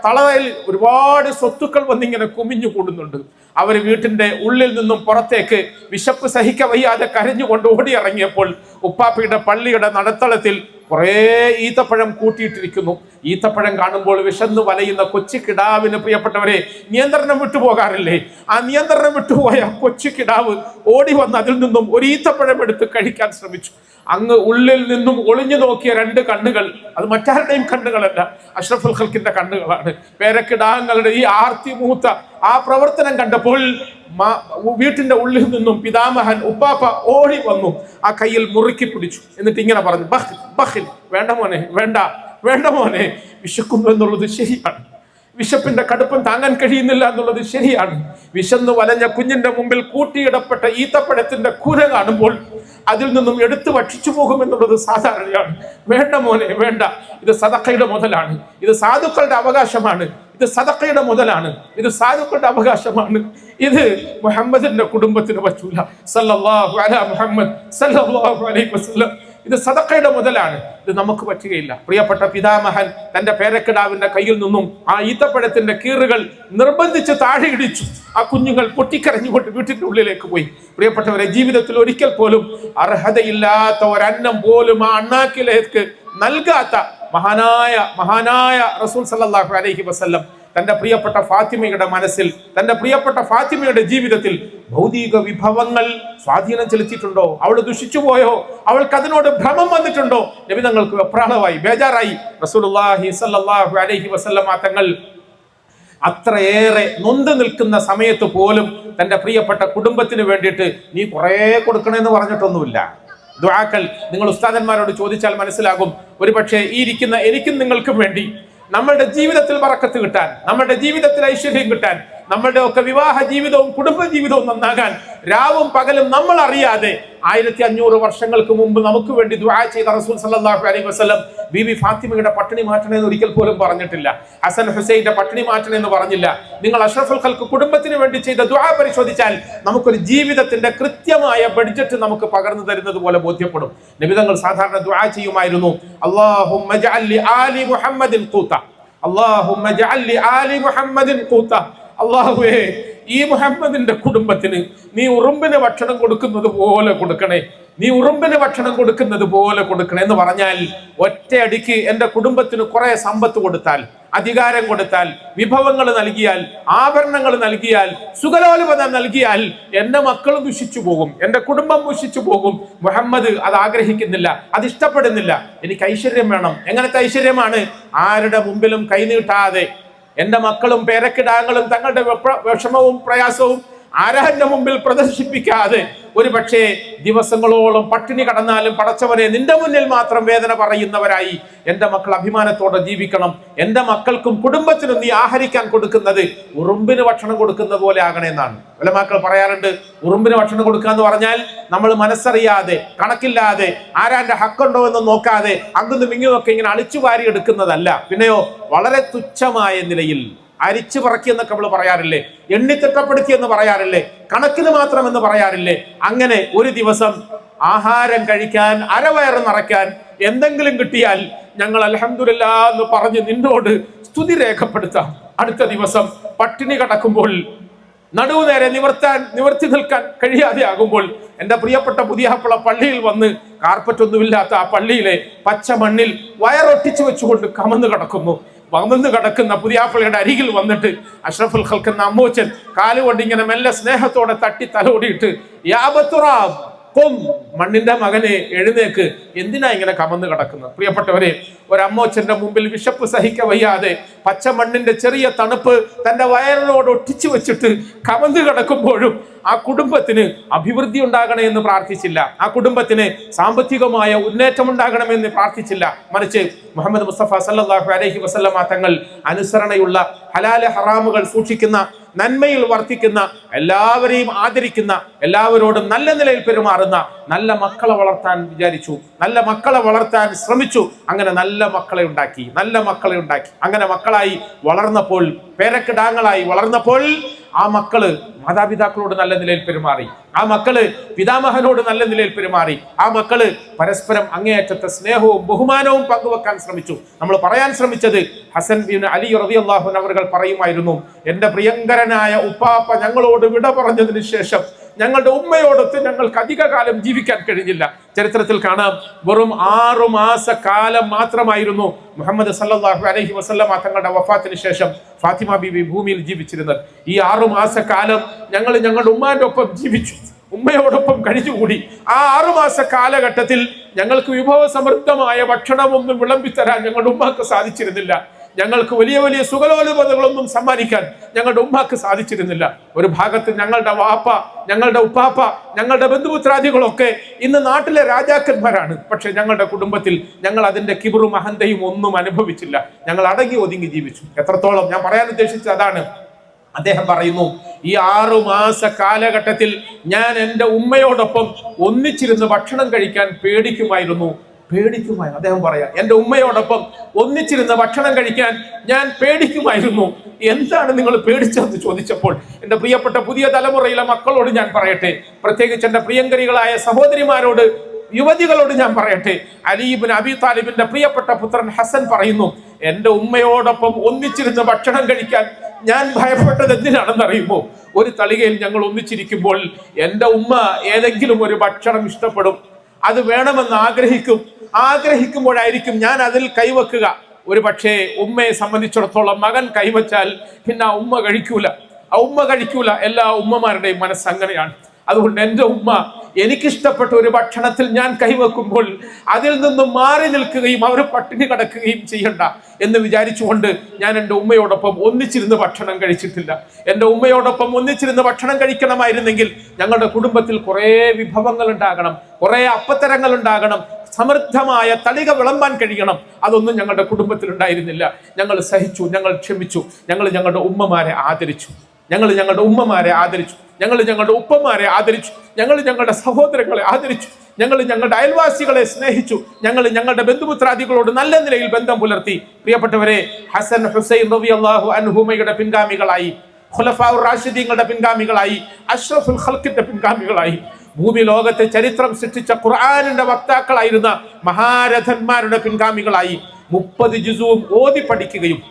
തളയിൽ ഒരുപാട് സ്വത്തുക്കൾ വന്നിങ്ങനെ കുമിഞ്ഞു കൂടുന്നുണ്ട്. അവർ വീട്ടിന്റെ ഉള്ളിൽ നിന്നും പുറത്തേക്ക് വിശപ്പ് സഹിക്ക വയ്യാതെ കരഞ്ഞുകൊണ്ട് ഓടിയിറങ്ങിയപ്പോൾ ഉപ്പാപ്പയുടെ പള്ളിയുടെ നടുത്തളത്തിൽ കുറേ ഈത്തപ്പഴം കൂട്ടിയിട്ടിരിക്കുന്നു. ഈത്തപ്പഴം കാണുമ്പോൾ വിശന്ന് വലയുന്ന കൊച്ചു കിടാവിന്, പ്രിയപ്പെട്ടവരെ, നിയന്ത്രണം വിട്ടുപോകാറില്ലേ? ആ നിയന്ത്രണം വിട്ടുപോയ കൊച്ചു കിടാവ് ഓടി വന്ന് അതിൽ നിന്നും ഒരു ഈത്തപ്പഴം എടുത്ത് കഴിക്കാൻ ശ്രമിച്ചു. അങ്ങ് ഉള്ളിൽ നിന്നും ഒളിഞ്ഞു നോക്കിയ രണ്ട് കണ്ണുകൾ, അത് മറ്റാരുടെയും കണ്ണുകളല്ല, അഷ്റഫുൽ ഖൽക്കിന്റെ കണ്ണുകളാണ്. പേരക്കിടാങ്ങളുടെ ഈ ആർത്തിമൂത്ത ആ പ്രവർത്തനം കണ്ടപ്പോൾ വീട്ടിന്റെ ഉള്ളിൽ നിന്നും പിതാമഹൻ ഉപ്പാപ്പ ഓടി വന്നു, ആ കയ്യിൽ മുറുക്കി പിടിച്ചു. എന്നിട്ട് ഇങ്ങനെ പറഞ്ഞു, ബഖിൽ, വേണ്ട മോനെ, വേണ്ട മോനെ, വിശക്കുന്നു എന്നുള്ളത് ശരിയാണ്, വിശപ്പിന്റെ കടുപ്പം താങ്ങാൻ കഴിയുന്നില്ല എന്നുള്ളത് ശരിയാണ്. വിശന്ന് വലഞ്ഞ കുഞ്ഞിന്റെ മുമ്പിൽ കൂട്ടിയിടപ്പെട്ട ഈത്തപ്പഴത്തിന്റെ കൂര കാണുമ്പോൾ അതിൽ നിന്നും എടുത്തു ഭക്ഷിച്ചു പോകുമെന്നുള്ളത് സാധാരണയാണ്. വേണ്ട മോനെ, വേണ്ട, ഇത് സദഖയുടെ മുതലാണ്, ഇത് സാധുക്കളുടെ അവകാശമാണ്, ഇത് സദഖയുടെ മുതലാണ്, ഇത് സാധുക്കളുടെ അവകാശമാണ്, ഇത് മുഹമ്മദിന്റെ കുടുംബത്തിന് പറ്റൂല, സല്ലല്ലാഹു അലാ മുഹമ്മദ് സല്ലല്ലാഹു അലൈഹി വസല്ലം, ഇത് സദഖയുടെ മുതലാണ്, ഇത് നമുക്ക് പറ്റുകയില്ല. പ്രിയപ്പെട്ട പിതാമഹൻ തന്റെ പേരക്കിടാവിന്റെ കയ്യിൽ നിന്നും ആ ഈത്തപ്പഴത്തിന്റെ കീറുകൾ നിർബന്ധിച്ച് താഴെ ഇടിച്ചു. ആ കുഞ്ഞുങ്ങൾ പൊട്ടിക്കരഞ്ഞുകൊണ്ട് വീട്ടിന്റെ ഉള്ളിലേക്ക് പോയി. പ്രിയപ്പെട്ടവരെ, ജീവിതത്തിൽ ഒരിക്കൽ പോലും അർഹതയില്ലാത്ത ഒരന്നം പോലും ആ അണ്ണാക്കിലേക്ക് നൽകാത്ത മഹാനായ റസൂൽ സല്ലല്ലാഹു അലൈഹി വസല്ലം തന്റെ പ്രിയപ്പെട്ട ഫാത്തിമയുടെ മനസ്സിൽ, തന്റെ പ്രിയപ്പെട്ട ഫാത്തിമയുടെ ജീവിതത്തിൽ ഭൗതിക വിഭവങ്ങൾ സ്വാധീനം ചെലുത്തിയിട്ടുണ്ടോ? അവൾ ദുഷിച്ചു പോയോ? അവൾക്ക് അതിനോട് ഭ്രമം വന്നിട്ടുണ്ടോ? നബി തങ്ങൾക്ക് വെപ്രാളമായി, ബേജാറായി. റസൂലുള്ളാഹി സ്വല്ലല്ലാഹു അലൈഹി വസല്ലമ തങ്ങൾ അത്രയേറെ നൊന്ത് നിൽക്കുന്ന സമയത്ത് പോലും തന്റെ പ്രിയപ്പെട്ട കുടുംബത്തിന് വേണ്ടിയിട്ട് നീ കുറേ കൊടുക്കണമെന്ന് പറഞ്ഞിട്ടൊന്നുമില്ല. ദുആക്കൾ നിങ്ങൾ ഉസ്താദന്മാരോട് ചോദിച്ചാൽ മനസ്സിലാകും. ഒരുപക്ഷെ ഈ ഇരിക്കുന്ന എനിക്കും നിങ്ങൾക്കും വേണ്ടി നമ്മളുടെ ജീവിതത്തിൽ ബറക്കത്ത് കിട്ടാൻ, നമ്മുടെ ജീവിതത്തിൽ ഐശ്വര്യം കിട്ടാൻ, നമ്മളുടെ ഒക്കെ വിവാഹ ജീവിതവും കുടുംബ ജീവിതവും നന്നാകാൻ രാവും പകലും നമ്മൾ അറിയാതെ 1500 വർഷങ്ങൾക്ക് മുമ്പ് നമുക്ക് വേണ്ടി ദുആ ചെയ്ത റസൂൽ സല്ലല്ലാഹു അലൈഹി വസല്ലം ബീബി ഫാത്തിമയുടെ പട്ടിണി മാറ്റണമെന്ന് ഒരിക്കൽ പോലും പറഞ്ഞിട്ടില്ല. ഹസൻ ഹുസൈന്റെ പട്ടിണി മാറ്റണമെന്ന് പറഞ്ഞില്ല. നിങ്ങൾ അഷ്റഫുൽ ഖൽക്ക് കുടുംബത്തിന് വേണ്ടി ചെയ്ത ദുആ പരിശോധിച്ചാൽ നമുക്കൊരു ജീവിതത്തിന്റെ കൃത്യമായ ബഡ്ജറ്റ് നമുക്ക് പകർന്നു തരുന്നത് പോലെ ബോധ്യപ്പെടും. നബി തങ്ങൾ സാധാരണ ദുആ ചെയ്യുമായിരുന്നു, അല്ലാഹുമ്മ ജഅൽ ലി ആലി മുഹമ്മദിൻ ഖൂത, അല്ലാഹുമ്മ ജഅൽ ലി ആലി മുഹമ്മദിൻ ഖൂത. അല്ലാഹുവേ, ഈ മുഹമ്മദിന്റെ കുടുംബത്തിന് നീ ഉറുമ്പിന് ഭക്ഷണം കൊടുക്കുന്നത് പോലെ കൊടുക്കണേ, നീ ഉറുമ്പിന് ഭക്ഷണം കൊടുക്കുന്നത് പോലെ കൊടുക്കണേ എന്ന് പറഞ്ഞാൽ, ഒറ്റയടിക്ക് എന്റെ കുടുംബത്തിന് കുറെ സമ്പത്ത് കൊടുത്താൽ, അധികാരം കൊടുത്താൽ, വിഭവങ്ങൾ നൽകിയാൽ, ആഭരണങ്ങൾ നൽകിയാൽ, സുഖലോലുപത നൽകിയാൽ എന്റെ മക്കൾ ദുഷിച്ചു പോകും, എന്റെ കുടുംബം ദുഷിച്ചു പോകും. മുഹമ്മദ് അത് ആഗ്രഹിക്കുന്നില്ല, അത് ഇഷ്ടപ്പെടുന്നില്ല. എനിക്ക് ഐശ്വര്യം വേണം. എങ്ങനത്തെ ഐശ്വര്യമാണ്? ആരുടെ മുമ്പിലും കൈനീട്ടാതെ, എന്റെ മക്കളും പേരക്കിടാങ്ങളും തങ്ങളുടെ വിഷമവും പ്രയാസവും ആരാന്റെ മുമ്പിൽ പ്രദർശിപ്പിക്കാതെ, ഒരു പക്ഷേ ദിവസങ്ങളോളം പട്ടിണി കടന്നാലും പടച്ചവനെ നിന്റെ മുന്നിൽ മാത്രം വേദന പറയുന്നവരായി എന്റെ മക്കൾ അഭിമാനത്തോടെ ജീവിക്കണം. എന്റെ മക്കൾക്കും കുടുംബത്തിനും നീ ആഹരിക്കാൻ കൊടുക്കുന്നത് ഉറുമ്പിന് ഭക്ഷണം കൊടുക്കുന്ന പോലെ ആകണേ എന്നാണ് ഉലമാക്കൾ പറയാറുണ്ട്. ഉറുമ്പിന് ഭക്ഷണം കൊടുക്കുക എന്ന് പറഞ്ഞാൽ നമ്മൾ മനസ്സറിയാതെ, കണക്കില്ലാതെ, ആരാന്റെ ഹക്കുണ്ടോ എന്ന് നോക്കാതെ അങ്ങും ഇങ്ങുമൊക്കെ ഇങ്ങനെ അളിച്ചു വാരി എടുക്കുന്നതല്ല. പിന്നെയോ വളരെ തുച്ഛമായ നിലയിൽ അരിച്ചു പറക്കി എന്നൊക്കെ നമ്മൾ പറയാറില്ലേ, എണ്ണിത്തിട്ടപ്പെടുത്തി എന്ന് പറയാറില്ലേ, കണക്കിന് മാത്രം എന്ന് പറയാറില്ലേ. അങ്ങനെ ഒരു ദിവസം ആഹാരം കഴിക്കാൻ, അരവയറ് നിറയ്ക്കാൻ എന്തെങ്കിലും കിട്ടിയാൽ ഞങ്ങൾ അൽഹംദുലില്ലാഹ് എന്ന് പറഞ്ഞ് നിന്നോട് സ്തുതി രേഖപ്പെടുത്താം. അടുത്ത ദിവസം പട്ടിണി കിടക്കുമ്പോൾ, നടുവ് നേരെ നിവർത്തി നിൽക്കാൻ കഴിയാതെ ആകുമ്പോൾ എൻ്റെ പ്രിയപ്പെട്ട പുതിയാപ്പിള പള്ളിയിൽ വന്ന് കാർപ്പറ്റൊന്നുമില്ലാത്ത ആ പള്ളിയിലെ പച്ച മണ്ണിൽ വയറൊട്ടിച്ചു വെച്ചുകൊണ്ട് കമന്ന് കിടക്കുന്ന പുതിയാപ്പിളയുടെ അരികിൽ വന്നിട്ട് അഷ്റഫുൽ ഖൽക്ക് എന്ന അമ്മോച്ചൻ കാലുകൊണ്ട് ഇങ്ങനെ മെല്ലെ സ്നേഹത്തോടെ തട്ടി തലോടിയിട്ട്, യാ ബത്തുറാബ് കൊം, മണ്ണിന്റെ മകനെ എഴുന്നേക്ക്, എന്തിനാ ഇങ്ങനെ കമന്ന് കിടക്കുന്നത്? പ്രിയപ്പെട്ടവരെ, ഒരമ്മോച്ചന്റെ മുമ്പിൽ വിശപ്പ് സഹിക്ക വയ്യാതെ പച്ച മണ്ണിന്റെ ചെറിയ തണുപ്പ് തന്റെ വയറിനോട് ഒട്ടിച്ചു വെച്ചിട്ട് കമന്ന് കിടക്കുമ്പോഴും ആ കുടുംബത്തിന് അഭിവൃദ്ധി ഉണ്ടാകണേ എന്ന് പ്രാർത്ഥിച്ചില്ല, ആ കുടുംബത്തിന് സാമ്പത്തികമായ ഉന്നേറ്റം ഉണ്ടാകണമെന്ന് പ്രാർത്ഥിച്ചില്ല. മറിച്ച് മുഹമ്മദ് മുസ്തഫ സല്ലല്ലാഹു അലൈഹി വസല്ലമ തങ്ങൾ അനുസരണയുള്ള, ഹലാല് ഹറാമുകൾ സൂക്ഷിക്കുന്ന, നന്മയിൽ വർത്തിക്കുന്ന, എല്ലാവരെയും ആദരിക്കുന്ന, എല്ലാവരോടും നല്ല നിലയിൽ പെരുമാറുന്ന നല്ല മക്കളെ വളർത്താൻ വിചാരിച്ചു, നല്ല മക്കളെ വളർത്താൻ ശ്രമിച്ചു. അങ്ങനെ നല്ല മക്കളെ ഉണ്ടാക്കി. അങ്ങനെ മക്കളായി വളർന്നപ്പോൾ, പേരക്കിടാങ്ങളായി വളർന്നപ്പോൾ ആ മക്കള് മാതാപിതാക്കളോട് നല്ല നിലയിൽ പെരുമാറി, ആ മക്കള് പിതാമഹനോട് നല്ല നിലയിൽ പെരുമാറി, ആ മക്കള് പരസ്പരം അങ്ങേയറ്റത്തെ സ്നേഹവും ബഹുമാനവും പങ്കുവെക്കാൻ ശ്രമിച്ചു. നമ്മൾ പറയാൻ ശ്രമിച്ചത് ഹസൻ ബിൻ അലി റളിയല്ലാഹു അൻഹു അവർ പറയുമായിരുന്നു, എന്റെ പ്രിയങ്കരനായ ഉപ്പാപ്പ ഞങ്ങളോട് വിട പറഞ്ഞതിന് ശേഷം ഞങ്ങളുടെ ഉമ്മയോടൊത്ത് ഞങ്ങൾക്ക് അധിക കാലം ജീവിക്കാൻ കഴിഞ്ഞില്ല. ചരിത്രത്തിൽ കാണാം, വെറും 6 മാസക്കാലം മാത്രമായിരുന്നു മുഹമ്മദ് സല്ലല്ലാഹു അലൈഹി വസല്ലമ തങ്ങളുടെ വഫാത്തിന് ശേഷം ഫാത്തിമ ബീവി ഭൂമിയിൽ ജീവിച്ചിരുന്നത്. ഈ 6 മാസക്കാലം ഞങ്ങൾ ഞങ്ങളുടെ ഉമ്മാന്റെ ഒപ്പം ജീവിച്ചു, ഉമ്മയോടൊപ്പം കഴിഞ്ഞുകൂടി. ആ 6 മാസ കാലഘട്ടത്തിൽ ഞങ്ങൾക്ക് വിഭവസമൃദ്ധമായ ഭക്ഷണമൊന്നും വിളമ്പിത്തരാൻ ഞങ്ങളുടെ ഉമ്മാക്ക് സാധിച്ചിരുന്നില്ല. ഞങ്ങൾക്ക് വലിയ വലിയ സുഖലോലുപതകളൊന്നും സമ്മാനിക്കാൻ ഞങ്ങളുടെ ഉമ്മാക്ക് സാധിച്ചിരുന്നില്ല. ഒരു ഭാഗത്ത് ഞങ്ങളുടെ വാപ്പ, ഞങ്ങളുടെ ഉപ്പാപ്പ, ഞങ്ങളുടെ ബന്ധുപുത്രാദികളൊക്കെ ഇന്ന് നാട്ടിലെ രാജാക്കന്മാരാണ്. പക്ഷെ ഞങ്ങളുടെ കുടുംബത്തിൽ ഞങ്ങൾ അതിന്റെ കിബറും അഹന്തയും ഒന്നും അനുഭവിച്ചില്ല. ഞങ്ങൾ അടങ്ങി ഒതുങ്ങി ജീവിച്ചു. എത്രത്തോളം, ഞാൻ പറയാൻ ഉദ്ദേശിച്ചത് അതാണ്. അദ്ദേഹം പറയുന്നു, ഈ 6 മാസ കാലഘട്ടത്തിൽ ഞാൻ എൻ്റെ ഉമ്മയോടൊപ്പം ഒന്നിച്ചിരുന്ന് ഭക്ഷണം കഴിക്കാൻ പേടിക്കുമായിരുന്നു. അദ്ദേഹം പറയാം, എൻ്റെ ഉമ്മയോടൊപ്പം ഒന്നിച്ചിരുന്ന് ഭക്ഷണം കഴിക്കാൻ ഞാൻ പേടിക്കുമായിരുന്നു. എന്താണ് നിങ്ങൾ പേടിച്ചതെന്ന് ചോദിച്ചപ്പോൾ എൻ്റെ പ്രിയപ്പെട്ട പുതിയ തലമുറയിലെ മക്കളോട് ഞാൻ പറയട്ടെ, പ്രത്യേകിച്ച് എൻ്റെ പ്രിയങ്കരികളായ സഹോദരിമാരോട്, യുവതികളോട് ഞാൻ പറയട്ടെ, അലി ഇബ്നു അബി താലിബിന്റെ പ്രിയപ്പെട്ട പുത്രൻ ഹസൻ പറയുന്നു, എൻ്റെ ഉമ്മയോടൊപ്പം ഒന്നിച്ചിരുന്ന് ഭക്ഷണം കഴിക്കാൻ ഞാൻ ഭയപ്പെട്ടത് എന്തിനാണെന്ന് അറിയുമോ? ഒരു തളികയിൽ ഞങ്ങൾ ഒന്നിച്ചിരിക്കുമ്പോൾ എൻ്റെ ഉമ്മ ഏതെങ്കിലും ഒരു ഭക്ഷണം ഇഷ്ടപ്പെടും, അത് വേണമെന്ന് ആഗ്രഹിക്കുമ്പോഴായിരിക്കും ഞാൻ അതിൽ കൈവെക്കുക. ഒരു പക്ഷേ ഉമ്മയെ സംബന്ധിച്ചിടത്തോളം മകൻ കൈവച്ചാൽ പിന്നെ ആ ഉമ്മ കഴിക്കൂല. എല്ലാ ഉമ്മമാരുടെയും മനസ്സ് അങ്ങനെയാണ്. അതുകൊണ്ട് എൻ്റെ ഉമ്മ എനിക്കിഷ്ടപ്പെട്ട ഒരു ഭക്ഷണത്തിൽ ഞാൻ കൈവെക്കുമ്പോൾ അതിൽ നിന്നും മാറി നിൽക്കുകയും അവർ പട്ടിണി കിടക്കുകയും ചെയ്യണ്ട എന്ന് വിചാരിച്ചുകൊണ്ട് ഞാൻ എൻ്റെ ഉമ്മയോടൊപ്പം ഒന്നിച്ചിരുന്ന് ഭക്ഷണം കഴിച്ചിട്ടില്ല. എൻ്റെ ഉമ്മയോടൊപ്പം ഒന്നിച്ചിരുന്ന് ഭക്ഷണം കഴിക്കണമായിരുന്നെങ്കിൽ ഞങ്ങളുടെ കുടുംബത്തിൽ കുറേ വിഭവങ്ങൾ ഉണ്ടാകണം, കുറേ അപ്പത്തരങ്ങൾ ഉണ്ടാകണം, സമൃദ്ധമായ തളിക വിളമ്പാൻ കഴിയണം. അതൊന്നും ഞങ്ങളുടെ കുടുംബത്തിൽ ഉണ്ടായിരുന്നില്ല. ഞങ്ങൾ സഹിച്ചു, ഞങ്ങൾ ക്ഷമിച്ചു, ഞങ്ങൾ ഞങ്ങളുടെ ഉമ്മമാരെ ആദരിച്ചു, ഞങ്ങൾ ഞങ്ങളുടെ ഉപ്പമാരെ ആദരിച്ചു, ഞങ്ങൾ ഞങ്ങളുടെ സഹോദരങ്ങളെ ആദരിച്ചു, ഞങ്ങൾ ഞങ്ങളുടെ അയൽവാസികളെ സ്നേഹിച്ചു, ഞങ്ങൾ ഞങ്ങളുടെ ബന്ധുപുത്രാദികളോട് നല്ല നിലയിൽ ബന്ധം പുലർത്തി. പ്രിയപ്പെട്ടവരെ, ഹസൻ ഹുസൈൻ റളിയല്ലാഹു അൻഹുമയുടെ പിൻഗാമികളായി, ഖുലഫാഉർ റാഷിദീങ്ങളുടെ പിൻഗാമികളായി, അഷ്റഫുൽ ഖൽഖിന്റെ പിൻഗാമികളായി, ഭൂമി ലോകത്തെ ചരിത്രം സൃഷ്ടിച്ച ഖുർആനിന്റെ വക്താക്കളായിരുന്ന മഹാരഥന്മാരുടെ പിൻഗാമികളായി 30 ജുസുവും ഓതി പഠിക്കുകയും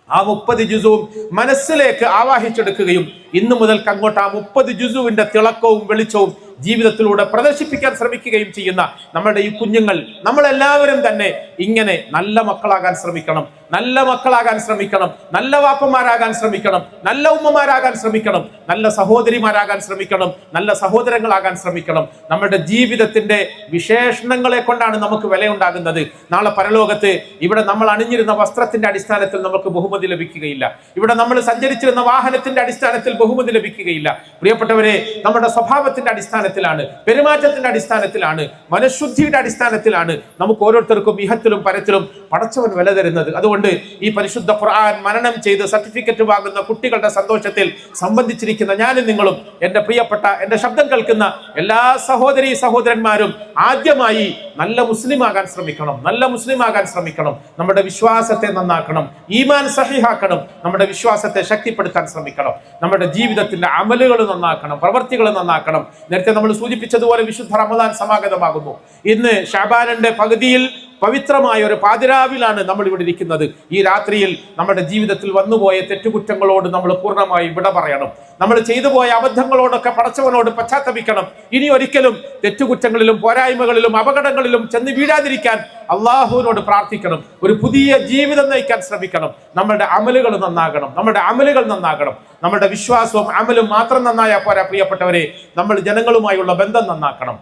ആ 30 ജുസുവും മനസ്സിലേക്ക് ആവാഹിച്ചെടുക്കുകയും ഇന്നു മുതൽക്ക് അങ്ങോട്ട് ആ 30 ജുസുവിന്റെ തിളക്കവും വെളിച്ചവും ജീവിതത്തിലൂടെ പ്രദർശിപ്പിക്കാൻ ശ്രമിക്കുകയും ചെയ്യുന്ന നമ്മുടെ ഈ കുഞ്ഞുങ്ങൾ, നമ്മളെല്ലാവരും തന്നെ ഇങ്ങനെ നല്ല മക്കളാകാൻ ശ്രമിക്കണം, നല്ല വാപ്പമാരാകാൻ ശ്രമിക്കണം, നല്ല ഉമ്മമാരാകാൻ ശ്രമിക്കണം, നല്ല സഹോദരിമാരാകാൻ ശ്രമിക്കണം, നല്ല സഹോദരങ്ങളാകാൻ ശ്രമിക്കണം. നമ്മുടെ ജീവിതത്തിന്റെ വിശേഷണങ്ങളെ കൊണ്ടാണ് നമുക്ക് വിലയുണ്ടാകുന്നത്. നാളെ പരലോകത്ത് ഇവിടെ നമ്മൾ അണിഞ്ഞിരുന്ന വസ്ത്രത്തിന്റെ അടിസ്ഥാനത്തിൽ നമുക്ക് ബഹുമതി ലഭിക്കുകയില്ല. ഇവിടെ നമ്മൾ സഞ്ചരിച്ചിരുന്ന വാഹനത്തിന്റെ അടിസ്ഥാനത്തിൽ ബഹുമതി ലഭിക്കുകയില്ല. പ്രിയപ്പെട്ടവരെ, നമ്മുടെ സ്വഭാവത്തിന്റെ അടിസ്ഥാനത്തിലാണ്, പെരുമാറ്റത്തിന്റെ അടിസ്ഥാനത്തിലാണ്, മനഃശുദ്ധിയുടെ അടിസ്ഥാനത്തിലാണ് നമുക്ക് ഓരോരുത്തർക്കും ഇഹത്തിലും പരത്തിലും പടച്ചവൻ വില തരുന്നത്. അതുകൊണ്ട് ഈ പരിശുദ്ധ ഖുർആൻ മനനം ചെയ്ത് സർട്ടിഫിക്കറ്റ് വാങ്ങുന്ന കുട്ടികളുടെ സന്തോഷത്തിൽ സംബന്ധിച്ചിരിക്കുന്ന ഞാനും നിങ്ങളും, എൻ്റെ പ്രിയപ്പെട്ട എൻ്റെ ശബ്ദം കേൾക്കുന്ന എല്ലാ സഹോദരന്മാരും ആദ്യമായി നല്ല മുസ്ലിമാകാൻ ശ്രമിക്കണം. നമ്മുടെ വിശ്വാസത്തെ നന്നാക്കണം, ഈമാൻ സഹിഹാക്കണം, നമ്മുടെ വിശ്വാസത്തെ ശക്തിപ്പെടുത്താൻ ശ്രമിക്കണം, നമ്മുടെ ജീവിതത്തിന്റെ അമലുകൾ നന്നാക്കണം, പ്രവർത്തികൾ നന്നാക്കണം. നേരത്തെ നമ്മൾ സൂചിപ്പിച്ചതുപോലെ വിശുദ്ധ റമദാൻ സമാഗതമാകുന്നു. ഇന്ന് ശഅബാനിന്റെ പകുതിയിൽ പവിത്രമായ ഒരു പാതിരാവിലാണ് നമ്മൾ ഇവിടെ ഇരിക്കുന്നത്. ഈ രാത്രിയിൽ നമ്മുടെ ജീവിതത്തിൽ വന്നുപോയ തെറ്റുകുറ്റങ്ങളോട് നമ്മൾ പൂർണ്ണമായി വിട പറയണം. നമ്മൾ ചെയ്തു പോയ അബദ്ധങ്ങളോടൊക്കെ പടച്ചവനോട് പശ്ചാത്തപിക്കണം. ഇനി ഒരിക്കലും തെറ്റുകുറ്റങ്ങളിലും പോരായ്മകളിലും അപകടങ്ങളിലും ചെന്ന് വീഴാതിരിക്കാൻ അള്ളാഹുവിനോട് പ്രാർത്ഥിക്കണം. ഒരു പുതിയ ജീവിതം നയിക്കാൻ ശ്രമിക്കണം. നമ്മുടെ അമലുകൾ നന്നാകണം. നമ്മുടെ വിശ്വാസവും അമലും മാത്രം നന്നായാൽ പോരാ. പ്രിയപ്പെട്ടവരെ, നമ്മൾ ജനങ്ങളുമായുള്ള ബന്ധം നന്നാക്കണം.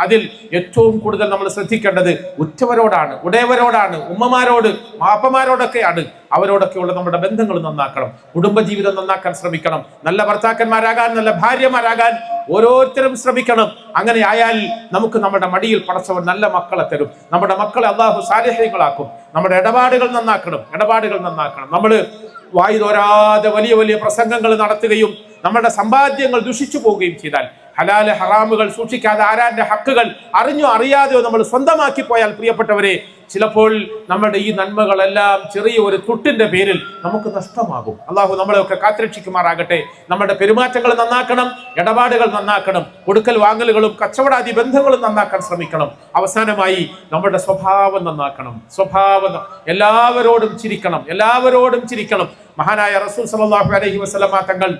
അതിൽ ഏറ്റവും കൂടുതൽ നമ്മൾ ശ്രദ്ധിക്കേണ്ടത് ഉറ്റവരോടാണ്, ഉടയവരോടാണ്, ഉമ്മമാരോട്, മാപ്പമാരോടൊക്കെയാണ്. അവരോടൊക്കെയുള്ള നമ്മുടെ ബന്ധങ്ങൾ നന്നാക്കണം. കുടുംബജീവിതം നന്നാക്കാൻ ശ്രമിക്കണം. നല്ല ഭർത്താക്കന്മാരാകാൻ, നല്ല ഭാര്യമാരാകാൻ ഓരോരുത്തരും ശ്രമിക്കണം. അങ്ങനെ ആയാൽ നമുക്ക് നമ്മുടെ മടിയിൽ പടച്ചവൻ നല്ല മക്കളെ തരും. നമ്മുടെ മക്കളെ അല്ലാഹു സാലിഹീങ്ങളാക്കും. നമ്മുടെ ഇടപാടുകൾ നന്നാക്കണം. നമ്മൾ വായുതോരാതെ വലിയ വലിയ പ്രസംഗങ്ങൾ നടത്തുകയും നമ്മുടെ സമ്പാദ്യങ്ങൾ ദുഷിച്ചു പോവുകയും ചെയ്താൽ, ഹലാല് ഹറാമുകൾ സൂക്ഷിക്കാതെ ആരാന്റെ ഹക്കുകൾ അറിഞ്ഞോ അറിയാതെയോ നമ്മൾ സ്വന്തമാക്കി പോയാൽ, പ്രിയപ്പെട്ടവരെ, ചിലപ്പോൾ നമ്മുടെ ഈ നന്മകളെല്ലാം ചെറിയ ഒരു തുട്ടിന്റെ പേരിൽ നമുക്ക് നഷ്ടമാകും. അള്ളാഹു നമ്മളെയൊക്കെ കാത്തുരക്ഷിക്കുമാറാകട്ടെ. നമ്മുടെ പെരുമാറ്റങ്ങൾ നന്നാക്കണം, ഇടപാടുകൾ നന്നാക്കണം, കൊടുക്കൽ വാങ്ങലുകളും കച്ചവടാദി ബന്ധങ്ങളും നന്നാക്കാൻ ശ്രമിക്കണം. അവസാനമായി നമ്മുടെ സ്വഭാവം നന്നാക്കണം. എല്ലാവരോടും ചിരിക്കണം. മഹാനായ റസൂൽ സല്ലല്ലാഹു അലൈഹി വസല്ലമ തങ്ങൾ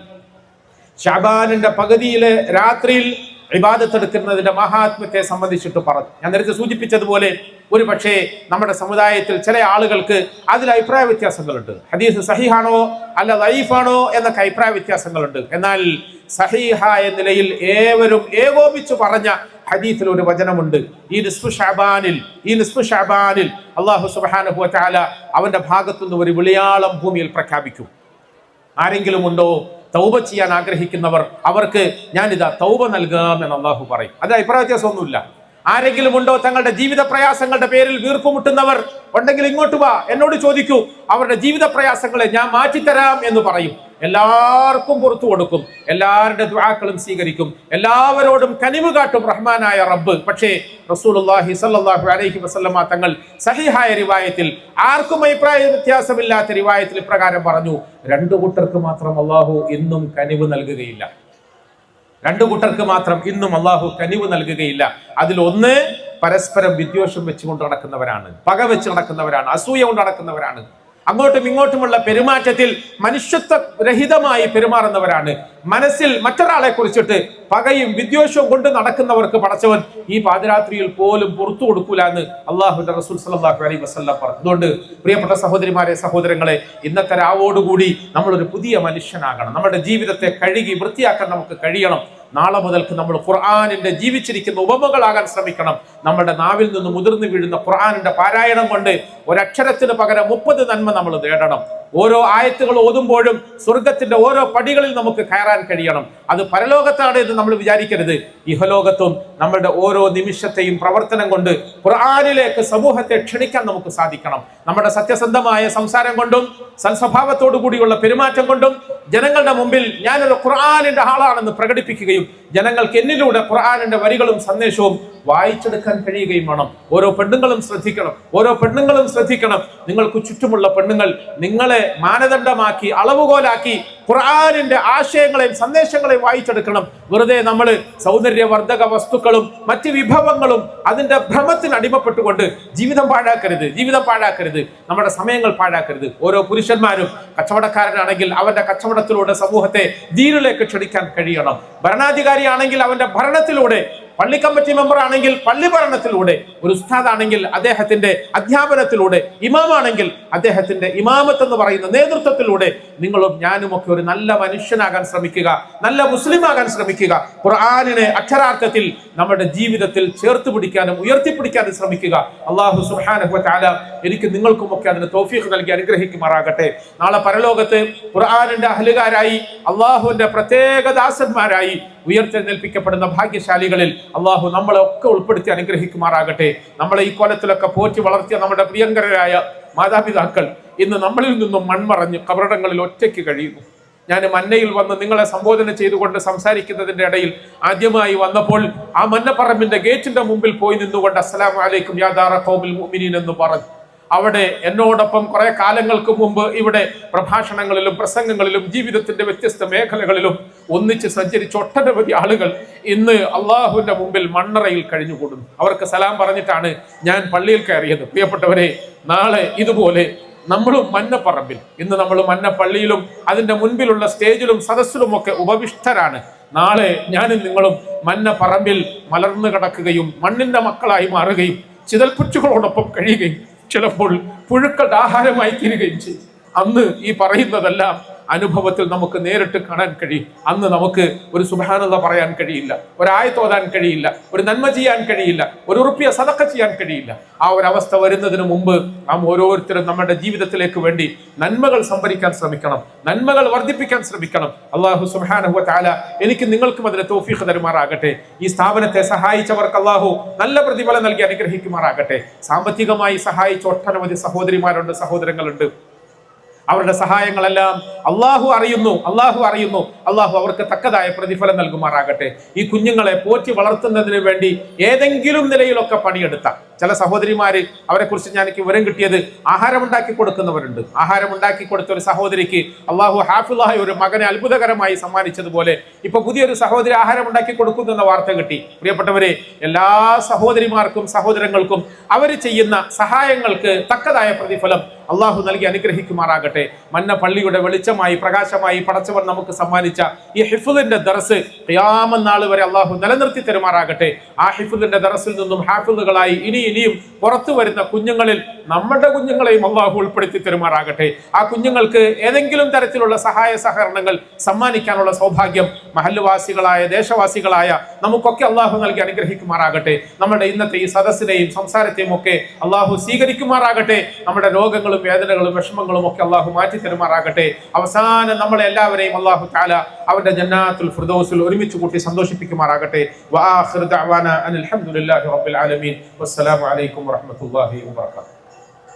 ശഅബാനിന്റെ പകുതിയിലെ രാത്രിയിൽ ഇബാദത്ത് എടുക്കുന്നതിന്റെ മഹാത്മ്യത്തെ സംബന്ധിച്ചിട്ട് പറഞ്ഞു. ഞാൻ നേരത്തെ സൂചിപ്പിച്ചതുപോലെ ഒരു പക്ഷേ നമ്മുടെ സമുദായത്തിൽ ചില ആളുകൾക്ക് അതിൽ അഭിപ്രായ വ്യത്യാസങ്ങളുണ്ട്. ഹദീസ് സഹീഹാണോ അല്ല ദഈഫാണോ എന്നൊക്കെ അഭിപ്രായ വ്യത്യാസങ്ങളുണ്ട്. എന്നാൽ സഹീഹായ നിലയിൽ ഏവരും ഏകോപിച്ചു പറഞ്ഞ ഹദീസിൽ ഒരു വചനമുണ്ട്. ഈ നിസ്ഫു ശഅബാനിൽ അല്ലാഹു സുബ്ഹാനഹു വ തആല അവന്റെ ഭാഗത്തുനിന്ന് ഒരു വിളിയാളം ഭൂമിയിൽ പ്രഖ്യാപിക്കും. ആരെങ്കിലും ഉണ്ടോ തൗബ ചെയ്യാൻ ആഗ്രഹിക്കുന്നവർ? അവർക്ക് ഞാനിതാ തൗബ നൽകാം എന്ന് അള്ളാഹു പറയും. അത് അഭിപ്രായ വ്യത്യാസമൊന്നുമില്ല. ആരെങ്കിലും ഉണ്ടോ തങ്ങളുടെ ജീവിത പ്രയാസങ്ങളുടെ പേരിൽ വീർപ്പുമുട്ടുന്നവർ? ഉണ്ടെങ്കിൽ ഇങ്ങോട്ട് വാ, എന്നോട് ചോദിക്കൂ, അവരുടെ ജീവിത പ്രയാസങ്ങളെ ഞാൻ മാറ്റിത്തരാം എന്ന് പറയും. എല്ലാവർക്കും പുറത്തു കൊടുക്കും, എല്ലാവരുടെ ദുആക്കളും സ്വീകരിക്കും, എല്ലാവരോടും കനിവ് കാട്ടും റഹ്മാനായ റബ്ബ്. പക്ഷേ റസൂലുള്ളാഹി സ്വല്ലല്ലാഹു അലൈഹി വസല്ലമ തങ്ങൾ സഹീഹായ റിവായത്തിൽ, ആർക്കും അഭിപ്രായ വ്യത്യാസമില്ലാത്ത റിവായത്തിൽ ഇപ്രകാരം പറഞ്ഞു: രണ്ടു കൂട്ടർക്ക് മാത്രം അള്ളാഹു ഇന്നും കനിവ് നൽകുകയില്ല. അതിലൊന്ന് പരസ്പരം വിദ്വേഷം വെച്ചുകൊണ്ട് നടക്കുന്നവരാണ്, പക വെച്ച് നടക്കുന്നവരാണ്, അസൂയ കൊണ്ട് നടക്കുന്നവരാണ്, അങ്ങോട്ടും ഇങ്ങോട്ടുമുള്ള പെരുമാറ്റത്തിൽ മനുഷ്യത്വരഹിതമായി പെരുമാറുന്നവരാണ്. മനസ്സിൽ മറ്റൊരാളെ കുറിച്ചിട്ട് പകയും വിദ്വേഷവും കൊണ്ട് നടക്കുന്നവർക്ക് പടച്ചവൻ ഈ പാതിരാത്രിയിൽ പോലും പുറത്തു കൊടുക്കൂല എന്ന് അള്ളാഹുവിന്റെ റസൂൽ സല്ലല്ലാഹു അലൈഹി വസല്ലം പറഞ്ഞു. അതുകൊണ്ട് പ്രിയപ്പെട്ട സഹോദരിമാരെ, സഹോദരങ്ങളെ, ഇന്നത്തെ രാവോടുകൂടി നമ്മളൊരു പുതിയ മനുഷ്യനാകണം. നമ്മുടെ ജീവിതത്തെ കഴുകി വൃത്തിയാക്കാൻ നമുക്ക് കഴിയണം. നാളെ മുതൽക്ക് നമ്മൾ ഖുർആനിന്റെ ജീവിച്ചിരിക്കുന്ന ഉപമകളാകാൻ ശ്രമിക്കണം. നമ്മുടെ നാവിൽ നിന്ന് മുതിർന്നു വീഴുന്ന ഖുർആനിന്റെ പാരായണം കൊണ്ട് ഒരക്ഷരത്തിന് പകരം 30 നന്മ നമ്മൾ നേടണം. ഓരോ ആയത്തുകൾ ഓതുമ്പോഴും സ്വർഗത്തിന്റെ ഓരോ പടികളിൽ നമുക്ക് കയറാൻ കഴിയണം. അത് പരലോകത്താണ് എന്ന് നമ്മൾ വിചാരിക്കരുത്. ഇഹലോകത്തും നമ്മളുടെ ഓരോ നിമിഷത്തെയും പ്രവർത്തനം കൊണ്ട് ഖുർആനിലേക്ക് സമൂഹത്തെ ക്ഷണിക്കാൻ നമുക്ക് സാധിക്കണം. നമ്മുടെ സത്യസന്ധമായ സംസാരം കൊണ്ടും സൽസ്വഭാവത്തോടു കൂടിയുള്ള പെരുമാറ്റം കൊണ്ടും ജനങ്ങളുടെ മുമ്പിൽ ഞാനൊരു ഖുർആനിന്റെ ആളാണെന്ന് പ്രകടിപ്പിക്കുകയും ജനങ്ങൾക്ക് എന്നിലൂടെ ഖുർആനിന്റെ വരികളും സന്ദേശവും വായിച്ചെടുക്കാൻ കഴിയുകയും വേണം. ഓരോ പെണ്ണുങ്ങളും ശ്രദ്ധിക്കണം. നിങ്ങൾക്ക് ചുറ്റുമുള്ള പെണ്ണുങ്ങൾ നിങ്ങളെ മാനദണ്ഡമാക്കി, അളവുകോലാക്കി ഖുർആനിന്റെ ആശയങ്ങളെയും സന്ദേശങ്ങളെയും വായിച്ചെടുക്കണം. വെറുതെ നമ്മൾ സൗന്ദര്യവർദ്ധക വസ്തുക്കളും മറ്റ് വിഭവങ്ങളും അതിന്റെ ഭ്രമത്തിന് അടിമപ്പെട്ടുകൊണ്ട് ജീവിതം പാഴാക്കരുത്. നമ്മുടെ സമയങ്ങൾ പാഴാക്കരുത്. ഓരോ പുരുഷന്മാരും കച്ചവടക്കാരനാണെങ്കിൽ അവന്റെ കച്ചവടത്തിലൂടെ സമൂഹത്തെ ദീനിലേക്ക് ക്ഷണിക്കാൻ കഴിയണം. ഭരണാധികാരിയാണെങ്കിൽ അവന്റെ ഭരണത്തിലൂടെ, പള്ളി കമ്മിറ്റി മെമ്പർ ആണെങ്കിൽ പള്ളി ഭരണത്തിലൂടെ, ഒരു ഉസ്താദ് ആണെങ്കിൽ അദ്ദേഹത്തിന്റെ അധ്യാപനത്തിലൂടെ, ഇമാമാണെങ്കിൽ അദ്ദേഹത്തിന്റെ ഇമാമത്ത് എന്ന് പറയുന്ന നേതൃത്വത്തിലൂടെ നിങ്ങളും ഞാനും ഒക്കെ ഒരു നല്ല മനുഷ്യനാകാൻ ശ്രമിക്കുക, നല്ല മുസ്ലിം ആകാൻ ശ്രമിക്കുക. ഖുർആനിനെ അക്ഷരാർത്ഥത്തിൽ നമ്മുടെ ജീവിതത്തിൽ ചേർത്ത് പിടിക്കാനും ഉയർത്തിപ്പിടിക്കാനും ശ്രമിക്കുക. അല്ലാഹു സുബ്ഹാനഹു വ തആല എനിക്ക് നിങ്ങൾക്കും ഒക്കെ അതിന് തൗഫീഖ് നൽകി അനുഗ്രഹിക്കുമാറാകട്ടെ. നാളെ പരലോകത്ത് ഖുർആനിന്റെ അഹ്ലുകാരായി, അല്ലാഹുവിന്റെ പ്രത്യേക ദാസന്മാരായി ഉയർത്തെഴുന്നേൽപ്പിക്കപ്പെടുന്ന ഭാഗ്യശാലികളിൽ അള്ളാഹു നമ്മളെ ഒക്കെ ഉൾപ്പെടുത്തി അനുഗ്രഹിക്കുമാറാകട്ടെ. നമ്മളെ ഈ കോലത്തിലൊക്കെ പോറ്റി വളർത്തിയ നമ്മുടെ പ്രിയങ്കരായ മാതാപിതാക്കൾ ഇന്ന് നമ്മളിൽ നിന്നും മൺമറഞ്ഞ് കബറിടങ്ങളിൽ ഒറ്റയ്ക്ക് കഴിയുന്നു. ഞാൻ മന്നയിൽ വന്ന് നിങ്ങളെ സംബോധന ചെയ്തുകൊണ്ട് സംസാരിക്കുന്നതിന്റെ ഇടയിൽ ആദ്യമായി വന്നപ്പോൾ ആ മന്നപ്പറമ്പിന്റെ ഗേറ്റിന്റെ മുമ്പിൽ പോയി നിന്നുകൊണ്ട് അസ്സലാമു അലൈക്കും യാ ദാറ ഖൗമിൽ മുഅ്മിനീൻ എന്ന് പറഞ്ഞു. അവിടെ എന്നോടൊപ്പം കുറെ കാലങ്ങൾക്ക് മുമ്പ് ഇവിടെ പ്രഭാഷണങ്ങളിലും പ്രസംഗങ്ങളിലും ജീവിതത്തിന്റെ വ്യത്യസ്ത മേഖലകളിലും ഒന്നിച്ച് സഞ്ചരിച്ച ഒട്ടനവധി ആളുകൾ ഇന്ന് അള്ളാഹുവിന്റെ മുമ്പിൽ മണ്ണറയിൽ കഴിഞ്ഞുകൂടുന്നു. അവർക്ക് സലാം പറഞ്ഞിട്ടാണ് ഞാൻ പള്ളിയിൽ കയറിയത്. പ്രിയപ്പെട്ടവരെ, നാളെ ഇതുപോലെ നമ്മളും മന്നപ്പറമ്പിൽ, ഇന്ന് നമ്മൾ മന്നപ്പള്ളിയിലും അതിന്റെ മുൻപിലുള്ള സ്റ്റേജിലും സദസ്സിലും ഒക്കെ ഉപവിഷ്ടരാണ്. നാളെ ഞാനും നിങ്ങളും മന്നപ്പറമ്പിൽ മലർന്നു കിടക്കുകയും മണ്ണിന്റെ മക്കളായി മാറുകയും ചിതൽപ്പുറ്റുകളോടൊപ്പം കഴിയുകയും ചിലപ്പോൾ പുഴുക്കളുടെ ആഹാരമായി തീരുകയും ചെയ്യും. അന്ന് ഈ പറയുന്നതെല്ലാം അനുഭവത്തിൽ നമുക്ക് നേരിട്ട് കാണാൻ കഴിയും. അന്ന് നമുക്ക് ഒരു സുബ്ഹാനല്ലാഹ് പറയാൻ കഴിയില്ല, ഒരു ആയത്ത് ഓതാൻ കഴിയില്ല, ഒരു നന്മ ചെയ്യാൻ കഴിയില്ല, ഒരു റുപ്യ സദഖ ചെയ്യാൻ കഴിയില്ല. ആ ഒരു അവസ്ഥ വരുന്നതിന് മുമ്പ് നാം ഓരോരുത്തരും നമ്മുടെ ജീവിതത്തിലേക്ക് വേണ്ടി നന്മകൾ സംഭരിക്കാൻ ശ്രമിക്കണം, നന്മകൾ വർദ്ധിപ്പിക്കാൻ ശ്രമിക്കണം. അല്ലാഹു സുബ്ഹാനഹു വ തആല എനിക്ക് നിങ്ങൾക്കും അതിന് തൗഫീഖ് തരുമാറാകട്ടെ. ഈ സ്ഥാപനത്തെ സഹായിച്ചവർക്ക് അല്ലാഹു നല്ല പ്രതിഫലം നൽകി അനുഗ്രഹിക്കുമാറാകട്ടെ. സാമ്പത്തികമായി സഹായിച്ച ഒട്ടനവധി സഹോദരിമാരുണ്ട്, സഹോദരങ്ങളുണ്ട്. അവരുടെ സഹായങ്ങളെല്ലാം അള്ളാഹു അറിയുന്നു. അള്ളാഹു അവർക്ക് തക്കതായ പ്രതിഫലം നൽകുമാറാകട്ടെ. ഈ കുഞ്ഞുങ്ങളെ പോറ്റി വളർത്തുന്നതിന് വേണ്ടി ഏതെങ്കിലും നിലയിലൊക്കെ പണിയെടുത്ത ചില സഹോദരിമാര്, അവരെ കുറിച്ച് എനിക്ക് വിവരം കിട്ടിയത്, ആഹാരം ഉണ്ടാക്കി കൊടുക്കുന്നവരുണ്ട്. ആഹാരം ഉണ്ടാക്കി കൊടുത്ത ഒരു സഹോദരിക്ക് അള്ളാഹു ഹാഫിളായ ഒരു മകനെ അത്ഭുതകരമായി സമ്മാനിച്ചതുപോലെ ഇപ്പൊ പുതിയൊരു സഹോദരി ആഹാരം ഉണ്ടാക്കി കൊടുക്കുന്നു എന്ന വാർത്ത കിട്ടി. പ്രിയപ്പെട്ടവരെ, എല്ലാ സഹോദരിമാർക്കും സഹോദരങ്ങൾക്കും അവർ ചെയ്യുന്ന സഹായങ്ങൾക്ക് തക്കതായ പ്രതിഫലം അള്ളാഹു നൽകി അനുഗ്രഹിക്കുമാറാകട്ടെ. മന്ന പള്ളിയുടെ വെളിച്ചമായി പ്രകാശമായി പടച്ചവൻ നമുക്ക് സമ്മാനിച്ച ഈ ഹിഫ്ളിന്റെ ദർസ് ഖിയാമത്ത് നാൾ വരെ അള്ളാഹു നിലനിർത്തി തരുമാറാകട്ടെ. ആ ഹിഫ്ളിന്റെ ദർസിൽ നിന്നും ഹാഫിളുകളായി ഇനിയും പുറത്തു വരുന്ന കുഞ്ഞുങ്ങളിൽ നമ്മുടെ കുഞ്ഞുങ്ങളെയും അള്ളാഹു ഉൾപ്പെടുത്തി തരുമാറാകട്ടെ. ആ കുഞ്ഞുങ്ങൾക്ക് ഏതെങ്കിലും തരത്തിലുള്ള സഹായ സഹകരണങ്ങൾ സമ്മാനിക്കാനുള്ള സൗഭാഗ്യം മഹല്ലുവാസികളായ ദേശവാസികളായ നമുക്കൊക്കെ അള്ളാഹു നൽകി അനുഗ്രഹിക്കുമാറാകട്ടെ. നമ്മുടെ ഇന്നത്തെ ഈ സദസ്സിനെയും സംസാരത്തെയും ഒക്കെ അള്ളാഹു സ്വീകരിക്കുമാറാകട്ടെ. നമ്മുടെ രോഗങ്ങളും വേദനകളും വിഷമങ്ങളും ഒക്കെ അള്ളാഹു മാറ്റി തരുമാറാകട്ടെ. അവസാനം നമ്മളെ എല്ലാവരെയും അള്ളാഹു തആല അവന്റെ ജന്നാത്തുൽ ഫിർദൗസിൽ ഒരുമിച്ച് കൂട്ടി സന്തോഷിപ്പിക്കുമാറാകട്ടെ. വആഖിറു ദഅവാന അനിൽ ഹംദുലില്ലാഹി റബ്ബിൽ ആലമീൻ. വസ്സലാമു അലൈക്കും വറഹ്മത്തുള്ളാഹി വബറകാതുഹു.